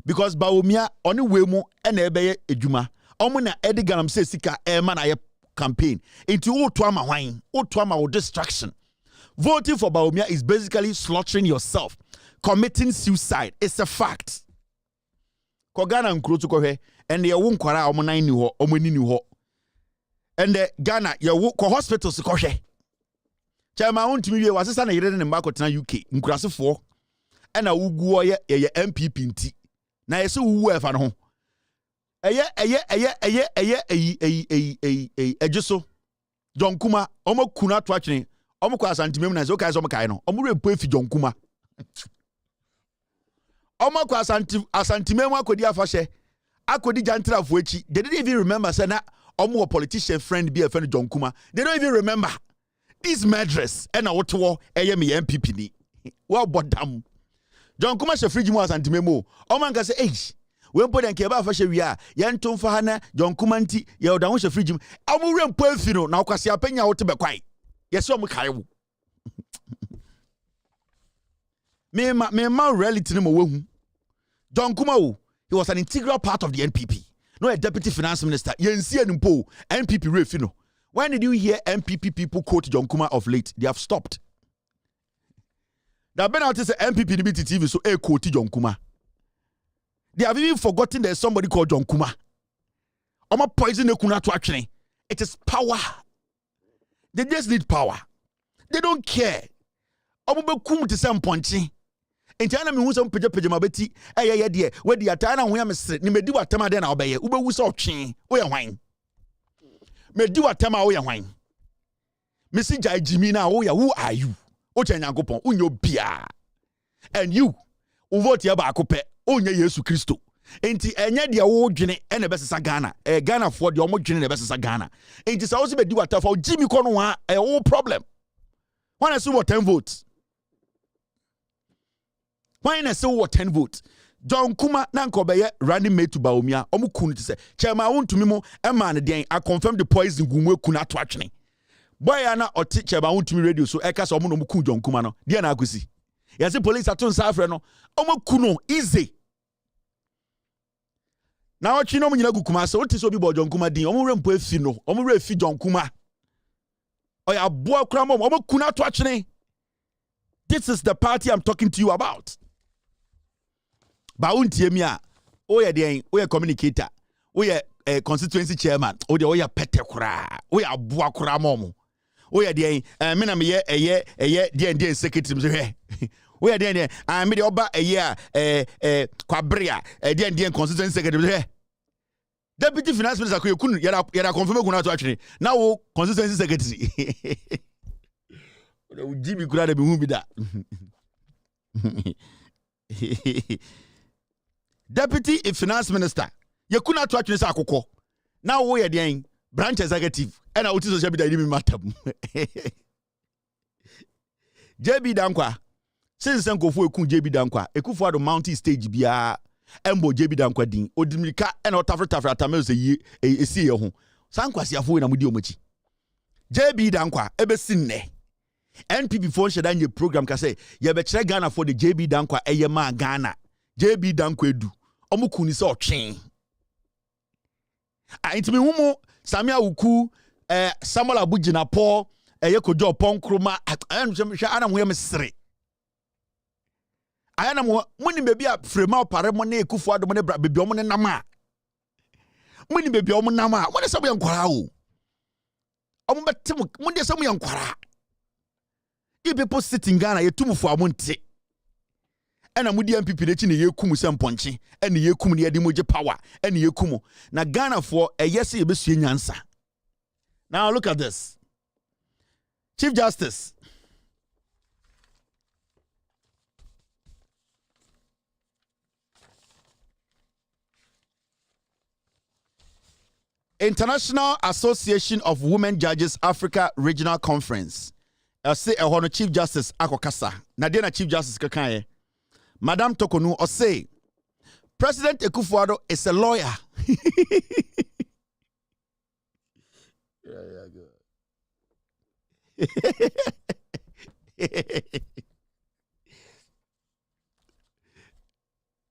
because ba omia oni wemu ena ebeye edwuma omo na edi galamse sika e ma na ye campaign into oto ama hwan oto ama distraction. Voting for Baumia is basically slaughtering yourself, committing suicide. It's a fact. Ghana nkuro to kohwe and ye wo nkwara omo nan ni ho omo ni ho and the Ghana ye wo ko hospitals kohwe chama untimi wie wasesa na yire ne mba kotena UK nkurasefo e na wuguo ye MPP nti na ye se wuwu efa no ho ejiso John Kuma omo kuna to atwene omo kwa santimem na se o kai so omo kai no omo repo efi John Kuma Oma kwa asantimemu akodi afashe akodi jantra fuechi. They didn't even remember say na omo a politician friend be a friend John Kuma. They don't even remember this madress and woto eye me MPP ni. Wa bodam. John Kuma she free mu asantimemu. Oma nka say eh we mpo den ke ba afashe wi a ye ntom fa ha na John Kuma nti ye odan wo she free mu. Omo rempo afi no na kwase apanya wote be kwai. Ye se omo kai wo. Me reality no mo John Kuma, he was an integral part of the NPP. No, a deputy finance minister. NPP refino. When did you hear NPP people quote John Kuma of late? They have stopped. There have been out is NPP TV, so a quote John Kuma. They have even forgotten there's somebody called John Kuma. I'm a poison kuna to actually. It is power. They just need power. They don't care. I'm a kum to some punching. Entiana me hu some peje mabeti ye de we de atana ho ya mesre ni medi watama de na obeye ubewu so twen wo ye hwan medi watama wo ye hwan Missy Jai Jimina, oh ya, who are you? Ocha Yankopon, unyo bia. And you, vote Yabakope, onye Yesu Christo. Enti enye dia wo dwene ene besesa Ghana. Ghana for the omo dwene ne besesa Ghana. Enti sa wo se be di wata for Jimmy kono wa wo problem. When I see what 10 votes. When I see what 10 votes. John Kuma nanko beye running mate to Baomia. Omu kun ti se. Chairman won to me mo e man den I confirm the poison gumwe kuna to atwene. Boy ana oti chairman won to me radio so e ka so omu no mu kun John Kuma no. Dia na akosi. Ya se police aton sa afre no. Omu kuno easy. Na o chi no nyina gukuma se oti so bi bo John Kuma din. Omu rempo afi no. Omu re afi John Kuma. Oya boa kura mo omu kuna to atwene. This is the party I'm talking to you about. Ba untie mi a oye den oye communicator oye constituency chairman oye pete kura oye aboa kura momo oye den me na me ye den secretary so he oye den me de oba kwabrea den constituency secretary so he deputy finance minister ko yekunu yera confirm kuna to atwene na wo constituency secretary o jibi kura de bi hu bi da Deputy Finance Minister, you could not watch this akoko. Now we are the branch executive, and I would social media matter. JB Dankwa, since Uncle Fu JB Dankwa, a coup for the mountain stage bia, Embo JB Dankwa din, Odimika, and Otafra Tamils a CEO. Sanquas ya fu in a mudio JB Dankwa, Ebesine. NPP phone should your program can say, you better Ghana for the JB Dankwa, Eyama Ghana. JB Dankwa edu. Omukuni so twen. Intimi humo Samia Uku Samuel Abujina po yekojo ponkroma ana mo yemsere. Ayana mo muni bebi a frema opare mo na ekufu ado mo ne bebi omo ne nama. Muni bebi omo nama. Mo de sabu yankwara o. Omo betim mo de sabu yankwara. You people sitting in Ghana yetumu fo amonte. Ena mudi MPP de chi ne yekum semponche ene yekum ne yede moje power ene yekum na Ghana for yesi yebesue nyansa. Now look at this. Chief Justice International Association of Women Judges Africa Regional Conference. I say a Chief Justice akokasa. Na de na Chief Justice kakaye. Madame Tokonu or say, President Akufo-Addo is a lawyer.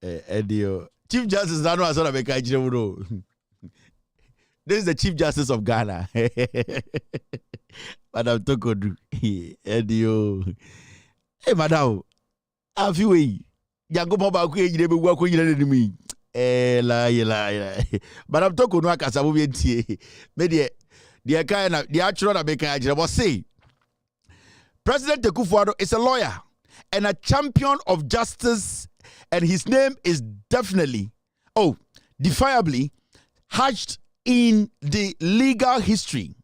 Edio. Chief Justice Nano Asona Beka. This is the Chief Justice of Ghana. Madame Tokodu. Edio. Hey, Madame. Have you way? Yango moba ku yire be wa ko yire ni mi la but I'm talking no akasa bo be tie me de kan na de atro na be kan agire bo say President Akufo-Addo is a lawyer and a champion of justice, and his name is definitely defiably hatched in the legal history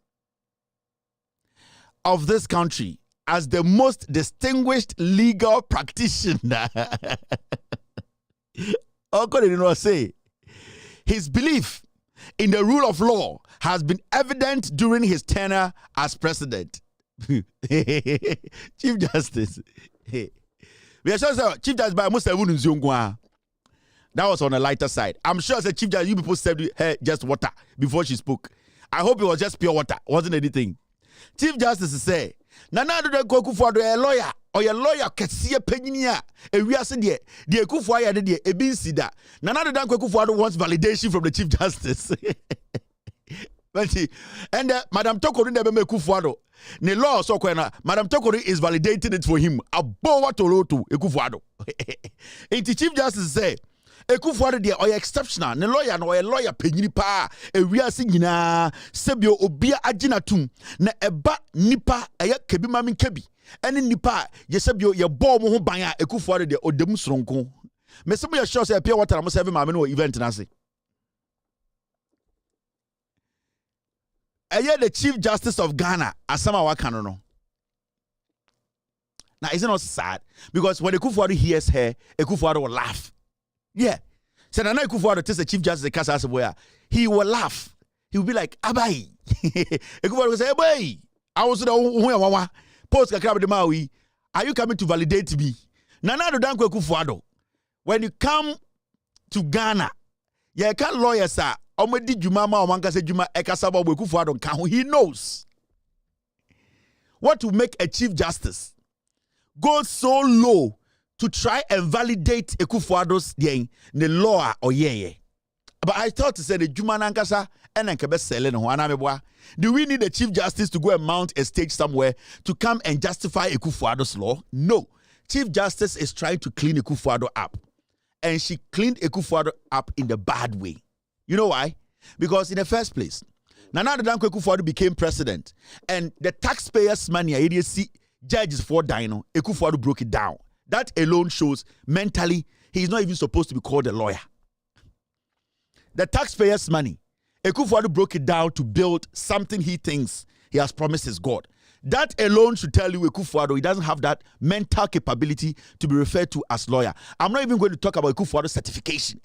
of this country as the most distinguished legal practitioner. Say, his belief in the rule of law has been evident during his tenure as president. Chief Justice. We are sure Chief Justice by Musa Nzungwa. That was on the lighter side. I'm sure as a Chief Justice, you people said her just water before she spoke. I hope it was just pure water. Wasn't anything. Chief Justice say, Nana do Akufo-Addo a lawyer or a lawyer kesiye penyinia e wiase de Akufo-Addo de e bin sida. Nana do Akufo-Addo wants validation from the Chief Justice. And Madam Tokoro never make Akufo-Addo. Ne law so kwena Madam Tokoro is validating it for him. Abo watoloto Akufo-Addo. And the Chief Justice say Akufo-Addo de oya exceptional. Ne lawyer no oya lawyer penyini pa e wiase nyina sebio obia agina tum na eba nipa eya kebi mami kebi ene nipa ye sebio ye ball mo ho ban a Akufo-Addo de odem sronko. Me se mo ye sure say pure water mo serve mama no event na se. the Chief Justice of Ghana, Asama Wakanono. Now, is it not sad? Because when Akufo-Addo hears her, Akufo-Addo will laugh. Yeah. So now Akufo-Addo tells the Chief Justice of Ghana, he will laugh. He will be like, Abai. Akufo-Addo will say, Abai, I was the post the Maui. Are you coming to validate me? Nana do danko Akufo-Addo. When you come to Ghana, you can't lawyer sir. Omedi Juma ma omanka se Juma ekasaba Akufo-Addo kan. He knows what to make a Chief Justice go so low to try and validate Akufo-Addo's the law or yeah. But I thought to say the Juma nankasa and then selling ho. Do we need a Chief Justice to go and mount a stage somewhere to come and justify Akufo-Addo's law? No. Chief Justice is trying to clean Akufo-Addo up. And she cleaned Akufo-Addo up in the bad way. You know why? Because in the first place, Nana Danko Akufo-Addo became president. And the taxpayers' money, ADC judges for Dino, Akufo-Addo broke it down. That alone shows mentally he's not even supposed to be called a lawyer. The taxpayers' money, Akufo-Addo broke it down to build something he thinks he has promised his God. That alone should tell you Akufo-Addo, he doesn't have that mental capability to be referred to as lawyer. I'm not even going to talk about Akufo-Addo's certification.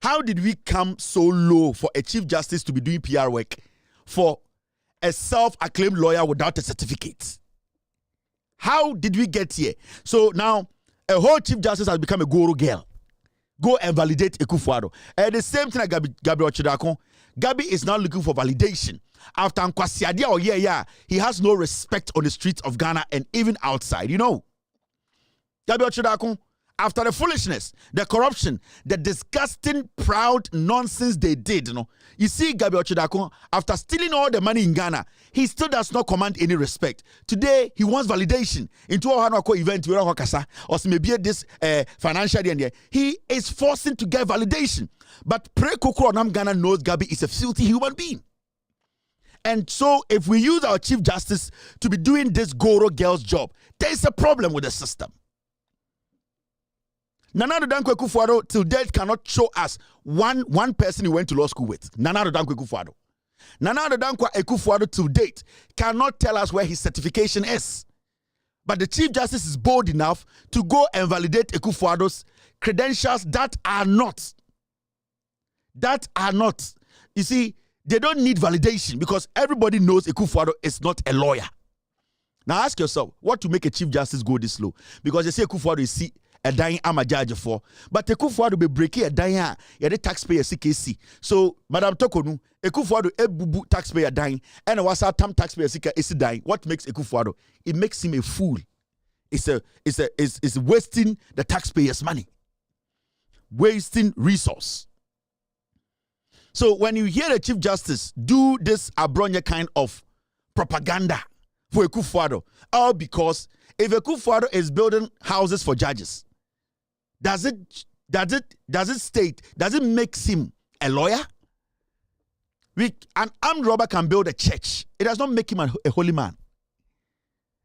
How did we come so low for a Chief Justice to be doing PR work for a self-acclaimed lawyer without a certificate? How did we get here? So now, a whole Chief Justice has become a guru girl. Go and validate Akufo-Addo. And the same thing like Gabi Ochidakon. Gabi is now looking for validation. After Nkwasiadia or he has no respect on the streets of Ghana and even outside. You know, Gabi Ochidakon, after the foolishness, the corruption, the disgusting, proud nonsense they did, you see Gabi Ochidakon, after stealing all the money in Ghana, he still does not command any respect. Today, he wants validation. Into a event, or maybe this financial year, he is forcing to get validation. But Pre-Kokoro Nam Ghana knows Gabi is a filthy human being. And so, if we use our Chief Justice to be doing this Goro girl's job, there is a problem with the system. Nana Danko Akufo-Addo till date cannot show us one person he went to law school with. Nana Danko Akufo-Addo. Nana Danko Akufo-Addo till date cannot tell us where his certification is. But the Chief Justice is bold enough to go and validate Akufo-Addo's credentials that are not. You see, they don't need validation because everybody knows Akufo-Addo is not a lawyer. Now ask yourself, what to make a Chief Justice go this low? Because they say Akufo-Addo is a dying I'm a judge for. But Akufo-Addo be breaking a dying, the taxpayer CKC. So, Madam Tokonu, Akufo-Addo a bubu taxpayer dying, and a wasa tam taxpayer is dying. What makes Akufo-Addo? It makes him a fool. It's wasting the taxpayers' money. Wasting resource. So when you hear the Chief Justice do this Abronya kind of propaganda for Akufo-Addo, all because if Akufo-Addo is building houses for judges, does it make him a lawyer? An armed robber can build a church. It does not make him a holy man.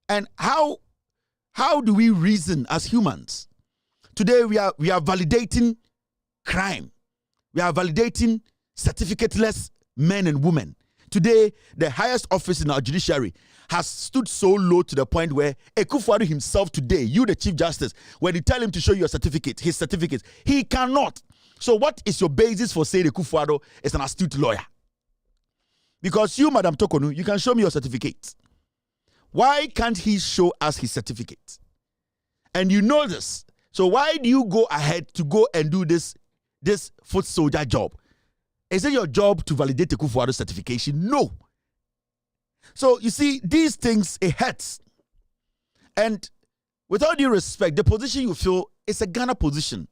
And how do we reason as humans? Today we are validating crime. We are validating certificateless men and women. Today, the highest office in our judiciary has stood so low to the point where Akufo-Addo himself today, you the Chief Justice, when you tell him to show you his certificate, he cannot. So what is your basis for saying Akufo-Addo is an astute lawyer? Because you, Madam Tokonu, you can show me your certificate. Why can't he show us his certificate? And you know this. So why do you go ahead to go and do this foot soldier job? Is it your job to validate Akufo-Addo's certification? No. So, you see, these things, it hurts. And with all due respect, the position you feel is a Ghana position.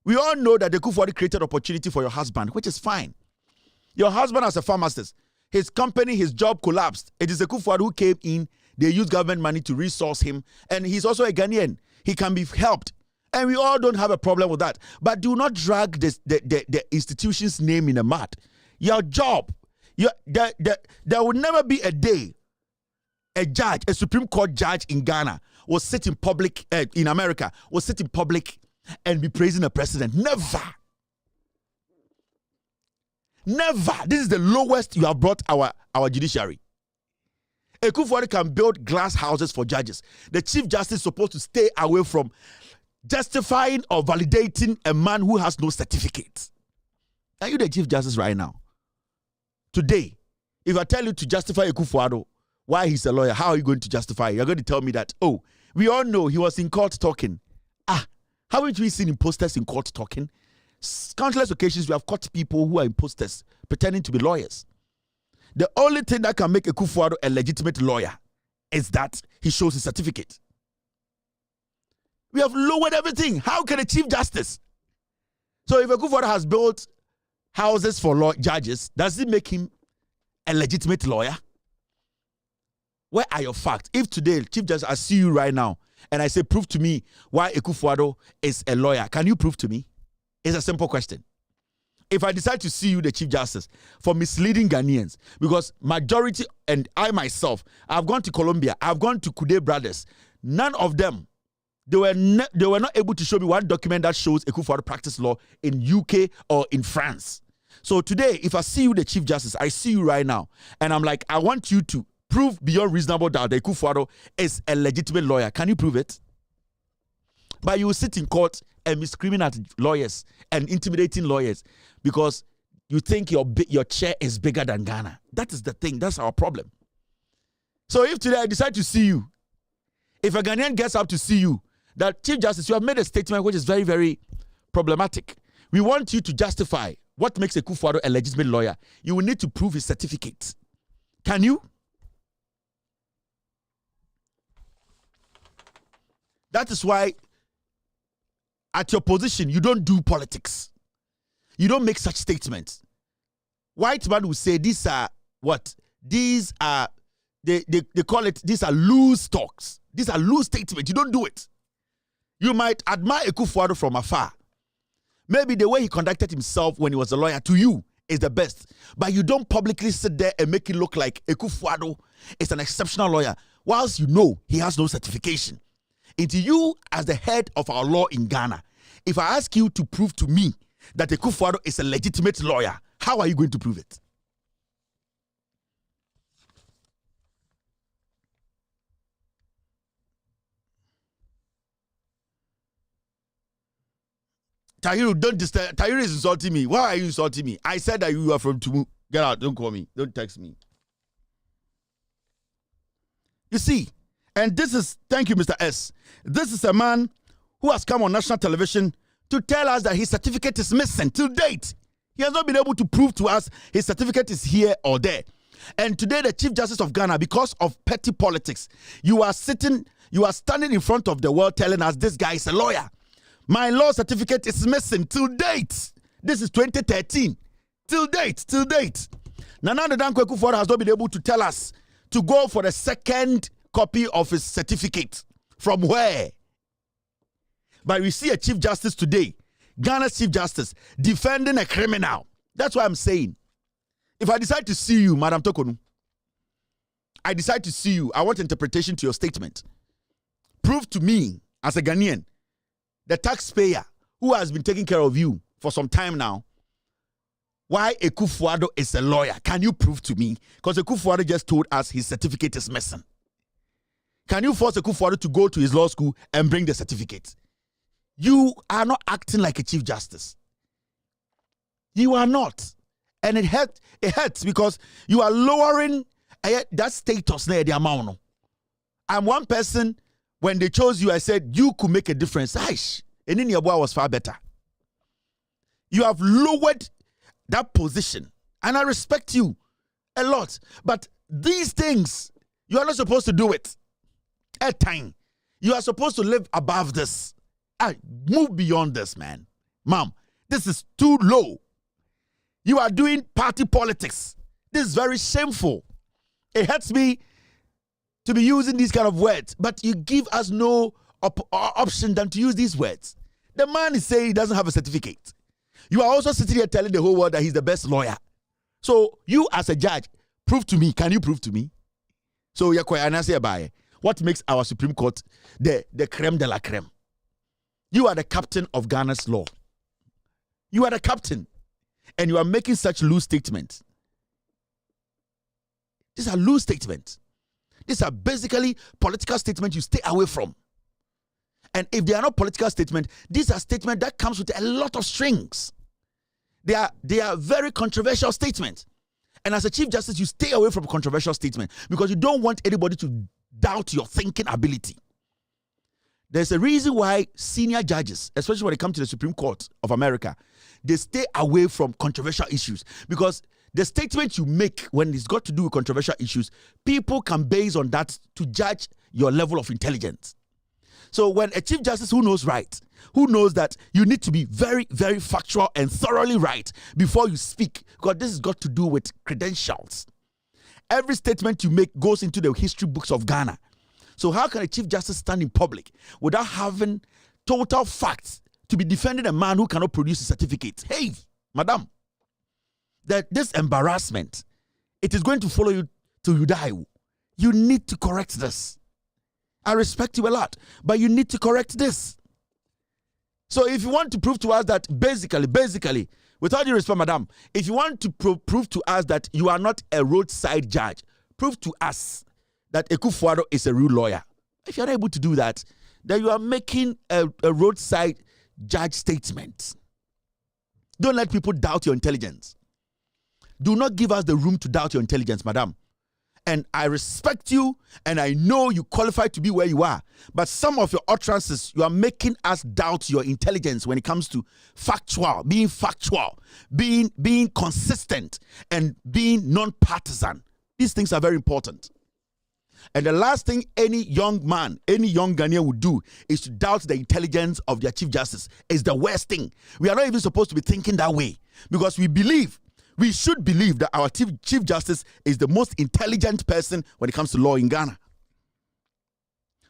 We all know that Akufo-Addo created opportunity for your husband, which is fine. Your husband as a pharmacist, his company, his job collapsed. It is Akufo-Addo who came in. They used government money to resource him. And he's also a Ghanaian. He can be helped. And we all don't have a problem with that. But do not drag the institution's name in the mud. Your job, there will never be a day a judge, a Supreme Court judge in Ghana will sit in public, in America, will sit in public and be praising the president. Never. Never. This is the lowest you have brought our judiciary. Ekufuado can build glass houses for judges. The Chief Justice is supposed to stay away from justifying or validating a man who has no certificate. Are you the Chief Justice right now? Today, if I tell you to justify Ekufuado, why he's a lawyer, how are you going to justify it? You're going to tell me that, oh, we all know he was in court talking. Haven't we seen imposters in court talking? Countless occasions we have caught people who are imposters pretending to be lawyers. The only thing that can make Ekufuado a legitimate lawyer is that he shows his certificate. We have lowered everything. How can a Chief Justice? So if Ekufuado has built houses for judges, does it make him a legitimate lawyer? Where are your facts? If today, Chief Justice, I see you right now, and I say, prove to me why Ekufuado is a lawyer, can you prove to me? It's a simple question. If I decide to sue you, the Chief Justice, for misleading Ghanaians, because majority, and I myself, I've gone to Colombia, I've gone to Kude Brothers, none of them, they were not able to show me one document that shows Ekufuado practice law in UK or in France. So today, if I see you, the Chief Justice, I see you right now, and I'm like, I want you to prove beyond reasonable doubt that Ekufuado is a legitimate lawyer. Can you prove it? But you will sit in court and be screaming at lawyers and intimidating lawyers because you think your chair is bigger than Ghana. That is the thing. That's our problem. So if today I decide to see you, if a Ghanaian gets up to see you, that Chief Justice, you have made a statement which is very, very problematic. We want you to justify what makes Ekufuado a legitimate lawyer. You will need to prove his certificate. Can you? That is why at your position, you don't do politics. You don't make such statements. White man will say these are what? These are, they call it, these are loose talks. These are loose statements. You don't do it. You might admire Ekufuado from afar. Maybe the way he conducted himself when he was a lawyer to you is the best. But you don't publicly sit there and make it look like Ekufuado is an exceptional lawyer, whilst you know he has no certification. Into you as the head of our law in Ghana, if I ask you to prove to me that Ekufuado is a legitimate lawyer, how are you going to prove it? Tahiru, don't disturb. Tahiru is insulting me. Why are you insulting me? I said that you are from Tumu. Get out. Don't call me. Don't text me. You see, and this is, thank you, Mr. S. This is a man who has come on national television to tell us that his certificate is missing till date. He has not been able to prove to us his certificate is here or there. And today, the Chief Justice of Ghana, because of petty politics, you are standing in front of the world telling us this guy is a lawyer. My law certificate is missing till date. This is 2013. Till date. Nana Dankwa Ekufuado has not been able to tell us to go for the second copy of his certificate. From where? But we see a Chief Justice today, Ghana's Chief Justice, defending a criminal. That's what I'm saying. If I decide to sue you, Madam Tokonu, I decide to sue you, I want interpretation to your statement. Prove to me, as a Ghanaian, the taxpayer who has been taking care of you for some time now, why Ekufuado is a lawyer. Can you prove to me? Because Ekufuado just told us his certificate is missing. Can you force Ekufuado to go to his law school and bring the certificate? You are not acting like a Chief Justice. You are not. And it hurts because you are lowering that status there, the amount. I'm one person. When they chose you, I said, you could make a difference. Aish, and in your boy was far better. You have lowered that position. And I respect you a lot. But these things, you are not supposed to do it. At time. You are supposed to live above this. Move beyond this, man. Mom, this is too low. You are doing party politics. This is very shameful. It hurts me to be using these kind of words, but you give us no option than to use these words. The man is saying he doesn't have a certificate. You are also sitting here telling the whole world that he's the best lawyer. So you as a judge, prove to me. Can you prove to me? So you're quite answer about it. What makes our Supreme Court the creme de la creme? You are the captain of Ghana's law. You are the captain. and you are making such loose statements. These are loose statements. These are basically political statements you stay away from. And if they are not political statements, these are statements that comes with a lot of strings. They are very controversial statements. And as a Chief Justice, you stay away from controversial statements because you don't want anybody to doubt your thinking ability. There's a reason why senior judges, especially when it comes to the Supreme Court of America, they stay away from controversial issues because the statement you make when it's got to do with controversial issues, people can base on that to judge your level of intelligence. So when a Chief Justice who knows right, who knows that you need to be very, very factual and thoroughly right before you speak, because this has got to do with credentials. Every statement you make goes into the history books of Ghana. So how can a Chief Justice stand in public without having total facts to be defending a man who cannot produce a certificate? Hey, madam, that this embarrassment, it is going to follow you till you die. You need to correct this. I respect you a lot, but you need to correct this. So if you want to prove to us that basically, with all due respect, madam, if you want to prove to us that you are not a roadside judge, prove to us that Ekufuado is a real lawyer. If you're not able to do that, then you are making a roadside judge statement. Don't let people doubt your intelligence. Do not give us the room to doubt your intelligence, madam. And I respect you, and I know you qualify to be where you are. But some of your utterances, you are making us doubt your intelligence when it comes to being factual, being consistent, and being non-partisan. These things are very important. And the last thing any young man, any young Ghanaian would do is to doubt the intelligence of their Chief Justice. It's the worst thing. We are not even supposed to be thinking that way because we should believe that our Chief Justice is the most intelligent person when it comes to law in Ghana.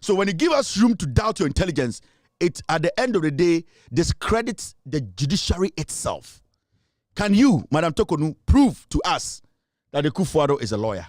So when you give us room to doubt your intelligence, it, at the end of the day, discredits the judiciary itself. Can you, Madam Tokonu, prove to us that Ekufuado is a lawyer?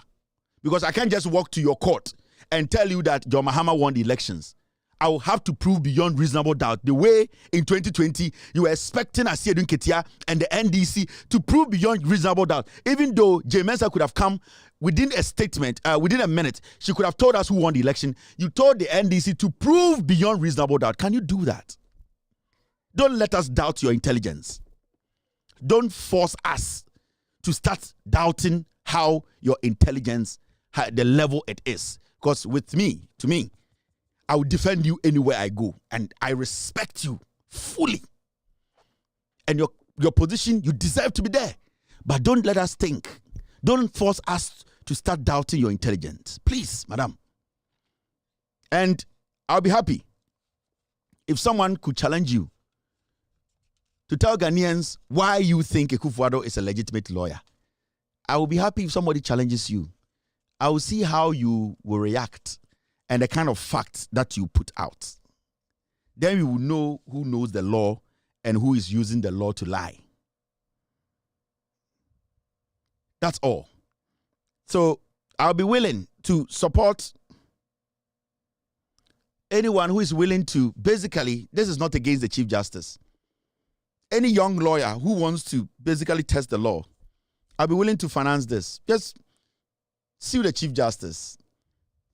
Because I can't just walk to your court and tell you that John Mahama won the elections. I will have to prove beyond reasonable doubt. The way in 2020 you were expecting Asiedun Ketia and the NDC to prove beyond reasonable doubt. Even though J. Mensah could have come within a statement, within a minute, she could have told us who won the election. You told the NDC to prove beyond reasonable doubt. Can you do that? Don't let us doubt your intelligence. Don't force us to start doubting how your intelligence, the level it is. Because to me, I will defend you anywhere I go. And I respect you fully. And your position, you deserve to be there. But don't let us think. Don't force us to start doubting your intelligence. Please, madam. And I'll be happy if someone could challenge you to tell Ghanaians why you think Ekufuado is a legitimate lawyer. I will be happy if somebody challenges you. I will see how you will react and the kind of facts that you put out. Then we will know who knows the law and who is using the law to lie. That's all. So I'll be willing to support anyone who is willing to, basically, this is not against the Chief Justice. Any young lawyer who wants to basically test the law, I'll be willing to finance this. Just sue the Chief Justice.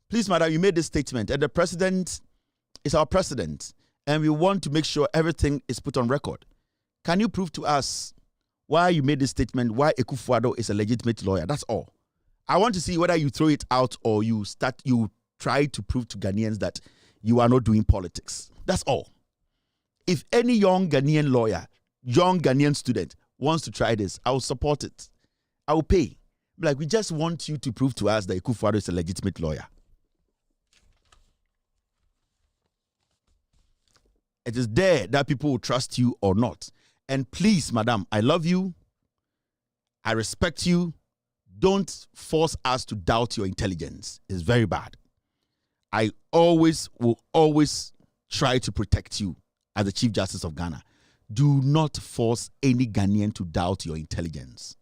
Please, madam, you made this statement, and the president is our president, and we want to make sure everything is put on record. Can you prove to us why you made this statement, why Ekufuado is a legitimate lawyer? That's all. I want to see whether you throw it out or you try to prove to Ghanaians that you are not doing politics. That's all. If any young Ghanaian lawyer, young Ghanaian student wants to try this, I will support it. I will pay. Like, we just want you to prove to us that Ekufuado is a legitimate lawyer. It is there that people will trust you or not. And please, madam, I love you. I respect you. Don't force us to doubt your intelligence. It's very bad. I will always try to protect you as the Chief Justice of Ghana. Do not force any Ghanaian to doubt your intelligence.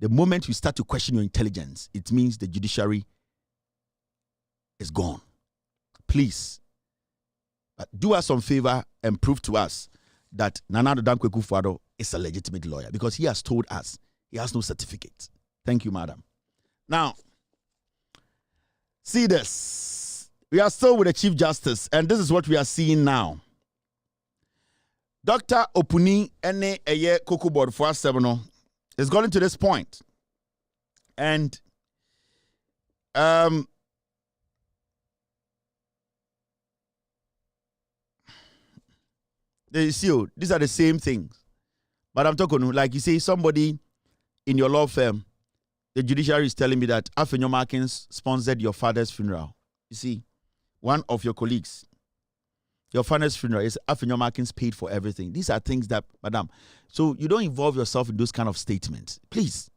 The moment you start to question your intelligence, it means the judiciary is gone. Please, do us some favor and prove to us that Nana Addo Dankwa Ekufuado is a legitimate lawyer because he has told us he has no certificate. Thank you, madam. Now, see this. We are still with the Chief Justice, and this is what we are seeing now. Dr. Opuni ene eye Cocoa Board for 7 is going to this point. And these are the same things. But I'm talking, like you say, somebody in your law firm, the judiciary is telling me that Afenyo Markins sponsored your father's funeral. You see, one of your colleagues, your father's funeral is Afenyo Markins paid for everything. These are things that, madam, so you don't involve yourself in those kind of statements. Please.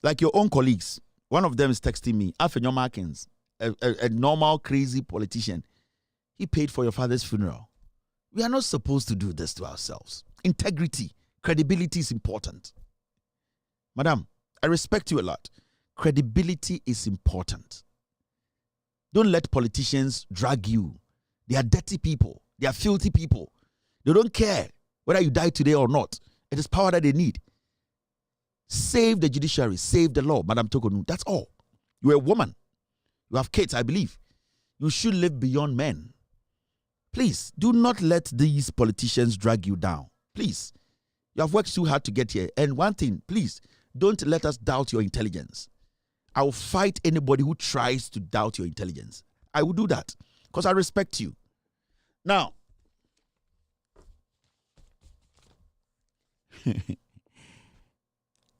Like your own colleagues, one of them is texting me, Afenyo Markins, a normal, crazy politician, he paid for your father's funeral. We are not supposed to do this to ourselves. Integrity, credibility is important. Madam, I respect you a lot. Credibility is important. Don't let politicians drag you. They are dirty people. They are filthy people. They don't care whether you die today or not. It is power that they need. Save the judiciary. Save the law, Madam Tokonu. That's all. You're a woman. You have kids, I believe. You should live beyond men. Please, do not let these politicians drag you down. Please. You have worked too hard to get here. And one thing, please, don't let us doubt your intelligence. I will fight anybody who tries to doubt your intelligence. I will do that because I respect you. Now,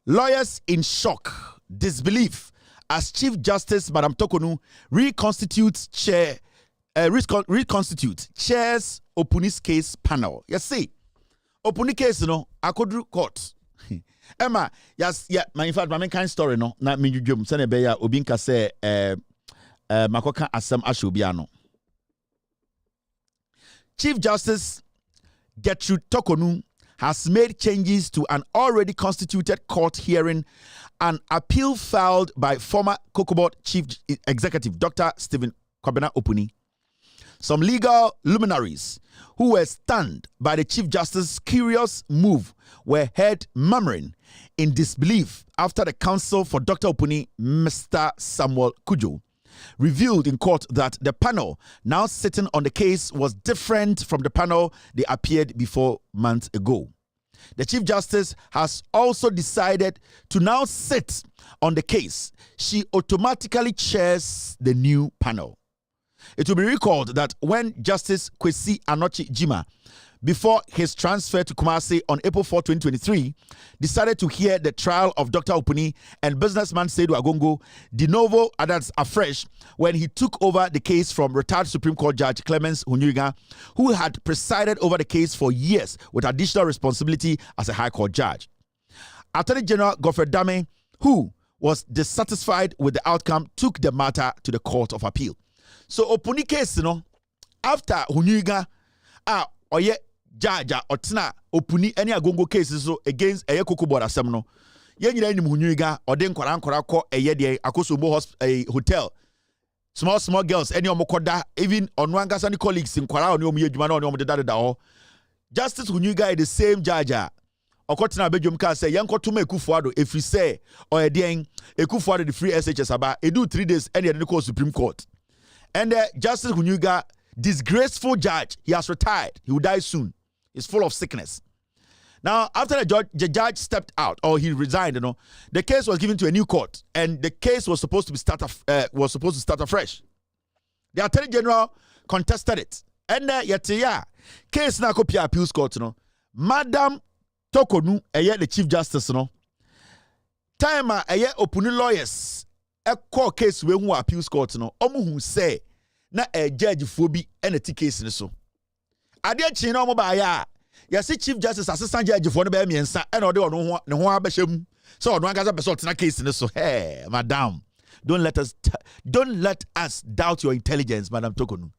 lawyers in shock, disbelief as Chief Justice Madam Tokonu reconstitutes chairs Opuni's case panel. You see, Opuni case, Akodru court. Emma, yes, yeah, in fact, my kind story, no, not me, you send a bear, Obinka say, Makoka Asam Ashubiano. Chief Justice Gertrude Tokonu has made changes to an already constituted court hearing an appeal filed by former Cocoa Board Chief Executive Dr. Stephen Kwabena Opuni. Some legal luminaries who were stunned by the Chief Justice's curious move were heard murmuring in disbelief after the counsel for Dr. Opuni, Mr. Samuel Kujo, revealed in court that the panel now sitting on the case was different from the panel they appeared before months ago. The Chief Justice has also decided to now sit on the case. She automatically chairs the new panel. It will be recalled that when Justice Kwesi Anochi Jima, before his transfer to Kumasi on April 4, 2023, decided to hear the trial of Dr. Opuni and businessman Seydou Agongo de novo adds afresh when he took over the case from retired Supreme Court Judge Clemens Hunyuga, who had presided over the case for years with additional responsibility as a High Court judge. Attorney General Godfrey Dame, who was dissatisfied with the outcome, took the matter to the Court of Appeal. So Opuni case, after Hunyuga, oye jaja otna Opuni any Agongo cases so against a Cocoa Board asem no ye nyina nim Hunyuga ode nkora ko eye de Akosombo hotel small girls any omokoda even onwanga sani colleagues nkora oni omu adwuma na oni omu deda ho. Justice Hunyuga is the same judge okotena bedwom ka say yenkotoma Ekufuado efri say oyedien Ekufuado the free SHS aba edu 3 days any de call Supreme Court. And Justice Hunyuga, disgraceful judge, he has retired. He will die soon. He's full of sickness. Now, after the judge stepped out or he resigned, the case was given to a new court, and the case was supposed to start afresh. The Attorney General contested it, and case na kopia appeals court, Madam Tokonu, the Chief Justice, time Opuni lawyers. A court case we who appeals court omu hu say na a judge fobi and a case ni so ade chi na omo ba ya see Chief Justice assistant judge for no be miensa and ode ono ho ne ho abeham so ono agaza be so tena case ni so. Hey madam, don't let us doubt your intelligence, Madam Tokonu.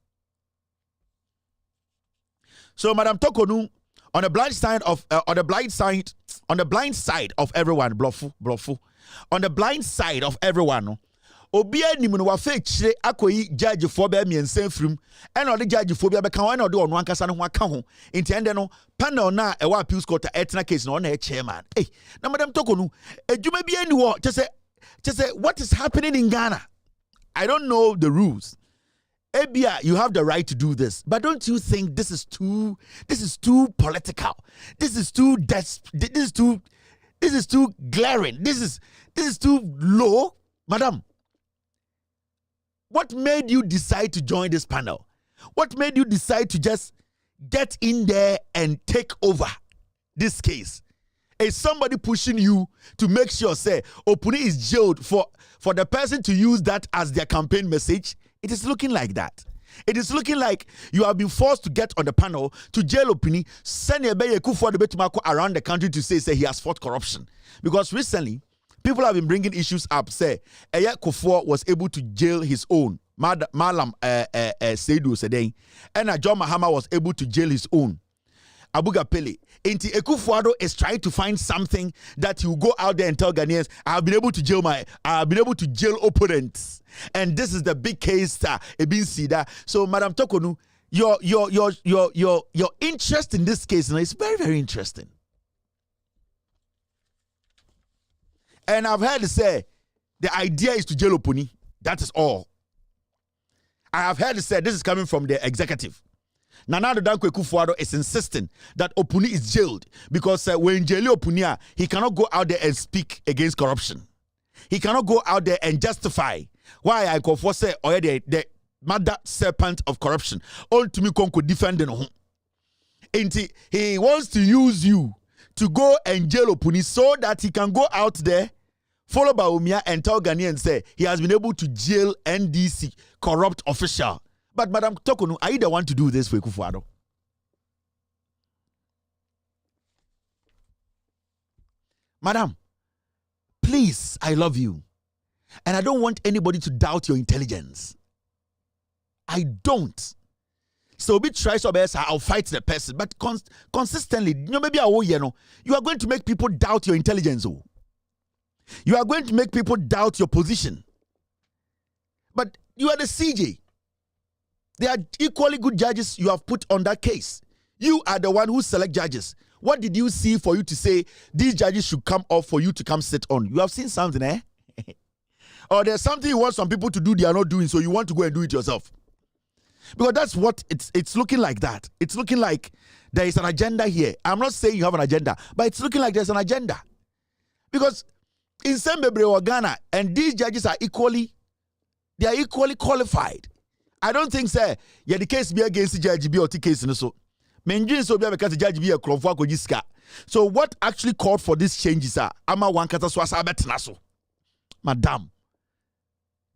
So Madam Tokonu, on the blind side of everyone, bluff. On the blind side of everyone, Obia ni mu wa fe chire akoyi judge for be miensa frim and the judge for be ka one or do on one kasa no ho aka ho nti ende no panel na e wa appeals court etna case no na e chairman na madam Tokonu ejuma bi ani wo che say what is happening in Ghana. I don't know the rules. Ebia, you have the right to do this, but don't you think this is too political? This is too glaring. This is too low, madam. What made you decide to join this panel? What made you decide to just get in there and take over this case? Is somebody pushing you to make sure, say, Opuni is jailed for the person to use that as their campaign message? It is looking like that. It is looking like you have been forced to get on the panel to jail Opuni, send a for the Betumako around the country to say he has fought corruption. Because recently, people have been bringing issues up. Say, Eya Kufuor was able to jail his own, Malam Seidu Sedeng, and John Mahama was able to jail his own, Abuga Pele. Inti Ekufuado is trying to find something that you go out there and tell Ghanaians, I've been able to jail opponents. And this is the big case Ebin Sida. So Madam Tokonu, your interest in this case is very, very interesting. And I've heard say the idea is to jail Opuni. That is all. I have heard say this is coming from the executive. Nana Dankwa Kufuor is insisting that Opuni is jailed because when jail Opuni, he cannot go out there and speak against corruption. He cannot go out there and justify why I call for say the mother serpent of corruption. All to me could defend him. And he wants to use you to go and jail Opuni so that he can go out there, follow Baumia and tell Ghanaians say he has been able to jail NDC corrupt official. But Madam Tokonu, are you the one to do this for Kufuor? Madam, please, I love you. And I don't want anybody to doubt your intelligence. I don't. So be try so best, I'll fight the person. But consistently, maybe you are going to make people doubt your intelligence. You are going to make people doubt your position. But you are the CJ. There are equally good judges you have put on that case. You are the one who select judges. What did you see for you to say these judges should come off for you to come sit on? You have seen something, eh? Or there's something you want some people to do they are not doing, so you want to go and do it yourself. Because that's what it's looking like that. It's looking like there is an agenda here. I'm not saying you have an agenda, but it's looking like there's an agenda. Because in Sembebre or Ghana, and these judges are equally qualified. I don't think, sir, the case be against the judge be or case in so. Menjin so be because the judge be a crofwa kojiska. So what actually called for these changes are ama wan kata swasa betnaso. Madam,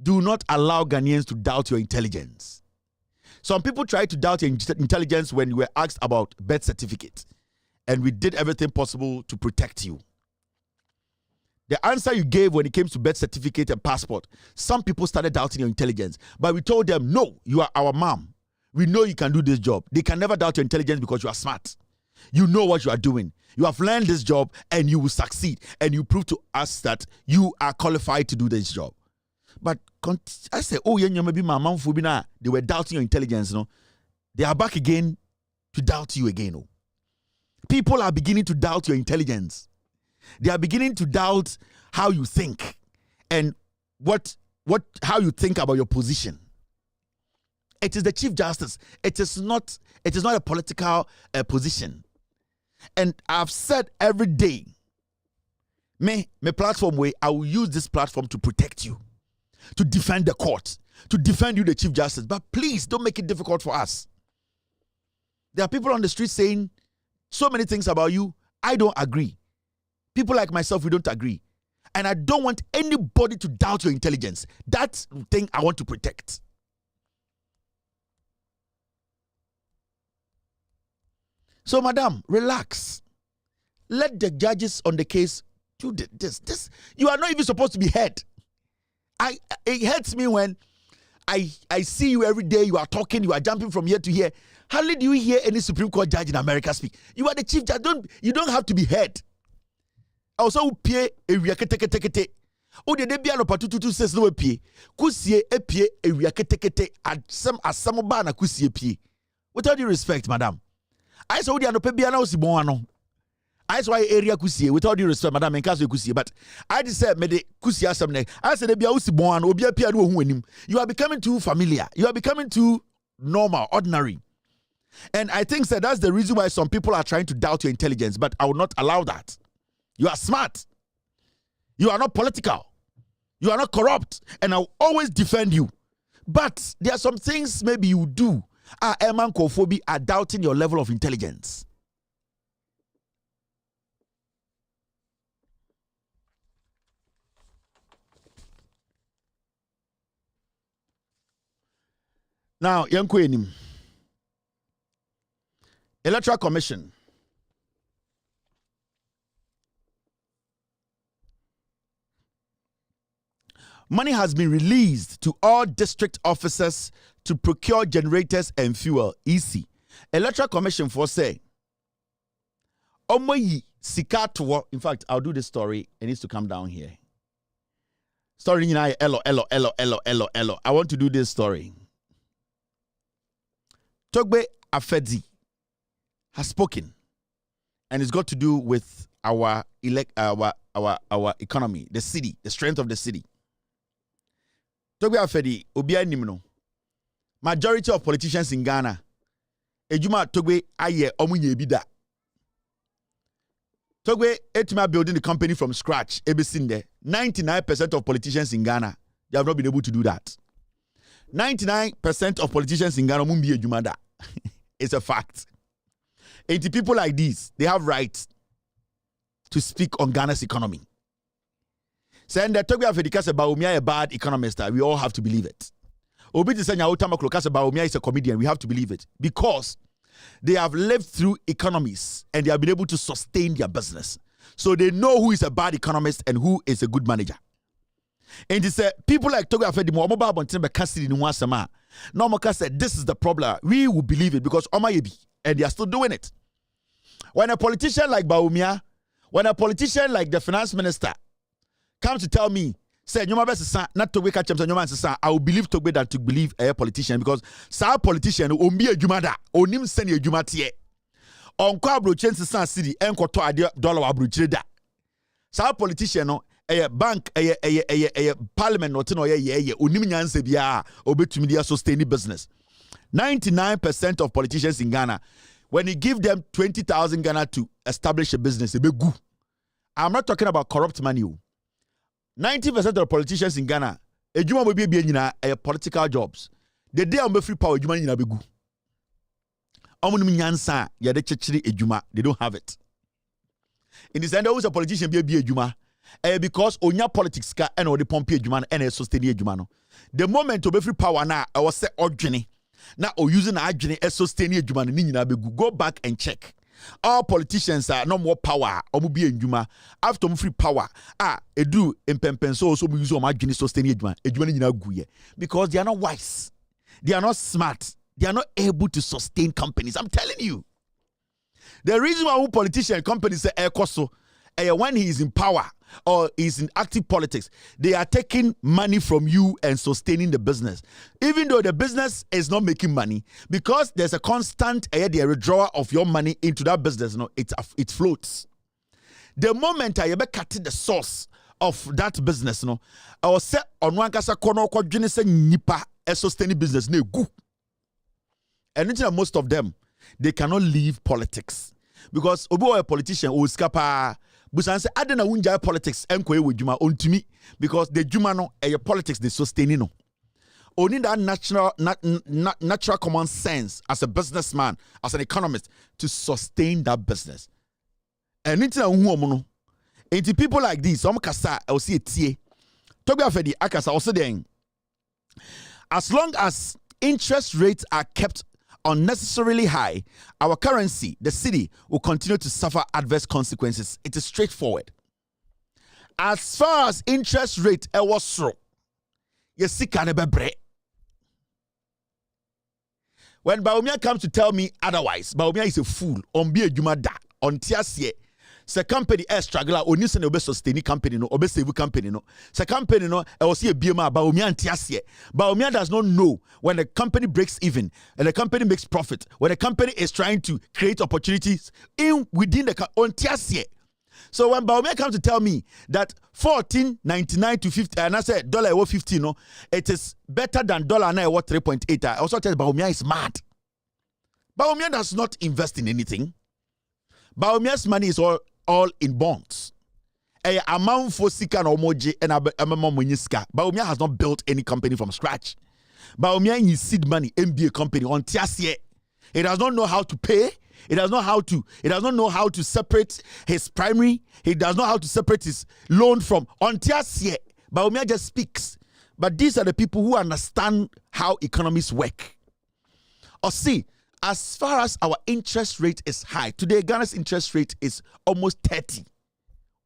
do not allow Ghanaians to doubt your intelligence. Some people try to doubt your intelligence when you were asked about birth certificate, and we did everything possible to protect you. The answer you gave when it came to birth certificate and passport, some people started doubting your intelligence. But we told them, no, you are our mom. We know you can do this job. They can never doubt your intelligence because you are smart. You know what you are doing. You have learned this job and you will succeed. And you prove to us that you are qualified to do this job. But I say, oh, yeah, maybe my mom, they were doubting your intelligence. No? They are back again to doubt you again. No? People are beginning to doubt your intelligence. They are beginning to doubt how you think and how you think about your position. It is the Chief Justice. It is not a political position. And I've said every day, my platform way, I will use this platform to protect you, to defend the court, to defend you, the Chief Justice. But please don't make it difficult for us. There are people on the street saying so many things about you. I don't agree. People like myself, we don't agree. And I don't want anybody to doubt your intelligence. That's the thing I want to protect. So, madam, relax. Let the judges on the case do this. You are not even supposed to be heard. It hurts me when I see you every day. You are talking, you are jumping from here to here. Hardly do you hear any Supreme Court judge in America speak. You are the chief judge. You don't have to be heard. Also, pay a O de bia no patututu says no pie. Kusie epie ewia ketekete asam ba na kusie pie. With all due respect, madam. I saw the anope bia na osibon ano. I saw area kusie with all due respect, madam, en kaso kusie, but I just said me de kusie asam ne. I said bia osibon ano obi apia no hu anim. You are becoming too familiar. You are becoming too normal, ordinary. And I think that that's the reason why some people are trying to doubt your intelligence, but I will not allow that. You are smart. You are not political. You are not corrupt. And I'll always defend you. But there are some things maybe you do. Eman Kofobi are doubting your level of intelligence. Now, Yankwenim. Electoral Commission. Money has been released to all district officers to procure generators and fuel. EC. Electoral Commission for say. Omoyi Sikato. In fact, I'll do this story. It needs to come down here. Story in Elo. I want to do this story. Togbe Afedi has spoken, and it's got to do with our economy, the city, the strength of the city. Togbe Afedi, Obia Nimno. Majority of politicians in Ghana, Ejuma Togbe aye omunye bida. Togbe etima building the company from scratch. Ebisinde. 99% of politicians in Ghana, they have not been able to do that. 99% of politicians in Ghana mumbi ejuma da. It's a fact. 80 people like these, they have rights to speak on Ghana's economy. Saying that Togbe Afedi about Baumia a bad economist, we all have to believe it. Obi to say Nyautama Kasa Baumia is a comedian, we have to believe it. Because they have lived through economies and they have been able to sustain their business. So they know who is a bad economist and who is a good manager. And they say people like Togbe Afedi mo omoba bontin custody ni wasama. No more said this is the problem. We will believe it because Omayebi. And they are still doing it. When a politician like Baumia, when a politician like the finance minister comes to tell me, say, you best not to wake up, I will believe Togbe than to believe a politician because sa politician umbi a jumada, onim send a jumatie. On kwabro chances san city, enko to a dollar abruchida. Sa politician no a bank a parliament no tino ye onim nyanse bia obetumi dia sustain business. 99% of politicians in Ghana, when you give them 20,000 Ghana to establish a business, they be good. I'm not talking about corrupt money. 90% of politicians in Ghana, ejuma will be political jobs. The day I'm free power, ejuma be good. Omunum nyansa ya de chechiri ejuma, they don't have it. In the end, always a politician be ejuma, because onya politics ka and or the pompe ejuma and sustain ejuma no. The moment to be free power now, I was say ordinary. Now, using agony as sustaining Juma go back and check. All politicians are no more power. Omubi and Juma after free power. Edu in Pempenso so we use agony sustaining Juma. Because they are not wise. They are not smart. They are not able to sustain companies. I'm telling you. The reason why politician companies say Ekoso when he is in power or is in active politics, they are taking money from you and sustaining the business. Even though the business is not making money, because there's a constant withdrawal of your money into that business, it floats. The moment I ever cut the source of that business, I was set on one kasa kono kwa jini nipa a sustaining business ne go. And most of them, they cannot leave politics because obo a politician who scapa. Busan say I don't know wunja politics enko ewe juma ontumi because the juma no politics they sustaining no. Only that natural common sense as a businessman, as an economist to sustain that business. And into people like this, some kasa I will see it tie. Togbe Afedi akasa also then. As long as interest rates are kept unnecessarily high, our currency, the city, will continue to suffer adverse consequences. It is straightforward. As far as interest rate, was so. When Baumia comes to tell me otherwise, Baumia is a fool. On be a jumada, on tiasye. Se company struggle oni se na obe sustain company no, obe save company no. Se company no e was here BMA Baumia antiasie. Baumia does not know when the company breaks even and the company makes profit, when the company is trying to create opportunities within the ontiasie. So when Baumia comes to tell me that 14.99 to 50, and I said $1.50, no, it is better than $3.8. I also tell Baumia is mad. Baumia does not invest in anything. Baumia's money is all in bonds. A amount for sika and omoji and amamoniska. Baumia has not built any company from scratch. Baumia is seed money, MBA company on Tiasie. He does not know how to pay. He does not know how to separate his primary. He does not know how to separate his loan from Ontiasie. Baumia just speaks. But these are the people who understand how economies work. Or see, as far as our interest rate is high, today Ghana's interest rate is almost 30.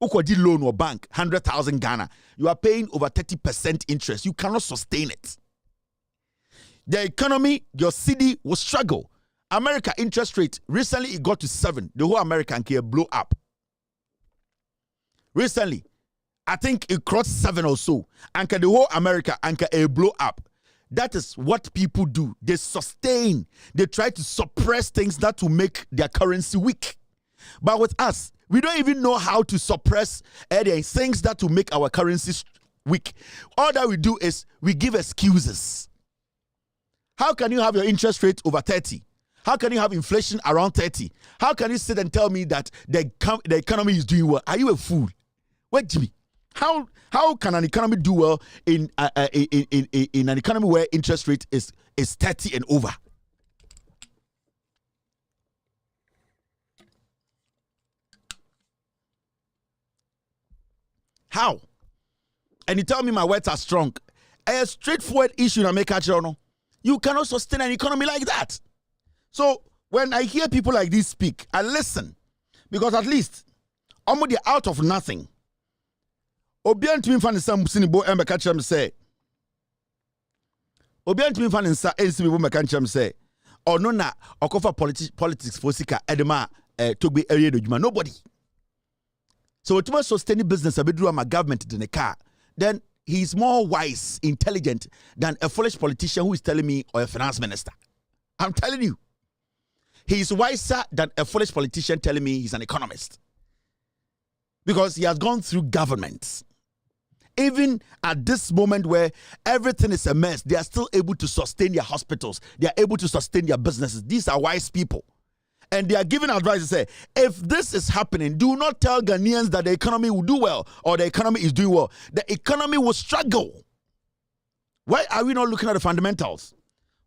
Ukodi loan or bank, 100,000 Ghana. You are paying over 30% interest. You cannot sustain it. The economy, your city will struggle. America interest rate, recently it got to 7. The whole American can blow up. Recently, I think it crossed 7 or so. And the whole America can blow up. That is what people do. They sustain. They try to suppress things that will make their currency weak. But with us, we don't even know how to suppress things that will make our currency weak. All that we do is we give excuses. How can you have your interest rate over 30? How can you have inflation around 30? How can you sit and tell me that the economy is doing well? Are you a fool? Wait, Jimmy. How can an economy do well in an economy where interest rate is 30 and over? How? And you tell me my words are strong. A straightforward issue in America, you cannot sustain an economy like that. So when I hear people like this speak, I listen, because at least they're out of nothing. Obian to me fan some sinibo and catch them say. Obian to me fan and sinibo catch them say. Or no na okofa politics for sika edema to be area do nobody. So to sustain business abedru my government in the car, then he's more wise, intelligent than a foolish politician who is telling me or a finance minister. I'm telling you. He's wiser than a foolish politician telling me he's an economist. Because he has gone through governments. Even at this moment where everything is a mess, they are still able to sustain their hospitals. They are able to sustain their businesses. These are wise people. And they are giving advice to say, if this is happening, do not tell Ghanaians that the economy will do well or the economy is doing well. The economy will struggle. Why are we not looking at the fundamentals?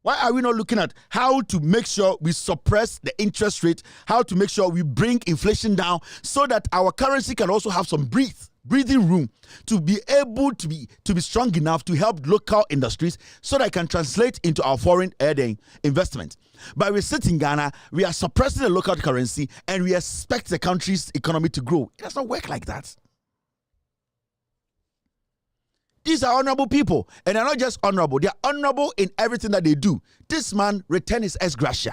Why are we not looking at how to make sure we suppress the interest rate, how to make sure we bring inflation down so that our currency can also have some breathing room to be able to be strong enough to help local industries so that it can translate into our foreign investment. But we sit in Ghana, we are suppressing the local currency and we expect the country's economy to grow. It does not work like that. These are honorable people, and they're not just honorable. They are honorable in everything that they do. This man returned his ex gratia.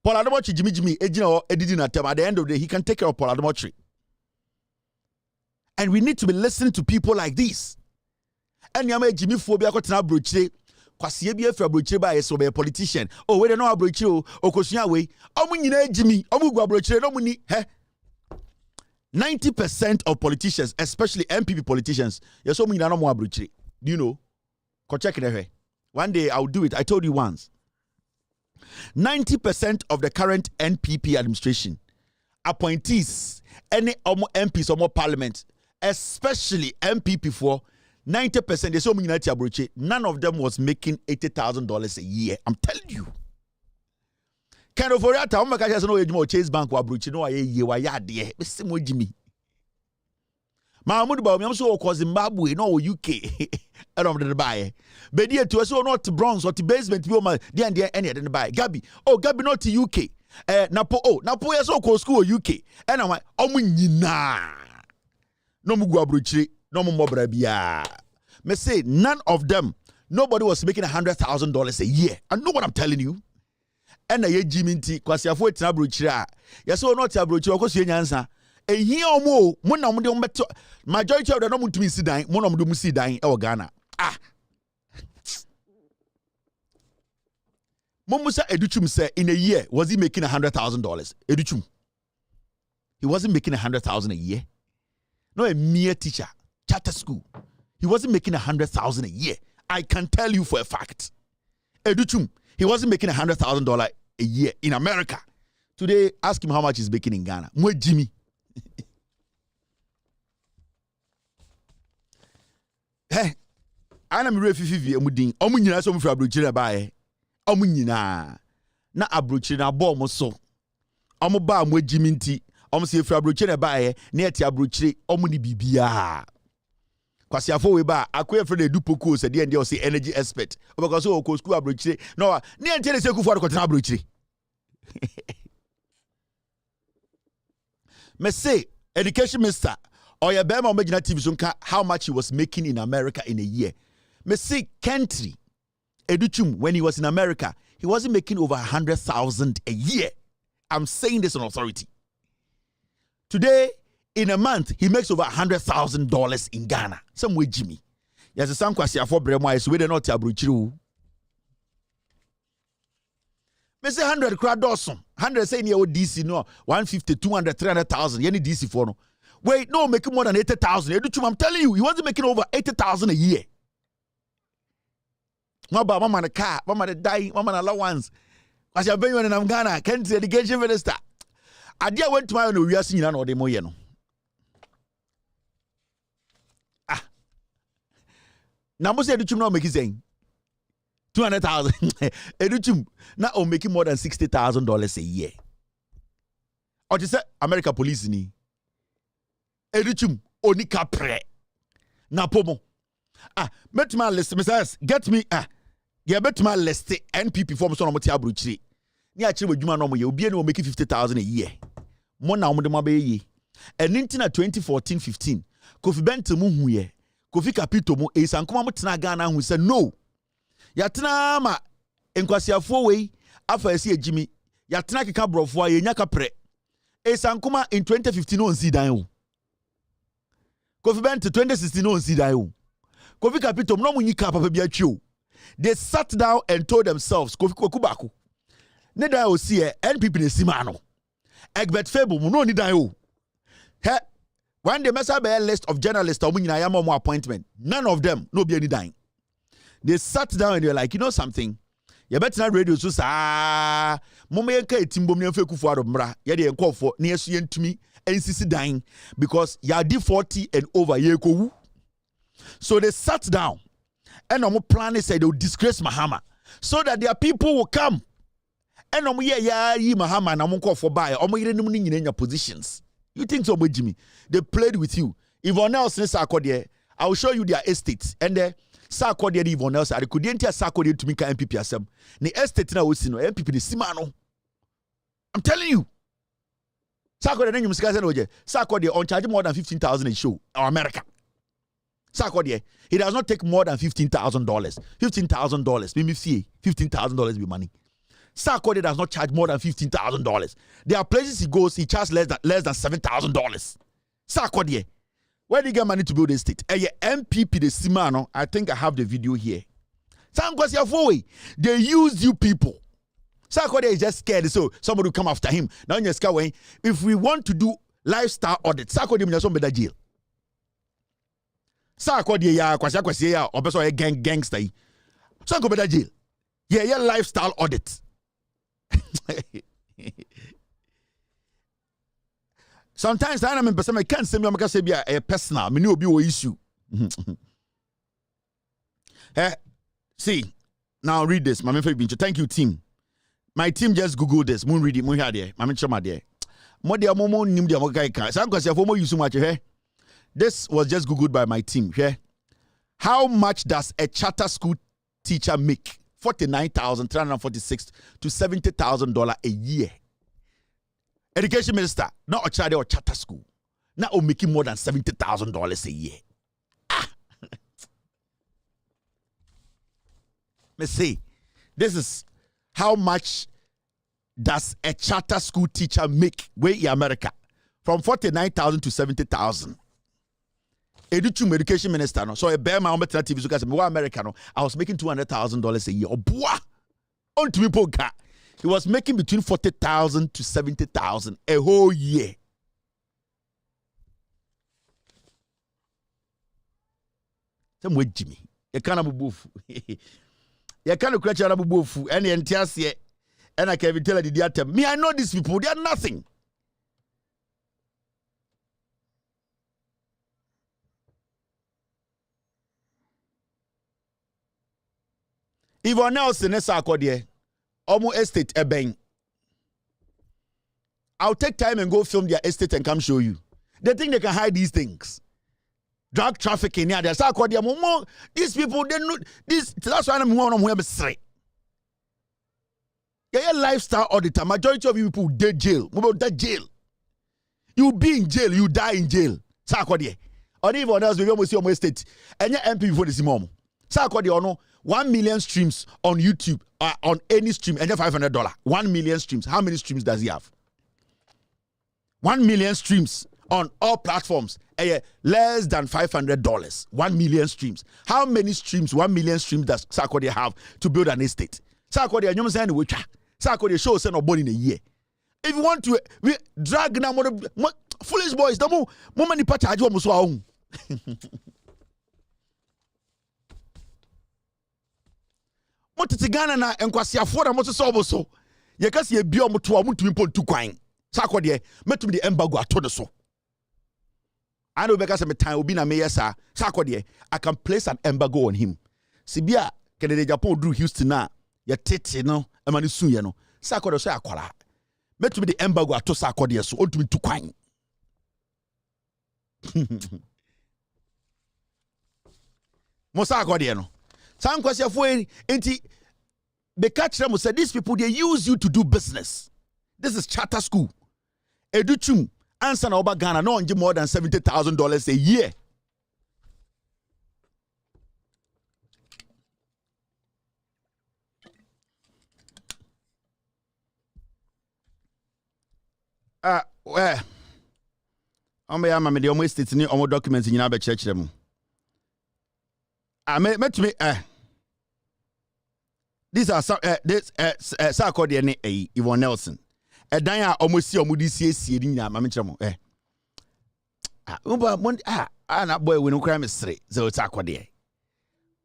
Paul Ademochi Jimmy, at the end of the day, he can take care of Paul Ademochi. And we need to be listening to people like this. And Yama Jimmy Phobia Kotana Broche, Kwasiebia for Broche by a politician. Oh, we don't know Broche, or Kosia way. Omunine Jimmy, Omugwa Broche, no money, 90% of politicians, especially MPP politicians, you're so many do you know? Go check it. One day I'll do it. I told you once. 90% of the current NPP administration, appointees, any MPs or more parliament, especially MPP for 90%, there's so many none of them was making $80,000 a year. I'm telling you. Kind of for that time, I just know Chase Bank or Bruce, no, I dear, Mr. Jimmy. Mahmoud Baum, I'm so cause Zimbabwe, no UK, I don't know the buy. But dear to us, not to bronze or to basement, you my dear and dear, any other buy. Gabby, not to UK. Napo, yes, so called school UK. And I'm like, no Mugua Bruce, no more Brabia. Me say, none of them, nobody was making $100,000 a year. I know what I'm telling you. And a Jimmy T. Quasiafo Tabruchra. Yes, or not Tabruch, or Cosia Yansa. E here omo mo na mo de beto majority of the no mutumi si dan mo na mo de si dan e wo Ghana. Momusa Educhum said in a year was he making $100,000? Educhum. He wasn't making $100,000 a year. No, a mere teacher, charter school. He wasn't making $100,000 a year. I can tell you for a fact. Educhum, he wasn't making $100,000 a year in America. Today, ask him how much he's making in Ghana. Mwe Jimmy. Hey, I'm ready for Mudin. Omunyina so mfra abrochire baaye. Omu nyina na abrochire na bɔ mo so. Omu ba mo Jimmy nti. Omu se mfra abrochire baaye na eti abrochire omu ni bibia. Kwasi afọ we ba akwe fre na edupoko se de o say energy expert. Because o ko school abrochire. No, ne enti na se kufu adokotena abrochire. Me say education minister or your bema omegina TV so how much he was making in America in a year. Me say Kentry Educhum when he was in America, he wasn't making over 100,000 a year. I'm saying this on authority. Today, in a month, he makes over $100,000 in Ghana. Somewhere Jimmy. Yes, a son kwasi afọ bremo is we not abrochiru. Me say 100 crowd dosun. 100 say near DC no 150, 200, 300,000. Any DC for no. Wait, no, making more than 80,000. I'm telling you, he wasn't making over 80,000 a year. Mama the car, mama the dying, mama the allowance. As you're being in Ghana, can't the education minister. I did went to my own we are seeing no demo yeno. Now most educhum now make saying 200,000. Educhum now making more than $60,000 a year. Or to say America police ni. Educhum onika pre. Na pomo. Bet my list, Mrs. Get me yeah, bet my list NPP form so no moti abrochire. Ni achire wadwuma no mo ye obi ene o make 50,000 a year. Mo na mo de mabe ye. And in 2014-15, Kofi Benton mu hu ye. Kofi Kapito mu esankoma mo tena Ghana hu say no. Ya tena ma enkwasiafo wei afa esi ejimi. Ya tena keka brofo a ye nya kapre. Esankoma in 2015 on si dan o. Kofi Benton 2016 on si dan o. Kofi Kapito no munyi ka papa bia twi o. They sat down and told themselves Kofi Kokubako. Ne dan o si NPP ne sima no. Egbert Fable mu no ni dan o. He when they mess up a list of journalists omunyina ya mo appointment, none of them no be any dan. They sat down and they were like, you know something? You better not radio so sa mama yenka etimbo me mfe kufu adobra ye de enkofo na yesu yentumi ensisi dan because ya D40 and over ye kowu. So they sat down and plan said they will disgrace Mahama so that their people will come. And Mahama na call for buy positions. You think so, Jimmy? They played with you. Yvonne Nelson Sarkodie, I will show you their estates. And the Sarkodie Yvonne Nelson, I couldn't tell Sarkodie to make an MPP asem. The estate now was no MPP the Simano. I'm telling you. Sarkodie then you must Sarkodie on charge more than 15,000 a show or America. Sarkodie, he does not take more than $15,000. $15,000. Maybe see $15,000 be money. Sarkodie does not charge more than $15,000. There are places he goes, he charges less than $7,000. Sarkodie, where do you get money to build a state? MPP the Simano, I think I have the video here. They used you people. Sarkodie is just scared, so somebody will come after him. Now in your if we want to do lifestyle audit, Sarkodie will be jail. Sarkodie ya kwasi ya obeso ye gangster yi. So go better jail. Yeah, lifestyle audit. Sometimes I am in person I can't say me make say be a personal, me no be o issue. See. Now read this. My favorite bincho. Thank you team. My team just Google this. Moon read it. Moon here there. My chama there. Mo dia mo nim dia mo kai kan. Some kwasi afo mo use much here. This was just Googled by my team. Here. How much does a charter school teacher make? $49,346 to $70,000 a year. Education minister, not a child or charter school. Now making more than $70,000 a year. Let's see. This is how much does a charter school teacher make way in America? from 49,000 to 70,000. Education minister, no. So a bear my own TV so because American, I was making $200,000 a year. Oh boy, on to people. He was making between 40,000 to 70,000 a whole year. Some way, Jimmy. You can't move. You can't crash out of move. Any entire and I can tell you the other. Me, I know these people. They are nothing. Even Nelson is a code almost estate ebeng. I'll take time and go film their estate and come show you. They think they can hide these things. Drug trafficking, yeah, there's a code. These people, they know this. That's why I'm going to say. Yeah, lifestyle auditor. Majority of you people dead jail. What about that jail? You be in jail, you die in jail. Sakodi. Or even else, we almost see on estate. And your MP before this mom. Sakodi or no. 1 million streams on YouTube on any stream and $500. 1 million streams. How many streams does he have? 1 million streams on all platforms. Less than $500. 1 million streams. How many streams? 1 million streams does Sarkodie have to build an estate? Sarkodie, you know what I'm saying? Sarkodie shows send born in a year. If you want to drag now, foolish boys, the more many parts I do almost own. Motiti Ghana na enkwasi afo na moto so so ye kasi e bi omoto omutumi pontu kwan Sarkodie metumi the embargo ato de so I know because me time obi na me yesa Sarkodie I can place an embargo on him sibia Kennedy Japan drew Houston na ye tete no e mani sun ye no Sarkodie so akwara metumi the embargo ato Sarkodie so ontumi tu kwan mo Sarkodie no some question for enti the catch them said these people they use you to do business. This is charter school. Educhum answer na oba Ghana no more than $70,000 a year. Where? I'm me the almost states ni almost documents in your church them. Met me these are this Sarkodie ne Yvonne Nelson. Dan a almost see omudi sie ni na mame kyeremo na boy we no kra me sere so Sarkodie.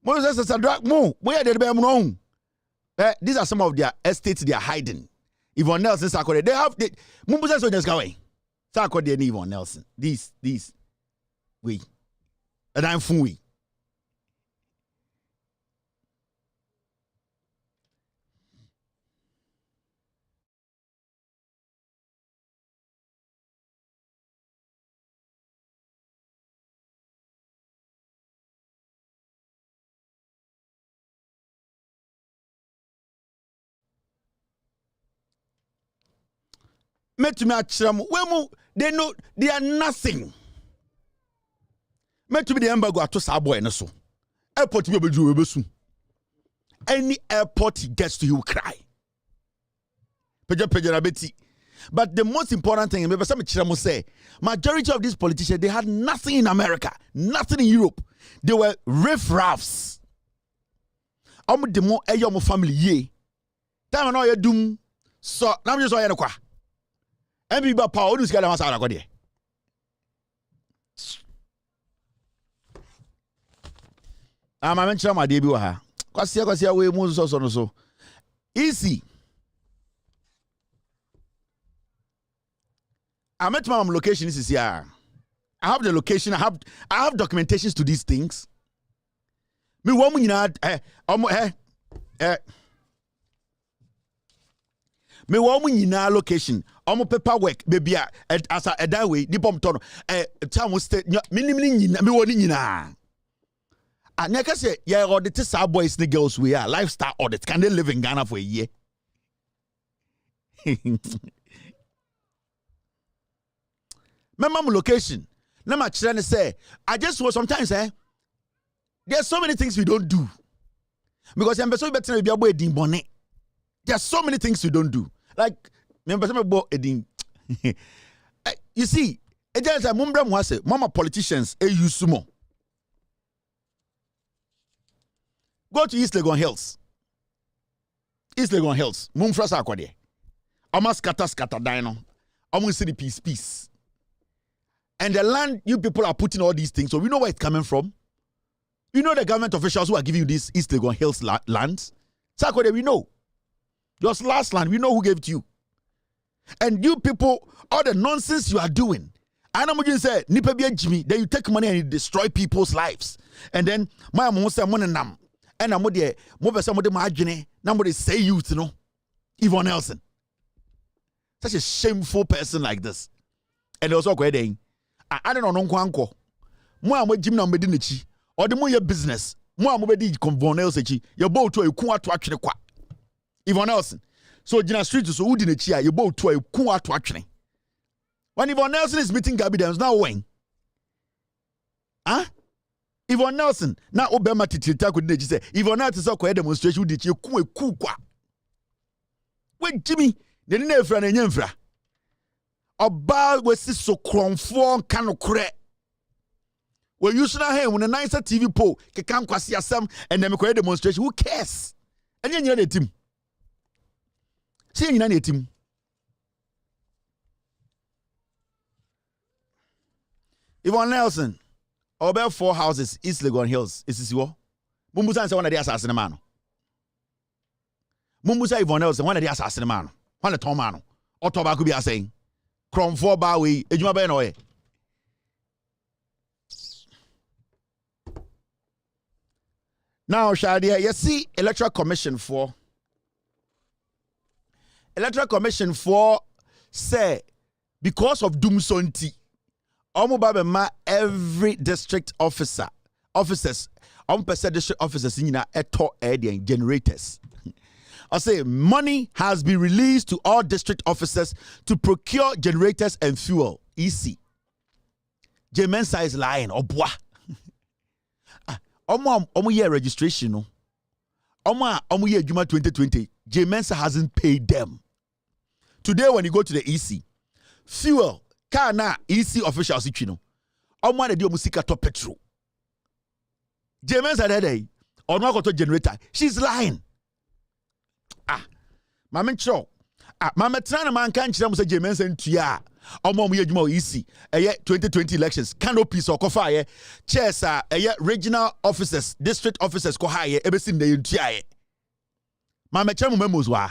Mo say drag mo ya dey be no. These are some of their estates they are hiding. Yvonne Nelson Sarkodie they have the mo say so just go away. Sarkodie and Yvonne Nelson. These we and I'm fun we. They know they are nothing. Met to be the embargo to Sabo and so. Airport will be doing soon. Any airport he gets to, he will cry. But the most important thing, maybe some say, majority of these politicians, they had nothing in America, nothing in Europe. They were riff-raffs. The more a family ye. Time and all you doom. So now I'm just saying no. Every power do get answer akode. Ma mention my dey bi wa ha. Kwase we mu so so. Easy. I met my location this is here. I have the location, I have documentations to these things. Me wo mu nyina me wo mu nyina location omo paperwork baby as a that way di bom to no time state minim nyina me wo ni nyina aneka say yeah audit sa boys and girls we are lifestyle audit can they live in Ghana for a year. Remember location na ma kire say I just was sometimes there's so many things we don't do because I'm so better be abo edin bone. There's so many things we don't do. Like, remember some about Edin. you see, it just a mumbra mwase, mama politicians, use sumo. Go to East Legon Hills. East Legon Hills. Mumfrasa akwade. Almost scatter dino. Almost see the peace. And the land you people are putting all these things, so we know where it's coming from. You know the government officials who are giving you this East Legon Hills lands. Sakwade, we know. Your last land, we know who gave it to you. And you people, all the nonsense you are doing. I know what you say, nipa biya Jimmy, then you take money and you destroy people's lives. And then, my mom say, nam. And I'm there, mobile somebody margin, nobody say you to know. Yvonne Nelson. Such a shameful person like this. And also, I don't know, no kwanko. Mo am Jim na medinichi. Or the more your business. Mo am bedi Yvonne Nelson. Your boat to a kuwa to actually kwa. Yvonne Nelson. So Gina Street so who didn't cheer your boat to a kuwa to actually. When Yvonne Nelson is meeting Gabby Dams, now when? Huh? Yvonne Nelson, now Obama Titita could say, Yvonne Nelson saw a demonstration with you ku kwa. When Jimmy, the nefra and yemfra. Oba was so cromform cano cre. Well, you should have when a nicer TV poll can quasi some and then a demonstration. Who cares? And then you're the team. See, you're the team. Yvonne Nelson, about 4 houses, East Legon Hills. Is this you? Mumbusa is one of the assassin man. Mumbusa Yvonne Nelson, one of the assassin man. One of the Tomano. Or tobacco be saying. Crom 4 Bowie, Ejuma Benoe. Now, Shadia, you see, Electoral Commission 4. Electoral Commission 4 say, because of Doomsonti, every district officers, district officers in eto generators. I say money has been released to all district officers to procure generators and fuel. Easy. Jemensa is lying. Obwa. Omo year registration no. Omo year Juma 2020. Jemensa hasn't paid them. Today when you go to the EC, fuel car na EC officials itchino. Omo na di omusika to petrol. Jemensa dey ono akoto generator. She's lying. Mama ncho. Mama trana man kan kire mo say Jemensa ntua. Omo ye djuma EC. 2020 elections. Canopies or kofa chairs regional officers, district officers ko ha ye ebesim dey ntua. Mama chemu memos wa.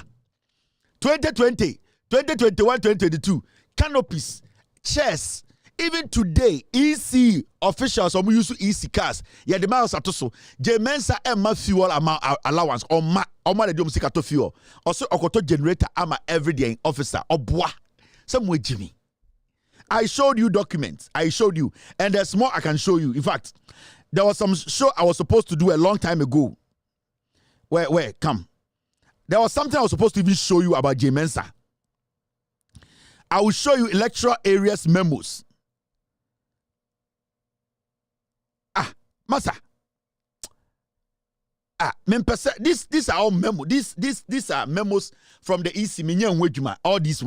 2020, 2021, 2022 canopies, chairs. Even today, EC officials or use EC cars. Yeah, the miles are so. Jemensa emma fuel amount allowance or ma the dom sikato fuel. Also, okoto generator ama everyday officer or bois. Somewhere Jimmy. I showed you documents. I showed you, and there's more I can show you. In fact, there was some show I was supposed to do a long time ago. Where come? There was something I was supposed to even show you about Jemensa. I will show you electoral areas memos. Masa. These are all memos. These are memos from the EC. All these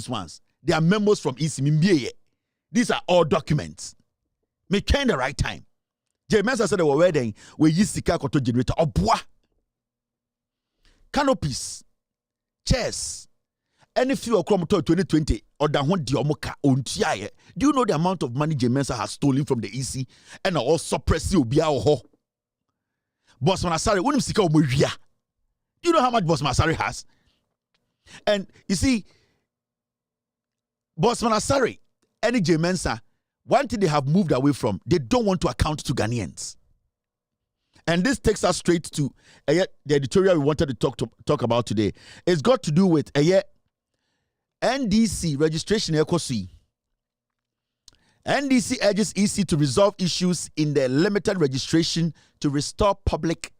ones. They are memos from EC. These are all documents. Me train the right time. Jemensa said they were wedding. We use the car to generator. Bois. Canopies. Chairs. Any fuel come to 2020 or that one diomoka ontiaye. Do you know the amount of money Jemensa has stolen from the EC and all suppressive obia ho? Boss Manasari, when sika omoria. Do you know how much Boss Manasari has? And you see, Boss Manasari, any Jemensa, one thing they have moved away from, they don't want to account to Ghanaians. And this takes us straight to the editorial we wanted to talk about today. It's got to do with NDC registration ECOC. NDC urges EC to resolve issues in the limited registration to restore public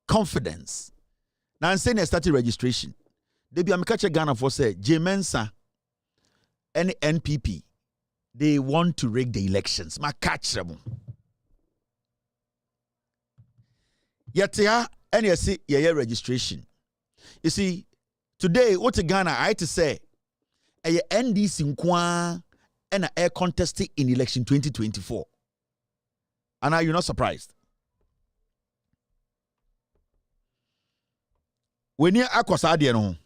confidence. Now I'm saying I started registration. They be Amikache Ghana for say Jemensa and NPP. They want to rig the elections. Ma catch them. Yet and you see registration. You see, today what Ghana I had to say. A NDC nkwa and air contesting in election 2024. And are you not surprised? When you are Kwasadian,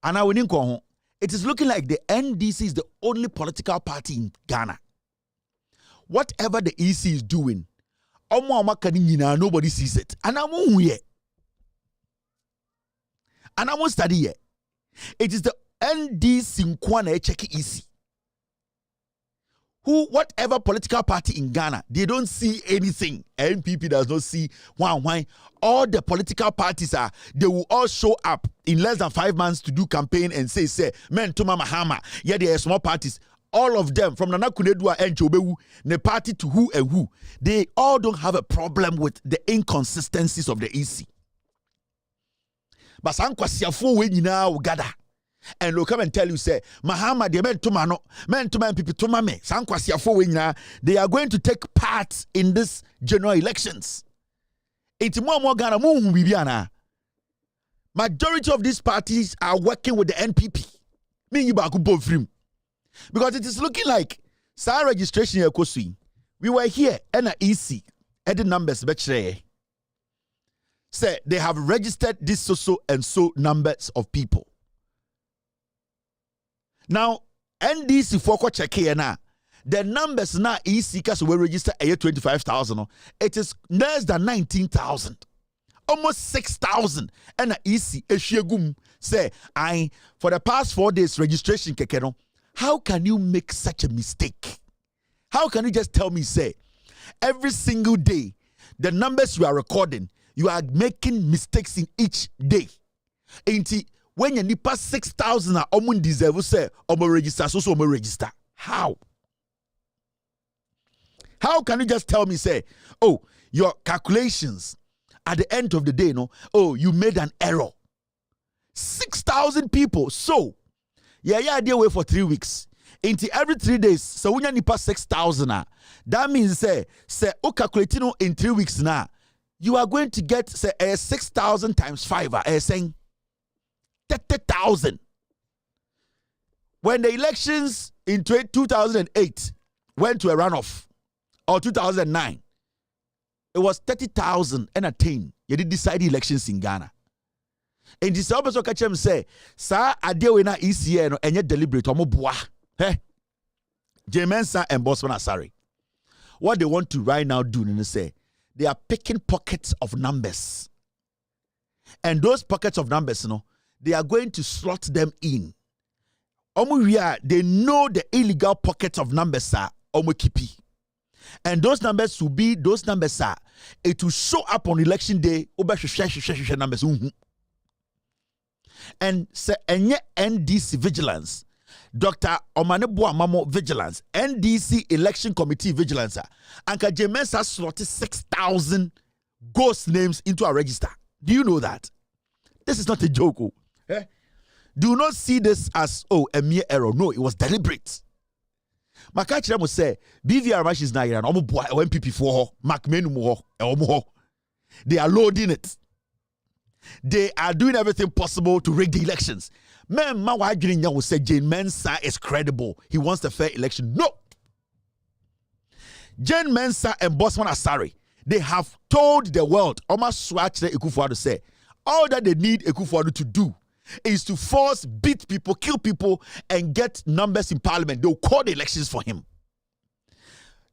and I will it is looking like the NDC is the only political party in Ghana. Whatever the EC is doing, nobody sees it. And I'm here. And I won't study here. It is the NDC Nkwana check EC. Whatever political party in Ghana, they don't see anything. NPP does not see why. All the political parties they will all show up in less than 5 months to do campaign and say, men to Mama Hama. Yeah, they are small parties. All of them, from Nana Kunedua and Chobewu, the party to who and who, they all don't have a problem with the inconsistencies of the EC. But Sankwasiafo when you now gather. And they'll come and tell you, say, Mahama, they men to man people to mame. Sankwasiafo when you they are going to take part in this general elections. It's more Ghana Bibiana. Majority of these parties are working with the NPP. Because it is looking like Sa registration here, we were here and EC at the numbers say they have registered this so and so numbers of people. Now NDC for check here now. The numbers now EC cause we register a 25,000. It is less than 19,000. Almost 6,000. And EC say for the past 4 days registration kekeno. How can you make such a mistake? How can you just tell me, say, every single day, the numbers you are recording, you are making mistakes in each day. When you need past 6,000, you deserve say, register, so register. How? How can you just tell me, say, oh, your calculations at the end of the day, you made an error. 6,000 people, so they wait for 3 weeks. Into every 3 days, so when you pass 6,000, that means say calculating in 3 weeks now, you are going to get 6,000 times 5, saying 30,000. When the elections in 2008 went to a runoff, or 2009, it was 30,000 and a 10. You did decide the elections in Ghana. And this also catch him say, "Sir, adewe na ECA no enye deliberate omo boa." Hey, Jemensa and Bosman Asari. What they want to right now do is say they are picking pockets of numbers, and those pockets of numbers, they are going to slot them in. They know the illegal pockets of numbers are kipi. And those numbers will be those numbers it will show up on election day. Numbers. And say NDC vigilance, Dr. Omanebo Amamo vigilance, NDC election committee vigilance, and Jemensa slotted 6,000 ghost names into a register. Do you know that? This is not a joke. Eh? Do not see this as a mere error. No, it was deliberate. Makachira must say BVR match is not MPP for Macmenu. They are loading it. They are doing everything possible to rig the elections. Man, Mawajirinya will say Jane Mensah is credible. He wants a fair election. No. Jane Mensah and Bosman Asari, they have told the world, almost swatch the Ekufuado say, all that they need Ekufuado to do is to force, beat people, kill people, and get numbers in parliament. They'll call the elections for him.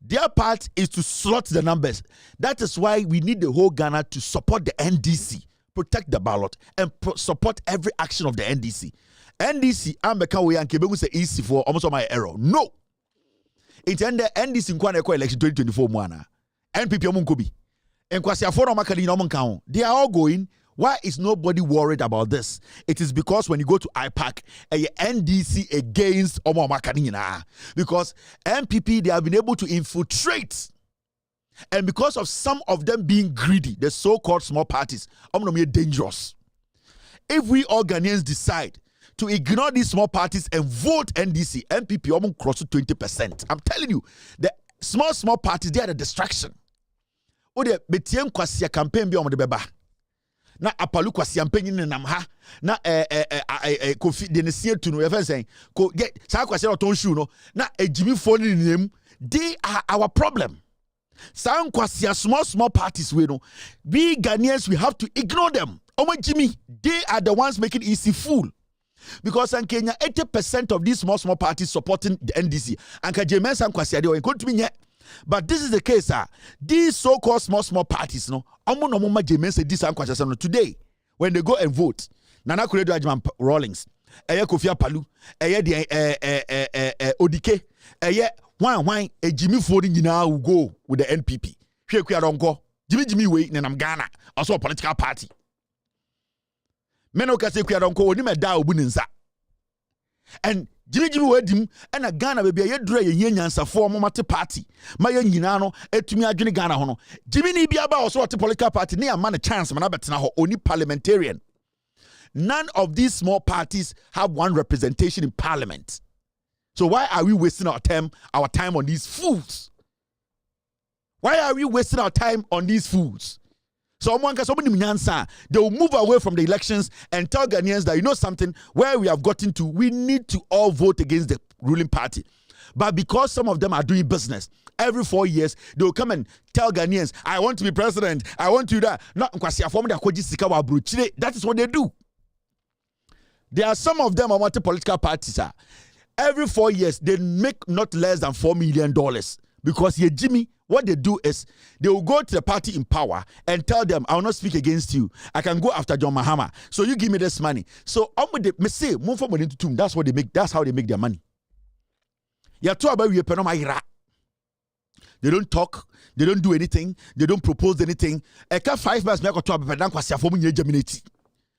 Their part is to slot the numbers. That is why we need the whole Ghana to support the NDC, protect the ballot, and support every action of the NDC. NDC, I'm a way and Quebec say easy for almost my error. No. It's in the NDC in election 2024 mwana. NPP Munkobi. And Kwasiafo Makali no count. They are all going. Why is nobody worried about this? It is because when you go to IPAC, NDC against Omo Makanina. Because MPP, they have been able to infiltrate. And because of some of them being greedy, the so-called small parties, are dangerous. If we all Ghanaians decide to ignore these small parties and vote NDC, MPP almost cross to 20%. I'm telling you, the small parties, they are the distraction. Or the BTM Kwasia campaign be on the beba. na apalu kwasi ampanyin ne nam ha na kofi de ne sie tu no ye fa say ko get sa kwasi o ton shoe no na ejimi fo ne nem. They are our problem. Some small parties we know. We Ghanaians, we have to ignore them. Omo Jimmy, they are the ones making easy fool. Because in Kenya, 80% of these small parties supporting the NDC. And Kajeme Sam Kwasi Adeoye to me yet. But this is the case, sir. These so-called small parties, no. Omo no mama Jeme say this Sam Kwasi today when they go and vote. Nana Kuredo Ajman Rawlings, Eye Kofi Palu, Eye the Odike, Eye why a Jimmy Ford now will go with the NPP. Here don't go. Jimmy way in Ghana, also a political party. Meno kase don't go ni me da obuninsa. And Jimmy way dim and a Ghana baby a dre yenyansa for momate party. My nyina no etumi adwene Ghana ho no. Jimmy ni bia ba also a political party near man a chance man abetena ho only parliamentarian. None of these small parties have one representation in parliament. So why are we wasting our time on these fools? Why are we wasting our time on these fools? So they will move away from the elections and tell Ghanaians that, you know something, where we have gotten to, we need to all vote against the ruling party. But because some of them are doing business, every 4 years, they will come and tell Ghanaians, I want to be president, I want to do that. That is what they do. There are some of them who want political parties. Every 4 years, they make not less than $4 million because Jimmy, what they do is they will go to the party in power and tell them, I will not speak against you. I can go after John Mahama. So you give me this money. So that's what they make. That's how they make their money. They don't talk. They don't do anything. They don't propose anything.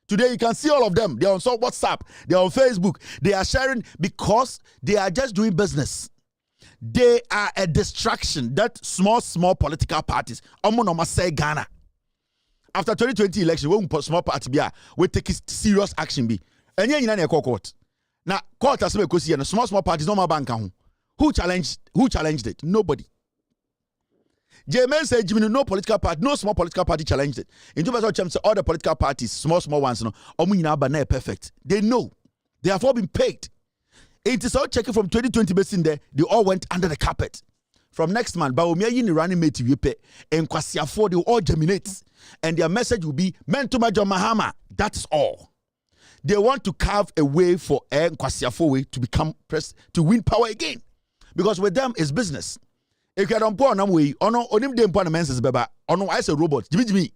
Today you can see all of them. They are on WhatsApp. They are on Facebook. They are sharing because they are just doing business. They are a distraction. That small political parties. Say Ghana. After 2020 election, when we small party we take serious action. And you court. Now court has been small parties no more bank. Who challenged it? Nobody. Jermaine said, Jimmy, no political party, no small political party challenged it. In 2000, all the political parties, small ones, perfect. They know. They have all been paid. It is all checking from 2020 based in there. They all went under the carpet. From next month, Baumia Yini running mate and Kwasiafo, they will all germinate. And their message will be, men to Major Mahama. That's all. They want to carve a way for Kwasiafo to become to win power again. Because with them, it's business. If you don't pour way, onim dem pour menses beba, I say robot. Jimmy.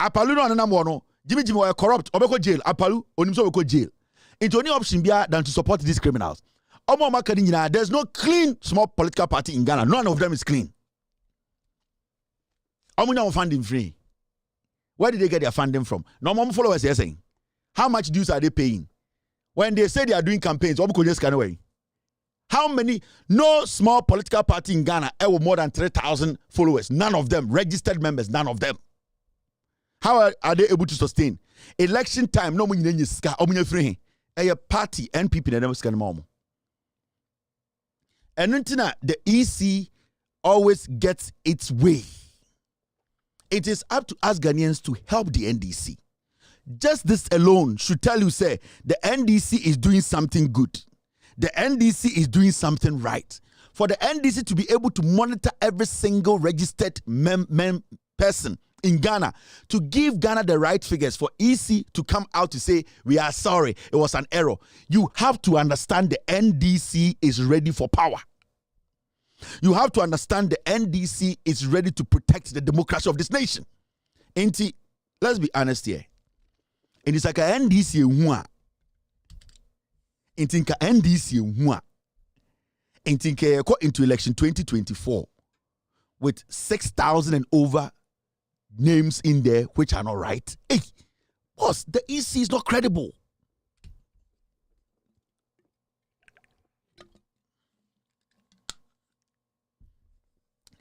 Apalu no anam no. Jimmy were corrupt, obeko jail. Apalu onim so obeko jail. Into any option bia than to support these criminals. There's no clean small political party in Ghana. None of them is clean. Funding free. Where did they get their funding from? No more followers are saying. How much dues are they paying? When they say they are doing campaigns, how many? No small political party in Ghana ever more than 3,000 followers. None of them. Registered members, none of them. How are they able to sustain? Election time, no money ska, free. A party, NPP, never scan mom. And the EC always gets its way. It is up to us Ghanaians to help the NDC. Just this alone should tell you, say, the NDC is doing something good. The NDC is doing something right. For the NDC to be able to monitor every single registered person in Ghana, to give Ghana the right figures, for EC to come out to say, we are sorry, it was an error. You have to understand the NDC is ready for power. You have to understand the NDC is ready to protect the democracy of this nation. Let's be honest here. And it's like a NDC into election 2024 with 6,000 and over names in there which are not right. Hey, boss, the EC is not credible.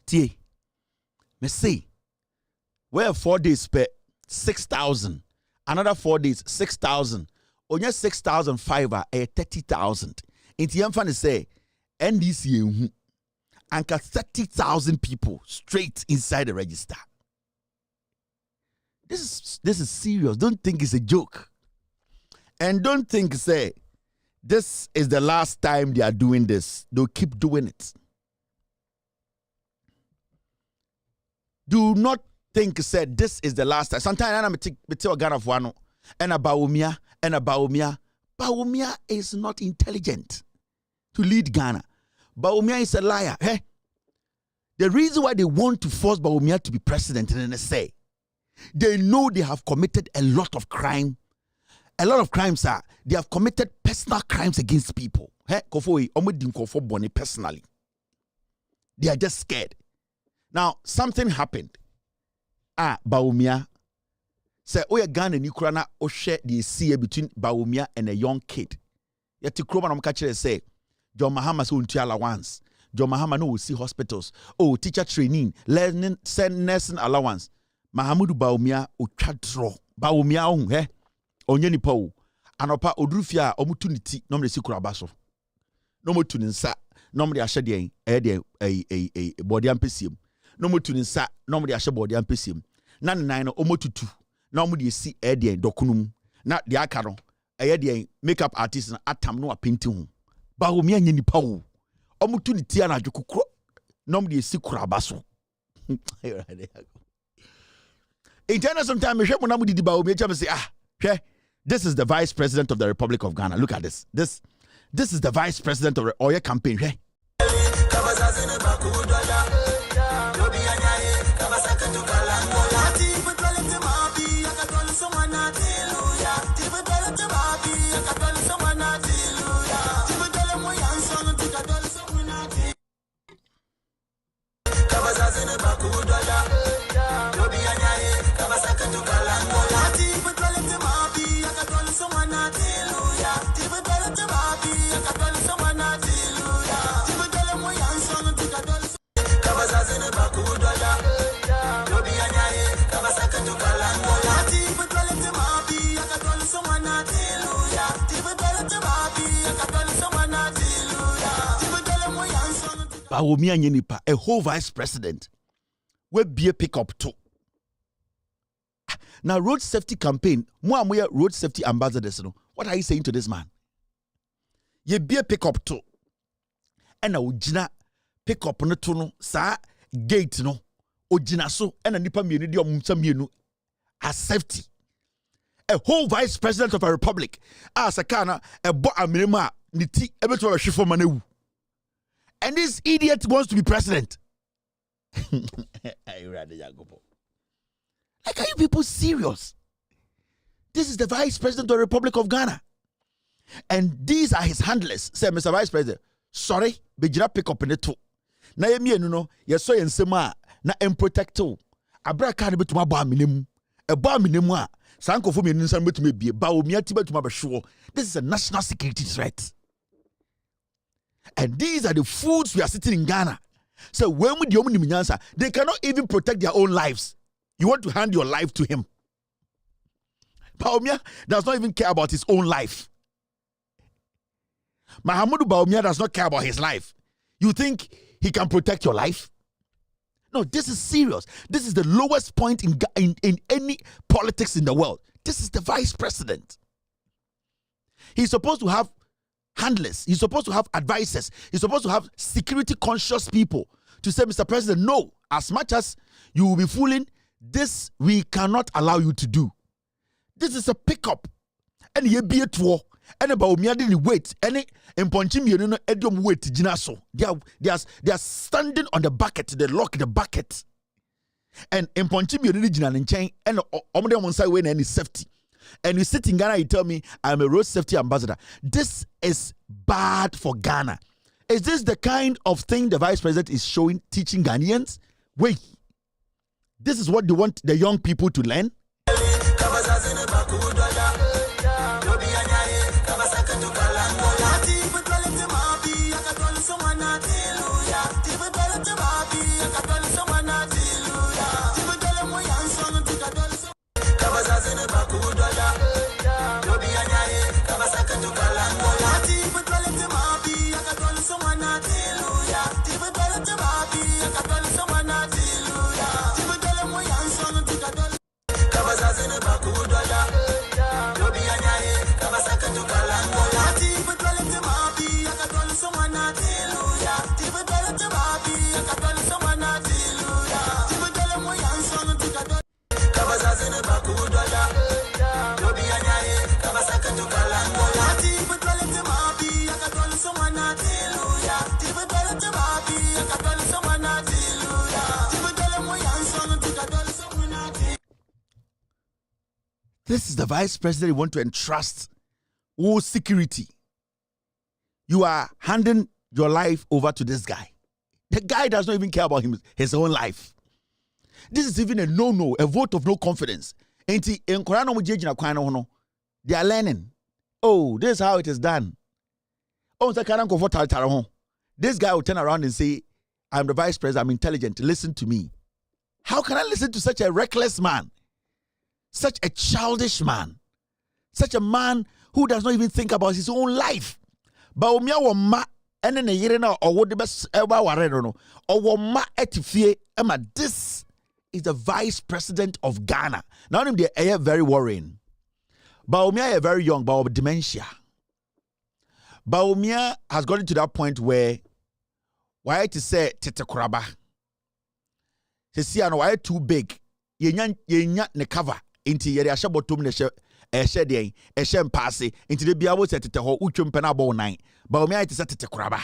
T. Me say, where 4 days per 6,000, another 4 days 6,000. Only 6,005 are 30,000. Inti yamfani say NDC anka 30,000 people straight inside the register. This is serious. Don't think it's a joke. And don't think, say, this is the last time they are doing this. They'll keep doing it. Do not think, say, this is the last time. Sometimes I'm a Ghana of one and a Baumia. Baumia is not intelligent to lead Ghana. Baumia is a liar. Hey? The reason why they want to force Baumia to be president in NSA, they know they have committed a lot of crime. A lot of crimes are, they have committed personal crimes against people. Hey, personally. They are just scared. Now, something happened. Baumia say, oh, Ghana ni kurana o share the see between Baumia and a young kid. Yeti Kroma no mkachire say, John Mahama so unti allowance. John Mahama no will see hospitals. Oh, teacher training, learning, send nursing allowance. Mahamudu Baumia o chadro. Baumia on onye ni pa o. Anopa odrufia omutu niti no mre si kurabaso. No mo tuninsa no mre ahye de body ampesiem. No mo tuninsa no mre ahye body ampesiem. Na nnan no omotutu. Na omo de si de dokunum. Na de aka no de makeup artist na atam no apenti ho. Baumia nye ni pa o. Omutu niti ana adwokokro. Na omo de si kurabaso. Internet sometimes me hwe mo na mo didi Baumia cha me say this is the vice president of the Republic of Ghana. Look at this. This is the vice president of the Oya campaign. Hey? Baumia nyenipa, a whole vice president will be a pick up too. Now, road safety campaign, Muamuya road safety ambassadors. What are you saying to this man? Ye be a pick up too. And now, Jina pick up no tuno, sa gate no, Ojina so, and a nipa mienidium samienu as safety. A whole vice president of a republic, as a kana, a bo amirema, niti, ebe to a shifo manewu. And this idiot wants to be president. Like, are you people serious? This is the vice president of the Republic of Ghana. And these are his handlers. Say, Mr. Vice President, sorry, but you pick up in the two. Na yemi no, yeso yensema na emprotecto. Abra ka ne betuma ba minemu. E ba minemu a, sanko fo minenu san betuma bie. Ba o miati betuma be sure. This is a national security threat. And these are the fools we are sitting in Ghana. So when we the they cannot even protect their own lives. You want to hand your life to him. Baumia does not even care about his own life. Mahamudu Baumia does not care about his life. You think he can protect your life? No, this is serious. This is the lowest point in any politics in the world. This is the vice president. He's supposed to have handlers. He's supposed to have advisors. He's supposed to have security conscious people to say, Mr. President, no, as much as you will be fooling, this we cannot allow you to do. This is a pickup. And ye be it war. And about me didn't wait. Any imponchim you know edium wait jinaso. They are standing on the bucket. They lock the bucket. And imponchim you didn't jinan chain and omde one side when any safety. And you sit in Ghana, you tell me I'm a road safety ambassador. This is bad for Ghana. Is this the kind of thing the vice president is showing, teaching Ghanaians? Wait, this is what they want the young people to learn? This is the vice president you want to entrust all security. You are handing your life over to this guy. The guy does not even care about his own life. This is even a no-no, a vote of no confidence. They are learning. Oh, this is how it is done. Oh, this guy will turn around and say, I'm the vice president, I'm intelligent, listen to me. How can I listen to such a reckless man? Such a childish man? Such a man who does not even think about his own life? This is the vice president of Ghana. Now they are very worrying. Baumia is very young, but with dementia. Baumia has gotten to that point where why to say tete kuraba. Se see ano why too big. Yenya ne cover inti yere ahye bottom ne ehye den ehye mpase inti de bia wo se tete ho utwem pe na ball 9. Baumia it is tete kuraba.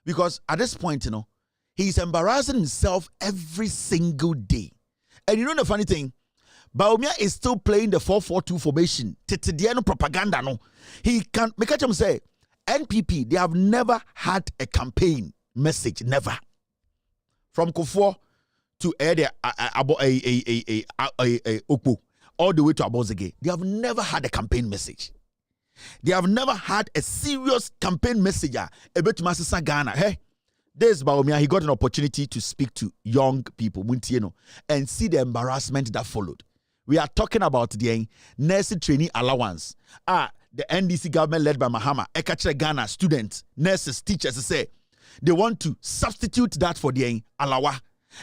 Because at this point, you know, he's embarrassing himself every single day. And you know the funny thing? Baumia is still playing the 4-4-2 formation. Tetidiano propaganda, no. He can make him say, NPP, they have never had a campaign message, never. From Kufuor to Okpo, all the way to Abozege. They have never had a campaign message. They have never had a serious campaign message. About Masasa Ghana. Hey, this Baumia, he got an opportunity to speak to young people, and see the embarrassment that followed. We are talking about the nursing trainee allowance. The NDC government led by Mahama, Ekache Ghana students, nurses, teachers say they want to substitute that for the alawa.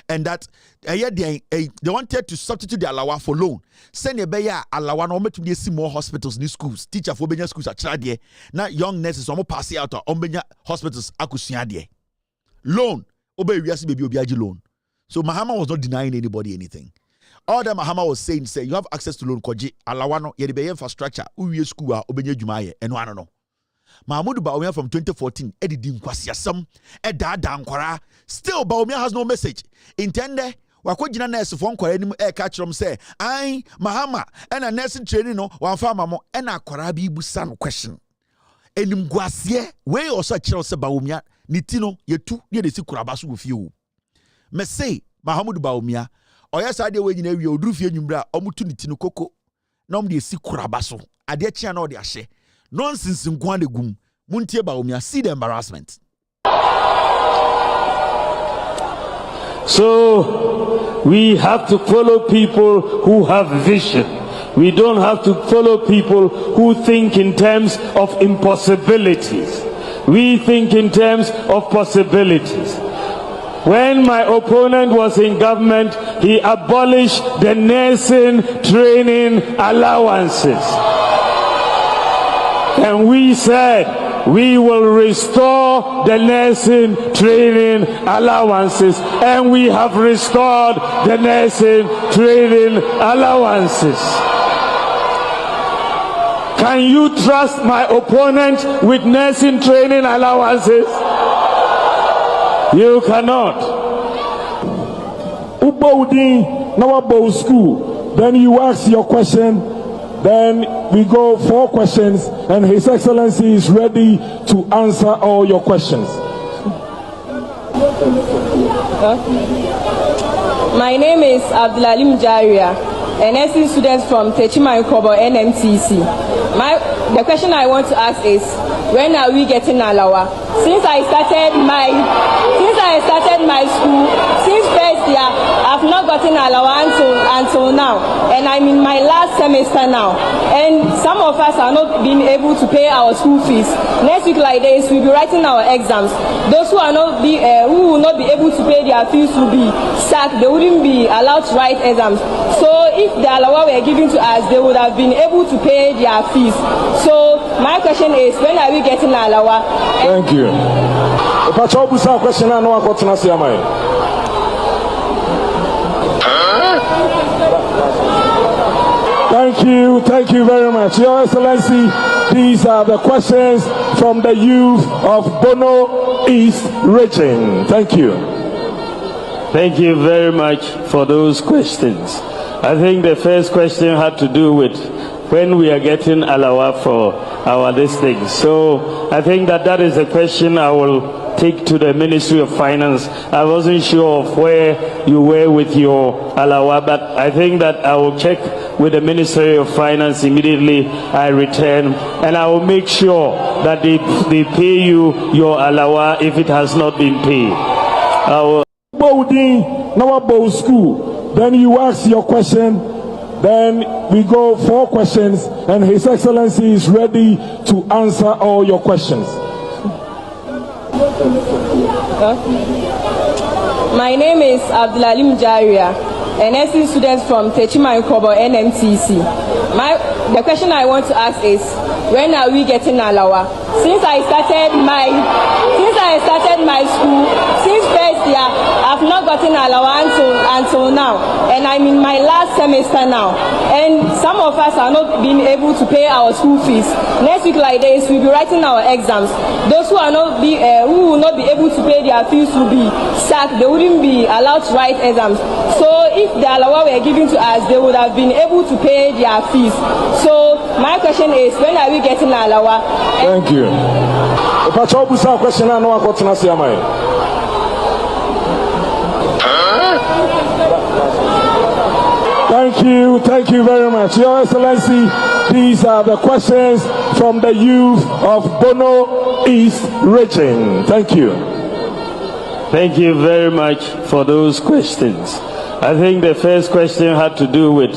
And that they wanted to substitute the alawa for loan. Send a beya alawa no to see more hospitals, new schools, teacher for Benya schools at Chadie. Now young nurses almost pass out on Benya hospitals akusiadie. Loan, obey baby obiaji loan. So Mahama was not denying anybody anything. All that Mahama was saying, you have access to loan koji alawano yedi infrastructure uye school obenye jumaye eno ano. Mahmoud Baumia from 2014 edidim kwasiasam edada nkwara. Still Baumia has no message. Intende wakojina nurse for nkwara nim catch them say I Mahama and a nursing training no wan farmer mo and a kwara bi busa no question. Enim gwasiye we also chiro se Baumia nitino yetu ye de si kurabaso go fie o. Me say Mahmoud Baumia oya sade we nyina wi oduru fie nwumra omutu nitino koko na om de si kurabaso ade chia na ode ahye nonsense nkwan de gum muntie Baumia see the embarrassment. So we have to follow people who have vision. We don't have to follow people who think in terms of impossibilities. We think in terms of possibilities. When my opponent was in government, he abolished the nursing training allowances. And we said, we will restore the nursing training allowances. And we have restored the nursing training allowances. Can you trust my opponent with nursing training allowances? You cannot. Ubaudi Nawabo school. Then you ask your question. Then we go 4 questions, and His Excellency is ready to answer all your questions. My name is Abdulalim Jaria, a nursing student from Techima Nkobo NMTC. The question I want to ask is, when are we getting alawa? Since I started my school, since first year, I've not gotten alawa until now, and I'm in my last semester now. And some of us are not being able to pay our school fees. Next week like this, we'll be writing our exams. Those who who will not be able to pay their fees will be sacked. They wouldn't be allowed to write exams. So if the alawa were given to us, they would have been able to pay their fees. So my question is, when are we getting alawa? Thank you. Question I know what to say. Thank you very much. Your Excellency, these are the questions from the youth of Bono East region. Thank you. Thank you very much for those questions. I think the first question had to do with when we are getting alawa for our this thing. So I think that is a question I will take to the Ministry of Finance. I wasn't sure of where you were with your alawa, but I think that I will check with the Ministry of Finance immediately I return, and I will make sure that they pay you your alawa if it has not been paid. School. Then you ask your question. Then we go 4 questions, and His Excellency is ready to answer all your questions. My name is Abdulalim Jaria, an SC student from Techima Nkobo NMTC. The question I want to ask is, when are we getting alawa? Since I started my school, since first year, I've not gotten alawa until now, and I'm in my last semester now. And some of us are not being able to pay our school fees. Next week like this, we'll be writing our exams. Those who will not be able to pay their fees will be sacked. They wouldn't be allowed to write exams. So if the alawa were given to us, they would have been able to pay their fees. So my question is, when are we getting alawa? Thank you. Question I know what to say. Thank you very much. Your Excellency, these are the questions from the youth of Bono East region. Thank you. Thank you very much for those questions. I think the first question had to do with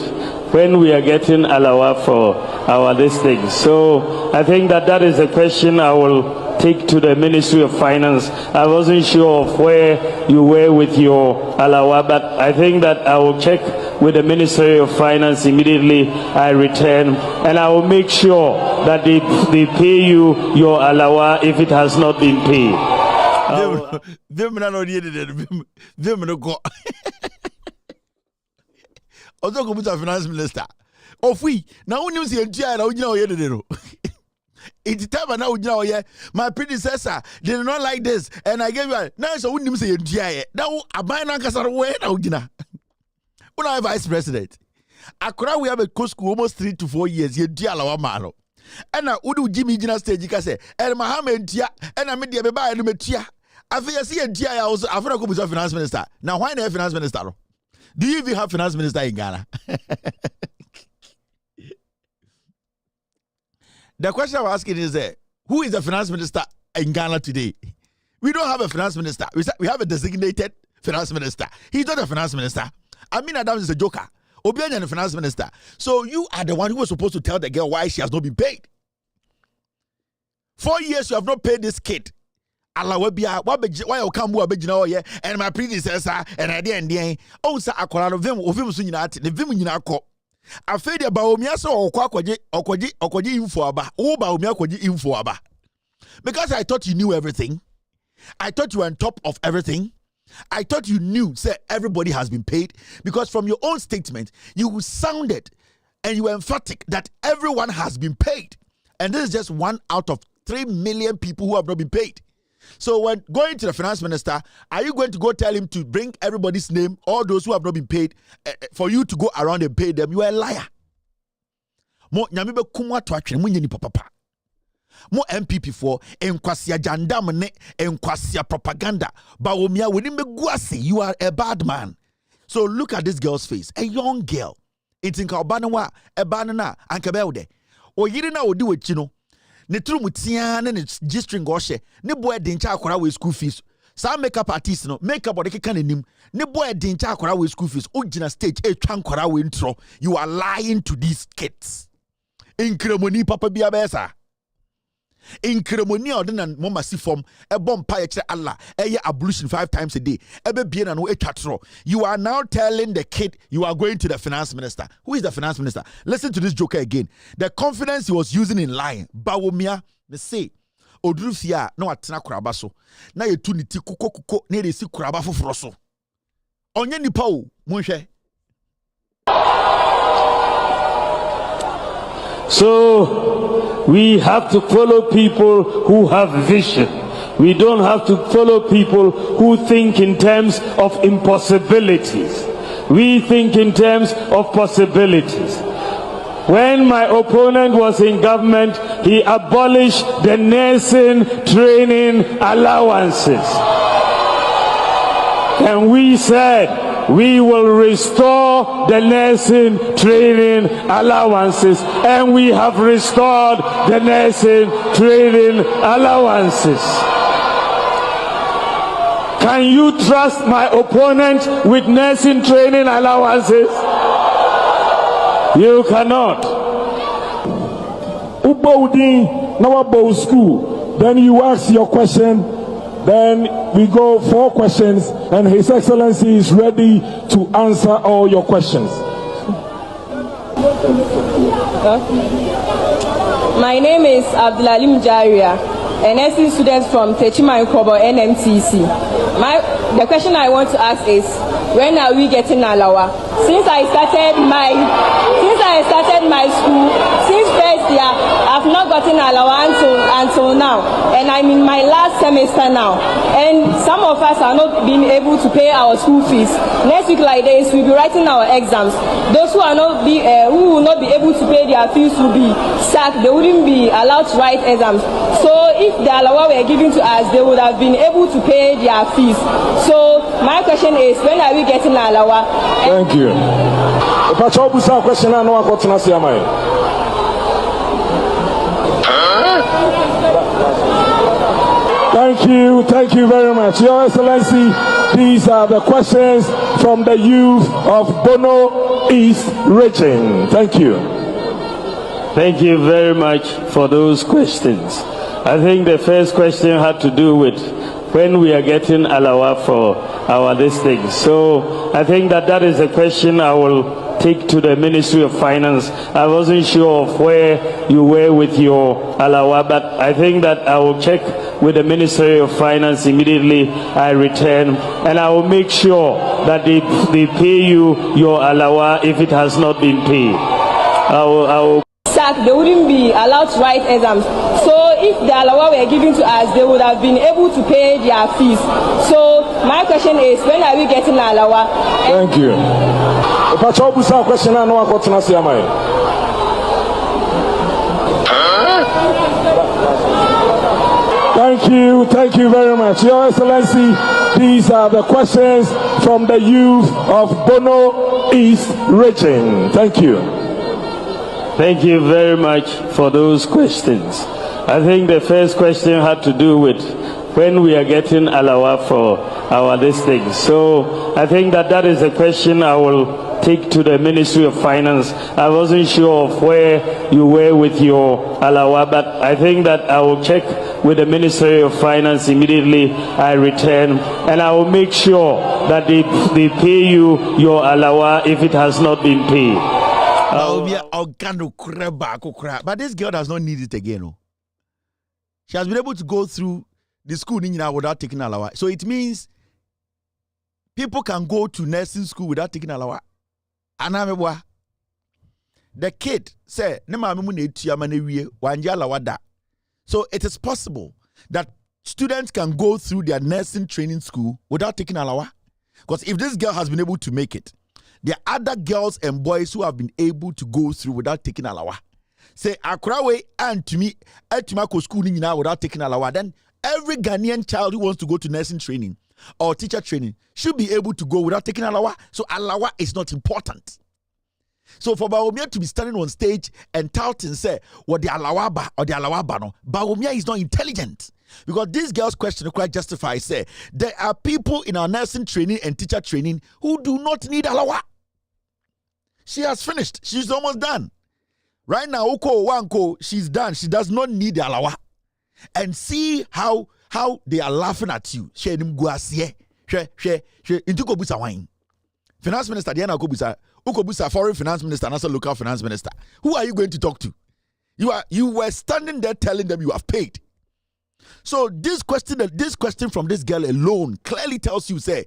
when we are getting alawa for our this thing. So I think that is a question I will take to the Ministry of Finance. I wasn't sure of where you were with your alawa, but I think that I will check with the Ministry of Finance immediately I return, and I will make sure that they pay you your alawa if it has not been paid. Also, go to Finance Minister. Of we now when you see a GI, it's time now, my predecessor did not like this, and I gave you now. So wouldn't say GI now. I buy now because now. When I vice president, Accra we have a school almost 3 to 4 years. You dialawa malo, and now Udu Jimmy Jina stage you can say, and Mohammed Tia, and I made the baby and Metia. I think I see a GI also. I forgot who is a finance minister. Now why not finance minister? Do you even have finance minister in Ghana? The question I'm asking is, who is the finance minister in Ghana today? We don't have a finance minister. We have a designated finance minister. He's not a finance minister. Amin Adams is a joker. Obiang is the finance minister. So you are the one who was supposed to tell the girl why she has not been paid. 4 years you have not paid this kid. Allah why you come and my predecessor and I didn't. Oh, sir, I call out of them of him soon at the Vimunina. I feel about me so okwaji info aba. Oh, about me okwaji info aba. Because I thought you knew everything. I thought you were on top of everything. I thought you knew, say, everybody has been paid. Because from your own statement, you sounded and you were emphatic that everyone has been paid. And this is just 1 out of 3 million people who have not been paid. So when going to the finance minister, are you going to go tell him to bring everybody's name, all those who have not been paid, for you to go around and pay them? You are a liar. Mo nyamibe kumwa twatwe munye ni papa. Mo MPP for enkwasia jandam ne enkwasia propaganda. Ba omia we nimbe guase. You are a bad man. So look at this girl's face, a young girl. It's in Kabanwa, a banana, and Kabelde. Or you didn't do it, you know. Ne true mutia ne G-string goshe. Ne boy dincha akwara we school fees. Some makeup artist no makeup or the kikanim. Ne boy dincha akwara we school fees. Ojina stage e twan kwara we intro. You are lying to these kids. Inkremoni papa biabesa. Inkremoni ordinary mama si form a bomb pie Allah a ablution 5 times a day. Ebe bien and chatro. You are now telling the kid you are going to the finance minister. Who is the finance minister? Listen to this joker again. The confidence he was using in lying. Bawomia, they say, Odrufia, no atena kurabaso. Na ye tu niti kuko ne de si kuraba foforoso. Onye nipa o, munhwe. So we have to follow people who have vision. We don't have to follow people who think in terms of impossibilities. We think in terms of possibilities. When my opponent was in government, he abolished the nursing training allowances. And we said, we will restore the nursing training allowances, and we have restored the nursing training allowances. Can you trust my opponent with nursing training allowances? You cannot. Ubodi Nawabo School. Then you ask your question. Then we go 4 questions, and His Excellency is ready to answer all your questions. My name is Abdulalim Jaria, an SC student from Techima Nkobo NMTC. The question I want to ask is, when are we getting Alawa? Since I started my school, since first year, I've not gotten Alawa until now, and I'm in my last semester now. And some of us are not being able to pay our school fees. Next week like this, we'll be writing our exams. Those who who will not be able to pay their fees will be sacked. They wouldn't be allowed to write exams. So if the Alawa were given to us, they would have been able to pay their fees. So my question is, when are we getting Alawa? Thank you. Question Thank you very much. Your Excellency, these are the questions from the youth of Bono East region. Thank you. Thank you very much for those questions. I think the first question had to do with when we are getting Alawa for our district. So I think that is a question I will take to the Ministry of Finance. I wasn't sure of where you were with your Alawa, but I think that I will check with the Ministry of Finance immediately I return, and I will make sure that they pay you your Alawa if it has not been paid. I will They wouldn't be allowed to write exams. So if the Alawa were given to us, they would have been able to pay their fees. So my question is, when are we getting Alawa? Thank you. Thank you very much. Your Excellency, these are the questions from the youth of Bono East region. Thank you. Thank you very much for those questions. I think the first question had to do with when we are getting Alawa for our district. So I think that is a question I will take to the Ministry of Finance. I wasn't sure of where you were with your Alawa, but I think that I will check with the Ministry of Finance immediately I return, and I will make sure that they pay you your Alawa if it has not been paid. But this girl does not need it again. No? She has been able to go through the school without taking Alawa. So it means people can go to nursing school without taking Alawa. The kid say, so it is possible that students can go through their nursing training school without taking Alawa. Because if this girl has been able to make it, there are other girls and boys who have been able to go through without taking Alawa. Say, Akrawe and to me, Etimako school without taking Alawa. Then every Ghanaian child who wants to go to nursing training or teacher training should be able to go without taking Alawa. So Alawa is not important. So for Bawumia to be standing on stage and touting say what the Alawaba or the Alawaba no, Bawumia is not intelligent. Because this girl's question quite justifies say there are people in our nursing training and teacher training who do not need Alawa. She has finished. She's almost done. Right now, Oko Wanko, she's done. She does not need the Alawa. And see how they are laughing at you. Finance Minister Diana Ukobusa, foreign finance minister, and also local finance minister. Who are you going to talk to? You were standing there telling them you have paid. So this question from this girl alone clearly tells you, say,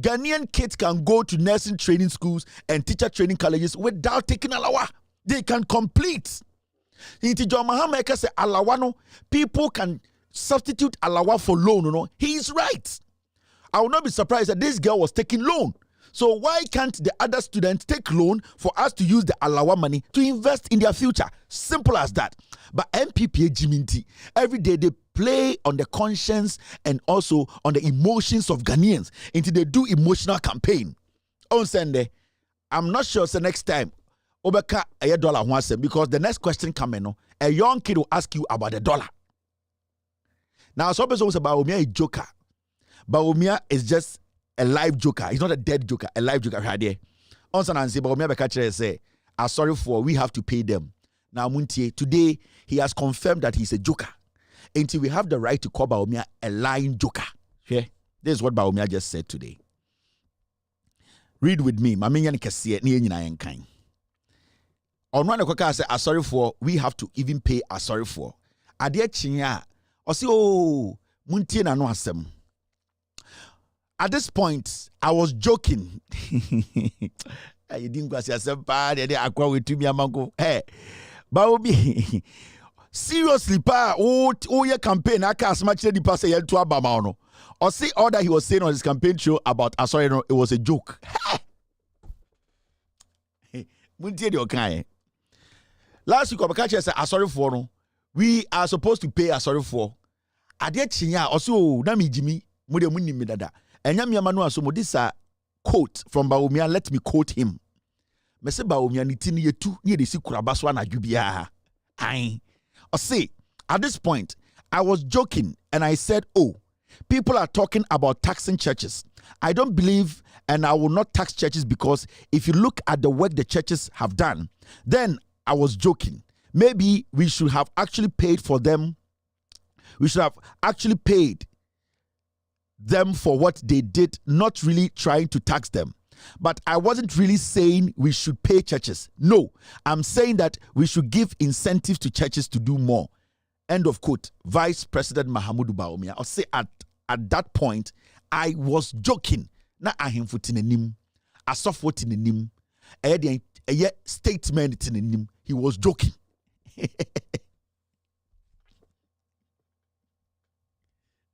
Ghanaian kids can go to nursing training schools and teacher training colleges without taking Alawa. They can complete. Inti John Mahameka say Alawa no, people can substitute Alawa for loan. No, he is right. I will not be surprised that this girl was taking loan So why can't the other students take loan for us to use the alawa money to invest in their future? Simple as that. But MPPA Jiminti, every day they play on the conscience and also on the emotions of Ghanaians until they do emotional campaign. On Sunday, I'm not sure the next time Obeka a dollar once because the next question coming, a young kid will ask you about the dollar. Now, some people say Baumia is a joker. Baumia is just a live joker. He's not a dead joker, a live joker right there. Also, and say Baumia Bekachere say, "I'm sorry for we have to pay them." Now, Muntie, today he has confirmed that he's a joker. Until we have the right to call Baumia a lying joker. Okay? This is what Baumia just said today. Read with me. Maminya Nkasiye ni nyina yenkan. On one kwaka say I'm sorry for we have to even pay a sorry for. Ade chinya o say oh muntie na no asem. At this point, I was joking. You didn't go say bad. They akwa with me amango. Hey, Baobi. Seriously, pa. Oh, your campaign. I can't much the pass yet to Abama. Or see all that he was saying on his campaign show about. Sorry, no, it was a joke. Last week, Obakachi said, "Sorry for no. We are supposed to pay. Sorry for." Adia chinya also nami Jimmy. Mude muni midada. Enyamia manu asomo. This a quote from Baumia. Let me quote him. Mese Baumia nitini yetu ni desi kurabaswa na jubia. Aye. Or say, at this point, I was joking and I said, "Oh, people are talking about taxing churches. I don't believe and I will not tax churches because if you look at the work the churches have done, then I was joking. Maybe we should have actually paid for them. We should have actually paid them for what they did, not really trying to tax them. But I wasn't really saying we should pay churches. No, I'm saying that we should give incentives to churches to do more." End of quote. Vice President Mahamudu Baumia. I'll say at that point, I was joking. Na ahemfo tinenim, asofo tinenim, a statement tinenim. He was joking.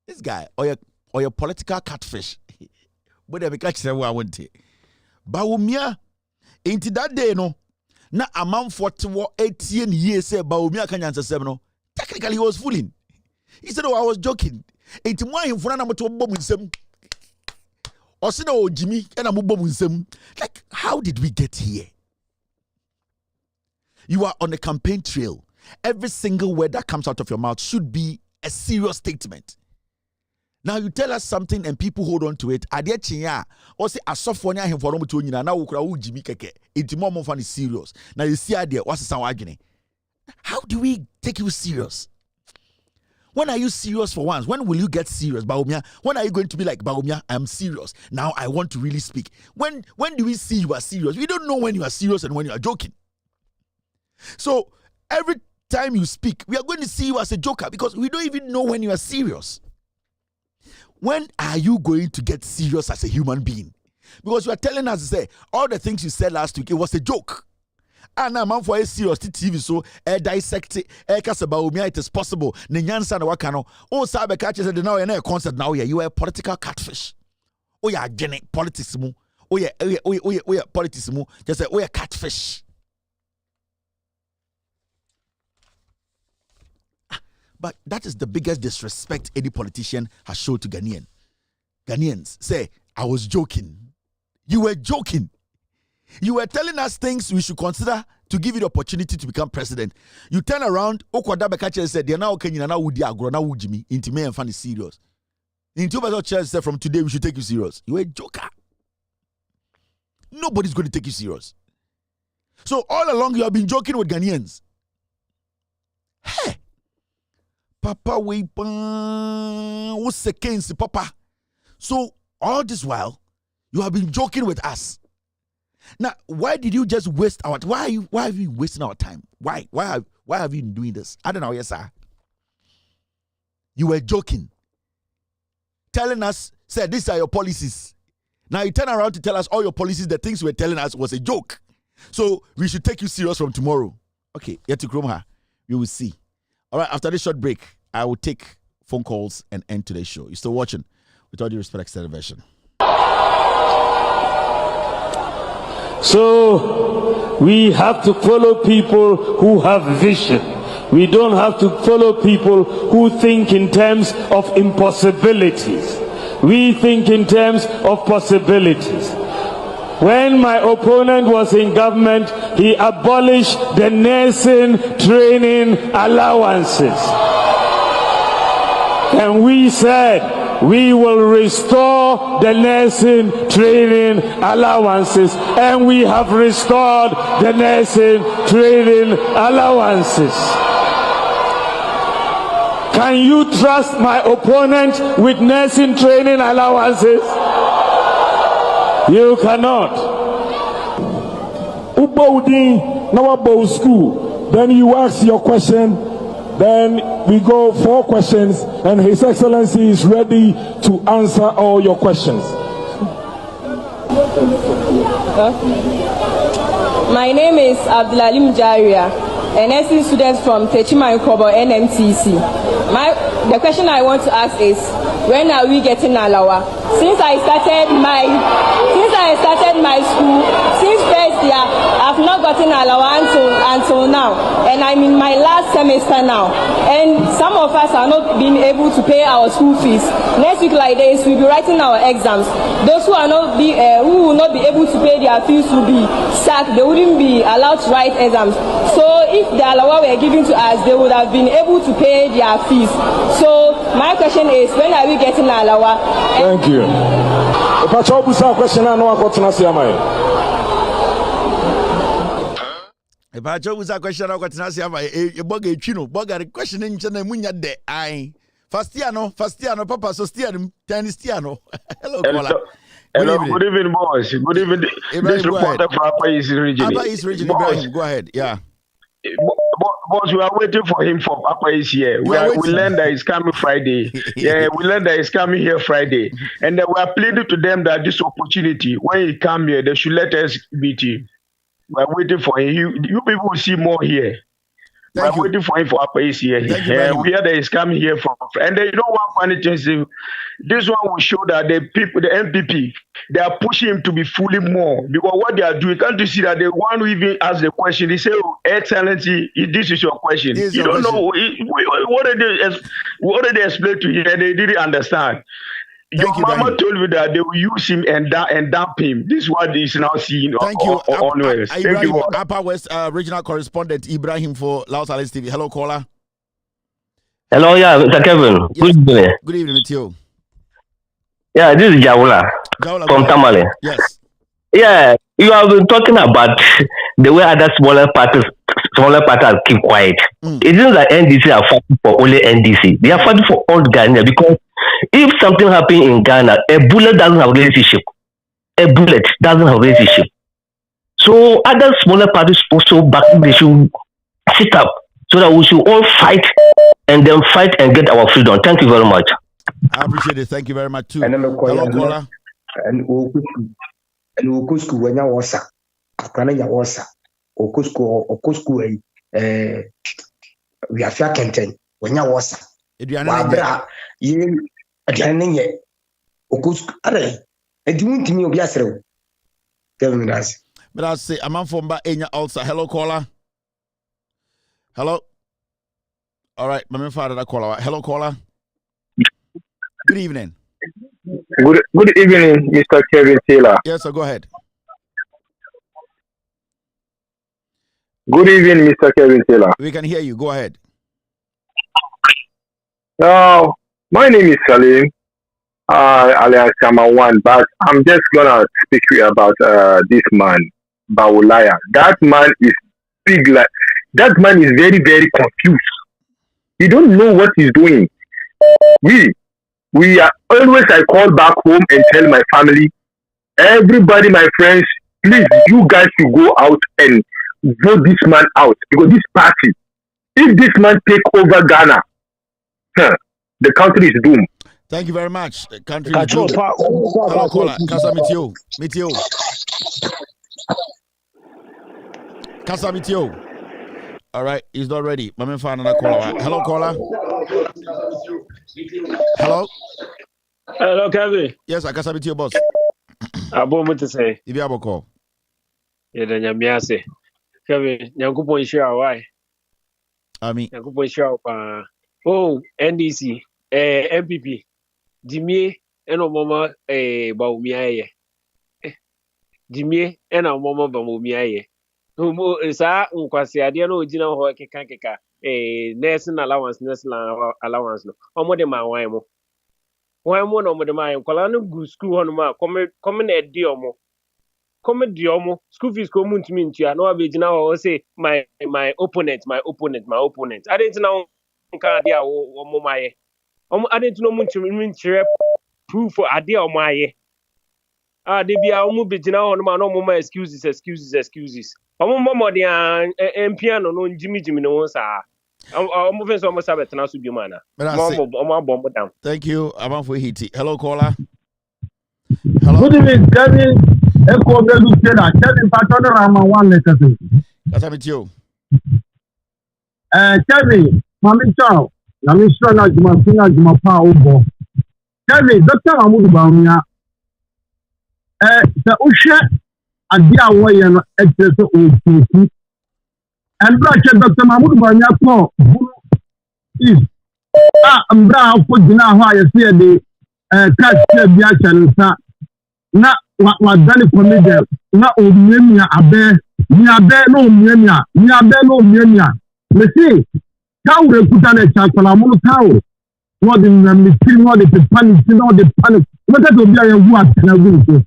This guy, or your political catfish. But they catch them I want it. Baumia, into that day, no. Na amount for 18 years, say Baumia can answer 7. No. Technically, he was fooling. He said, "Oh, I was joking." It's more in front of him. Or say, "Oh, Jimmy, and I'm bomb. Like, how did we get here? You are on a campaign trail. Every single word that comes out of your mouth should be a serious statement. Now you tell us something and people hold on to it. Adia chinya or say asofonia him for to nyina na wukura wu Jimmy keke. It's more fun is serious. Now you see idea what's the sound. How do we take you serious? When are you serious for once? When will you get serious, Baumia? When are you going to be like, "Baumia, I'm serious. Now I want to really speak"? When do we see you are serious? We don't know when you are serious and when you are joking. So every time you speak, we are going to see you as a joker because we don't even know when you are serious. When are you going to get serious as a human being? Because you are telling us, say, all the things you said last week, it was a joke. And now, man, for a serious TV, so dissect it, it is possible. Nenyansa na wakano. Oh, sabe catches said now you're a concert now. You are a political catfish. Oh, yeah, genic politics mu. Oh, yeah, politics mu. Just say, oh, yeah, catfish. But that is the biggest disrespect any politician has showed to Ghanaians. Ghanaians say, "I was joking." You were joking. You were telling us things we should consider to give you the opportunity to become president. You turn around, Okwada said, "They're now okay, now would agro, now would Jimmy, into me and funny serious." Into my church said, "From today, we should take you serious." You were a joker. Nobody's going to take you serious. So all along, you have been joking with Ghanaians. Hey, Papa, what's against Papa? So all this while, you have been joking with us. Now, why did you just waste our time? Why have you wasting our time? Why have you been doing this? I don't know, yes, sir. You were joking. Telling us, said, "These are your policies." Now you turn around to tell us all your policies, the things you were telling us was a joke. So we should take you serious from tomorrow. Okay, yet to Kromha, we will see. All right, after this short break, I will take phone calls and end today's show. You're still watching with all due respect, extended version. So we have to follow people who have vision. We don't have to follow people who think in terms of impossibilities. We think in terms of possibilities. When my opponent was in government, he abolished the nursing training allowances. And we said, we will restore the nursing training allowances. And we have restored the nursing training allowances. Can you trust my opponent with nursing training allowances? You cannot. Ubodi, now about school. Then you ask your question. Then we go 4 questions, and His Excellency is ready to answer all your questions. My name is Abdulalim Jaria, an NC student from Techima Nkobo NMTC. The question I want to ask is, when are we getting Alawa? Since I started my school, since first year, I've not gotten Alawa until now, and I'm in my last semester now. And some of us are not being able to pay our school fees. Next week, like this, we'll be writing our exams. Those who will not be able to pay their fees will be sacked. They wouldn't be allowed to write exams. So if the Alawa were given to us, they would have been able to pay their fees. So my question is, when are we getting Alawa? Thank you. If I try to ask a question, I know what to say. If I try to ask a question, I know what to say. You bug a question in China, Munya de I. Fastiano, Papa, so stiano, Tanistiano. Hello, Kola. Hello, good evening, boys. Good evening. This reporter from Upper East Region. Upper East Region, Ibrahim, go ahead. Yeah. Boss, we are waiting for him from Upper East here. We learned that he's coming Friday. Yeah, we learned that he's coming here Friday. And we are pleading to them that this opportunity, when he come here, they should let us meet him. We are waiting for him. You people will see more here. We are waiting for him for Upper East here. We hear that he's coming here from. And you know what funny thing is? This one will show that the people, the MPP, they are pushing him to be fully more. Because what they are doing, can't you see that the one who even asked the question, he said, oh, Excellency, this is your question. You don't know. What did they explain to you? They didn't understand. Your mama told me that they will use him and dump him. This is what is now seen always. Thank you. Upper West regional correspondent Ibrahim for Laos Alice TV. Hello, caller. Hello, yeah, Mr. Kevin. Yes. Good evening. Good evening with you. Yeah, this is Jawula from Tamale. Yes. Yeah, you have been talking about the way other smaller parties keep quiet. It isn't that NDC are fighting for only NDC. They are fighting for all Ghana because if something happens in Ghana, a bullet doesn't have a relationship. A bullet doesn't have a relationship. So other smaller parties also they should sit up so that we should all fight and then fight and get our freedom. Thank you very much. I appreciate it. Thank you very much too. Hello, caller. And Okusku when you was Akana Yawosa, Okusku, we are fair content when you was Wabra, you again, Okusku, and you want to me of Yasro. Tell me that. But I'll say, I'm on from Enya also. Hello, caller. Hello. All right, my father, caller. Hello, caller. Good evening. Good evening, Mr. Kevin Taylor. Yes, sir, go ahead. Good evening, Mr. Kevin Taylor. We can hear you. Go ahead. Now, my name is Salim, alias Chama1, but I'm just gonna speak to you about this man, Bawulaya. That man is big. That man is very, very confused. He don't know what he's doing. We are always, I call back home and tell my family, everybody, my friends, please, you guys should go out and vote this man out because this party, if this man take over Ghana, the country is doomed. Thank you very much. The country is doomed. Hello, caller. Kasa Mitio. Kasa Mitio. All right, he's not ready. Let me find another caller. Hello, caller. Hello. Hello, Kevin. Yes, I can submit your boss. I want to say. If you have a call. Yɛda Nyame ase. Kevin, Nyankopɔn hyira wo why? Nyankopɔn hyira wo paa. Oh, NDC, MPP, Jimmy, ɛna ɔmama Baumi ayɛ. Jimmy, ɛna ɔmama Baumi ayɛ. Saa nkwasi adeɛ na ogyina hɔ keka nursing allowance no. Ɔmo de ma wan mo. Wan mo na ɔmo de ma ayɛ. Nkwadaa no gu school hɔ nom a kɔme na ɛdi ɔmo. Come diomo school fees come to me ntua no abegyina ho say my opponent. I didn't know kan dia wo mo maye I didn't know mun chere proof for ade o maye de bia o mu begyina ho no ma no mo ma excuses o mo de empia no njimi no sa o mo fenso mo sabet na so bi mana mo abom down. Thank you. I'm for Haiti. Hello caller. Good evening, Kevin. Echo Bedu Keda. Kevin Patron Rama 1 letter. That's how you. Kevin, Mami Chow. Nami Shona Juma Pa Ubo. Kevin, Dr. Mahmoud Baumia. The Usha Adia Wayan Exeter OTC. And Dr. Mahmoud Baumia is Mbra for Dina Haya the Catch Biachan na wadani comedian na omiemia abe ni abe no omiemia me see kawo ekuta na chakola mu kawo no de na mitiri no de panic what that obi aye wu atena gu so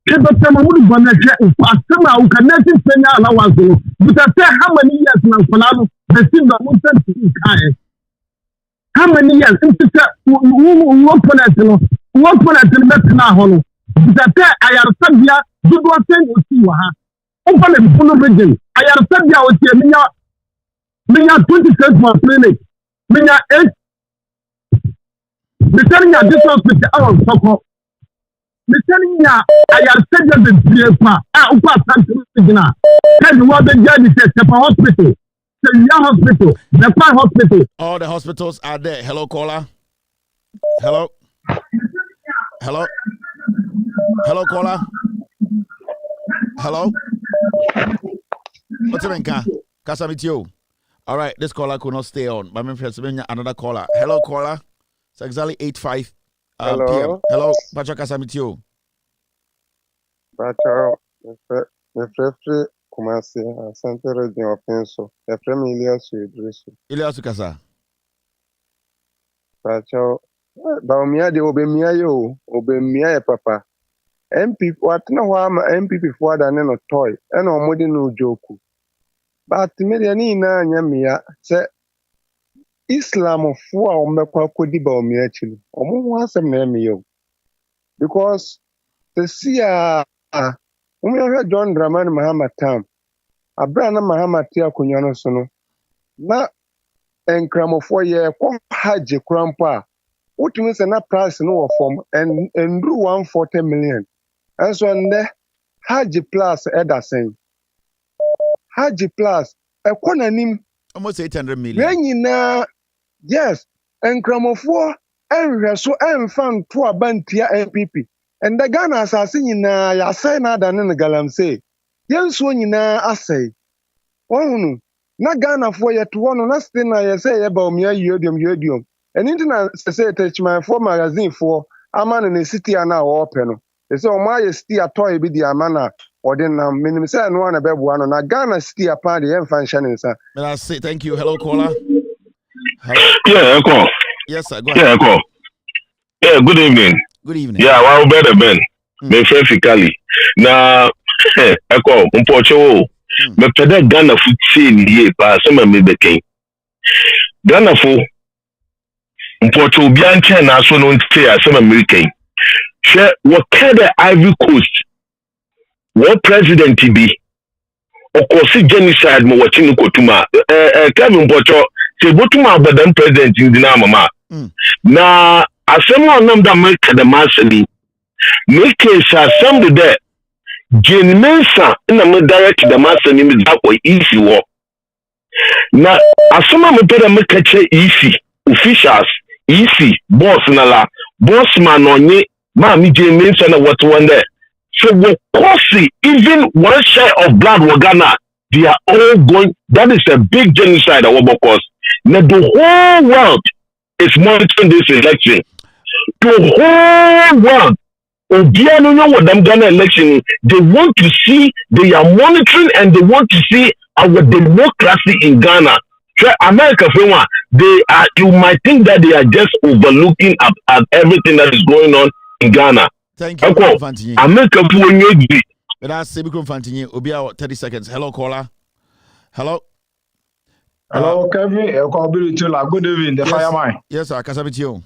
kebe tema mu do na hwe asema u can nothing senya allowance but say how many years na kola no the thing that want to kai how many years into one opponent no betina ho no but ayarsabia dudu asen osi wa ha ofa le mpuno region ayarsabia osi minya 26 for clinic minya 8 mitanya this hospital awon soko mitanya ayarsabia be pie pa upa santu region can we be jadi Sepa hospital hospital the Pan hospital all the hospitals are there. Hello caller. Hello, caller. Hello. What's your name? Kasamitio. All right, this caller could not stay on. But I'm in another caller. Hello, caller. It's exactly 8:05 p.m. Hello, Patrick Kasamitio. Patrick, the Kumasi, Santa Region of Penso, the familiar Sudrisu. Iliasu Kasa. Patrick, Baumia de Obemia, papa. MP what no harm MPP for than no toy and no more no joke. But Medianina Yamia said Islam of 4 Mekwa Kodi Baumi actually. Or more was a name because the Sia we heard John Draman Muhammad Tam Abraham Muhammad Tia Kunyano Sono na encram of 4 year Haji Crampa. What means a price no form and do 140 million. And so on the Haji Plus Ederson. Haji Plus a quananim almost 800 million. When you know, yes, and Cramofo and so and found to a bantia MPP. And the Ghana assassin in a signer than in the Galam say. Yes, when you know, I say, one, not Ghana for yet one, and that's thing I say about me, Yodium. And internet say, touch my 4 magazine for a man in the city are now open. So my still a toy be the amana or then minimum say no one about one on a Ghana still a party and function. May I say thank you. Hello, caller. Yeah, call. Yes, sir. Go ahead. Yeah, call. Yeah, good evening. Good evening. Yeah, well better Ben. Me physically. Na echo umpocho. Me pede Ghana fu chain ye pa so me be ken. Ghana fu umpocho bi anche na so no ntia so me ken. What kind of Ivory Coast? What president be? Of course, genocide. Mo watching Kotuma. Kevin Bocho. Say Botuma, but then president in the Namama. Na assemble them that make the massacre. Make case assemble there. Jane Mensa in the direct the massacre name is that way easy work. Na assemble me better make a easy officials easy boss nala boss man on ye. Mami Jane Mensa na what one there. So we see even one share of blood in Ghana, they are all going. That is a big genocide that will cause. Now the whole world is monitoring this election. The whole world. Obiano know what them Ghana election. They want to see. They are monitoring and they want to see our democracy in Ghana. America, they are. You might think that they are just overlooking at everything that is going on in Ghana. Thank you, Fantini. America, but I say, Fantini, Obia, 30 seconds. Hello, caller. Hello. Hello, Kevin. Good evening. The fireman. Yes, sir. Kasabitio.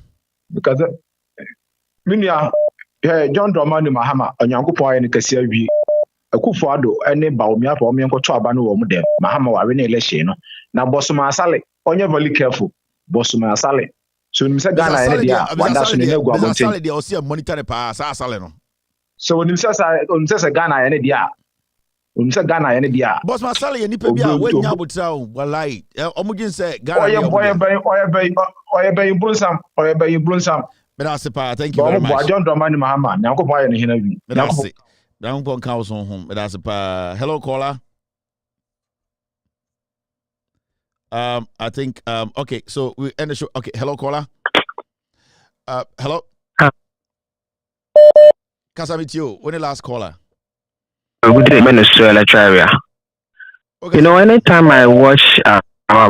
Because Minia, John Dramani Mahama, and Yankupo and Cassia V. A Kufado, and a Baumia for me and Cochabano or Mudem, Mahama or Rene Leshino. Now, Bossuma Sally, on your very careful. Bossuma Sally. So Mr. Ghana idea, one doesn't know about Sally, they also monitor the pass, Saleno. So when Mr. Ghana idea, Mr. Ghana idea. Boss Masali and Nipia, when Yabuta, Walai, Omugin said, Ghana, or by Brunsam. But I say, thank you very much. John Dramani Mahama, now go buy any Henry. But I say, down on cows on home. But I say, hello, caller. I think okay, so we end the show. Okay, hello, caller. Hello. Casamitio, when the last caller? Good day, Minister Electoral. Okay. You know, anytime I watch our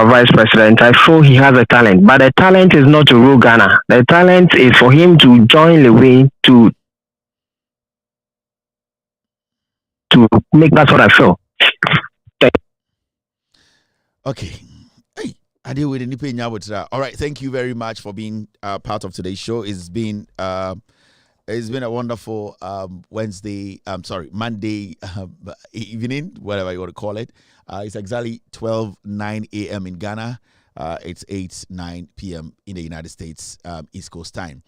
Vice President, I feel he has a talent. But the talent is not to rule Ghana. The talent is for him to join the way to make. That's what I feel. Okay. Hey, I deal with any pain. All right. Thank you very much for being part of today's show. It's been a wonderful Monday evening, whatever you want to call it. It's exactly 12:09 a.m. in Ghana. It's 8:09 p.m. in the United States, East Coast time.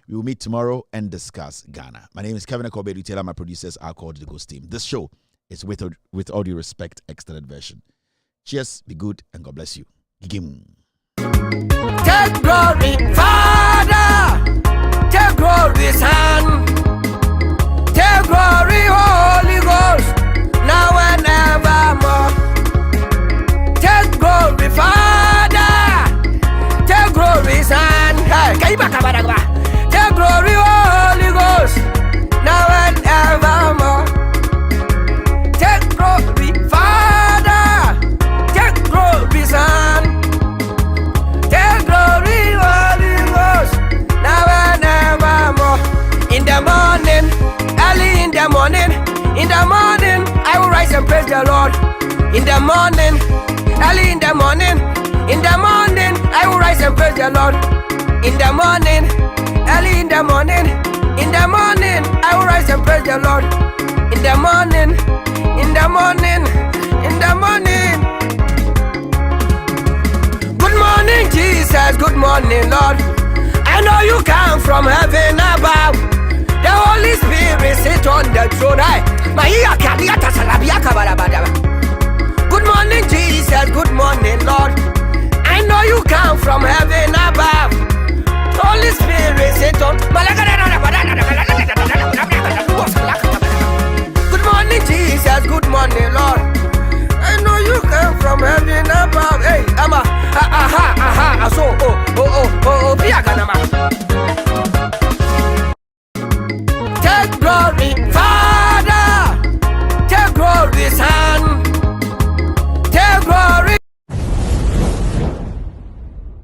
We will meet tomorrow and discuss Ghana. My name is Kevin Akobe Taylor. My producers are called the Ghost Team. This show is with all due respect, extended version. Cheers, be good, and God bless you. Gigim. Take glory, Father. Take glory, Son. Take glory, Holy Ghost. Now and evermore. Take glory, Father. Take glory, Son. Take glory, Holy Ghost. Now and evermore. Take glory, Father. Take glory, Son. Take glory, Holy Ghost. Now and evermore. In the morning, early in the morning, I will rise and praise the Lord. In the morning, early in the morning, I will rise and praise the Lord. In the morning, early in the morning, I will rise and praise the Lord. In the morning, Good morning, Jesus. Good morning, Lord. I know you come from heaven above. The Holy Spirit sit on the throne. Good morning, Jesus. Good morning, Lord. I know you come from heaven above. Holy Spirit sit on. Good morning, Jesus. Good morning, Lord. I know you come from heaven above. Hey, so,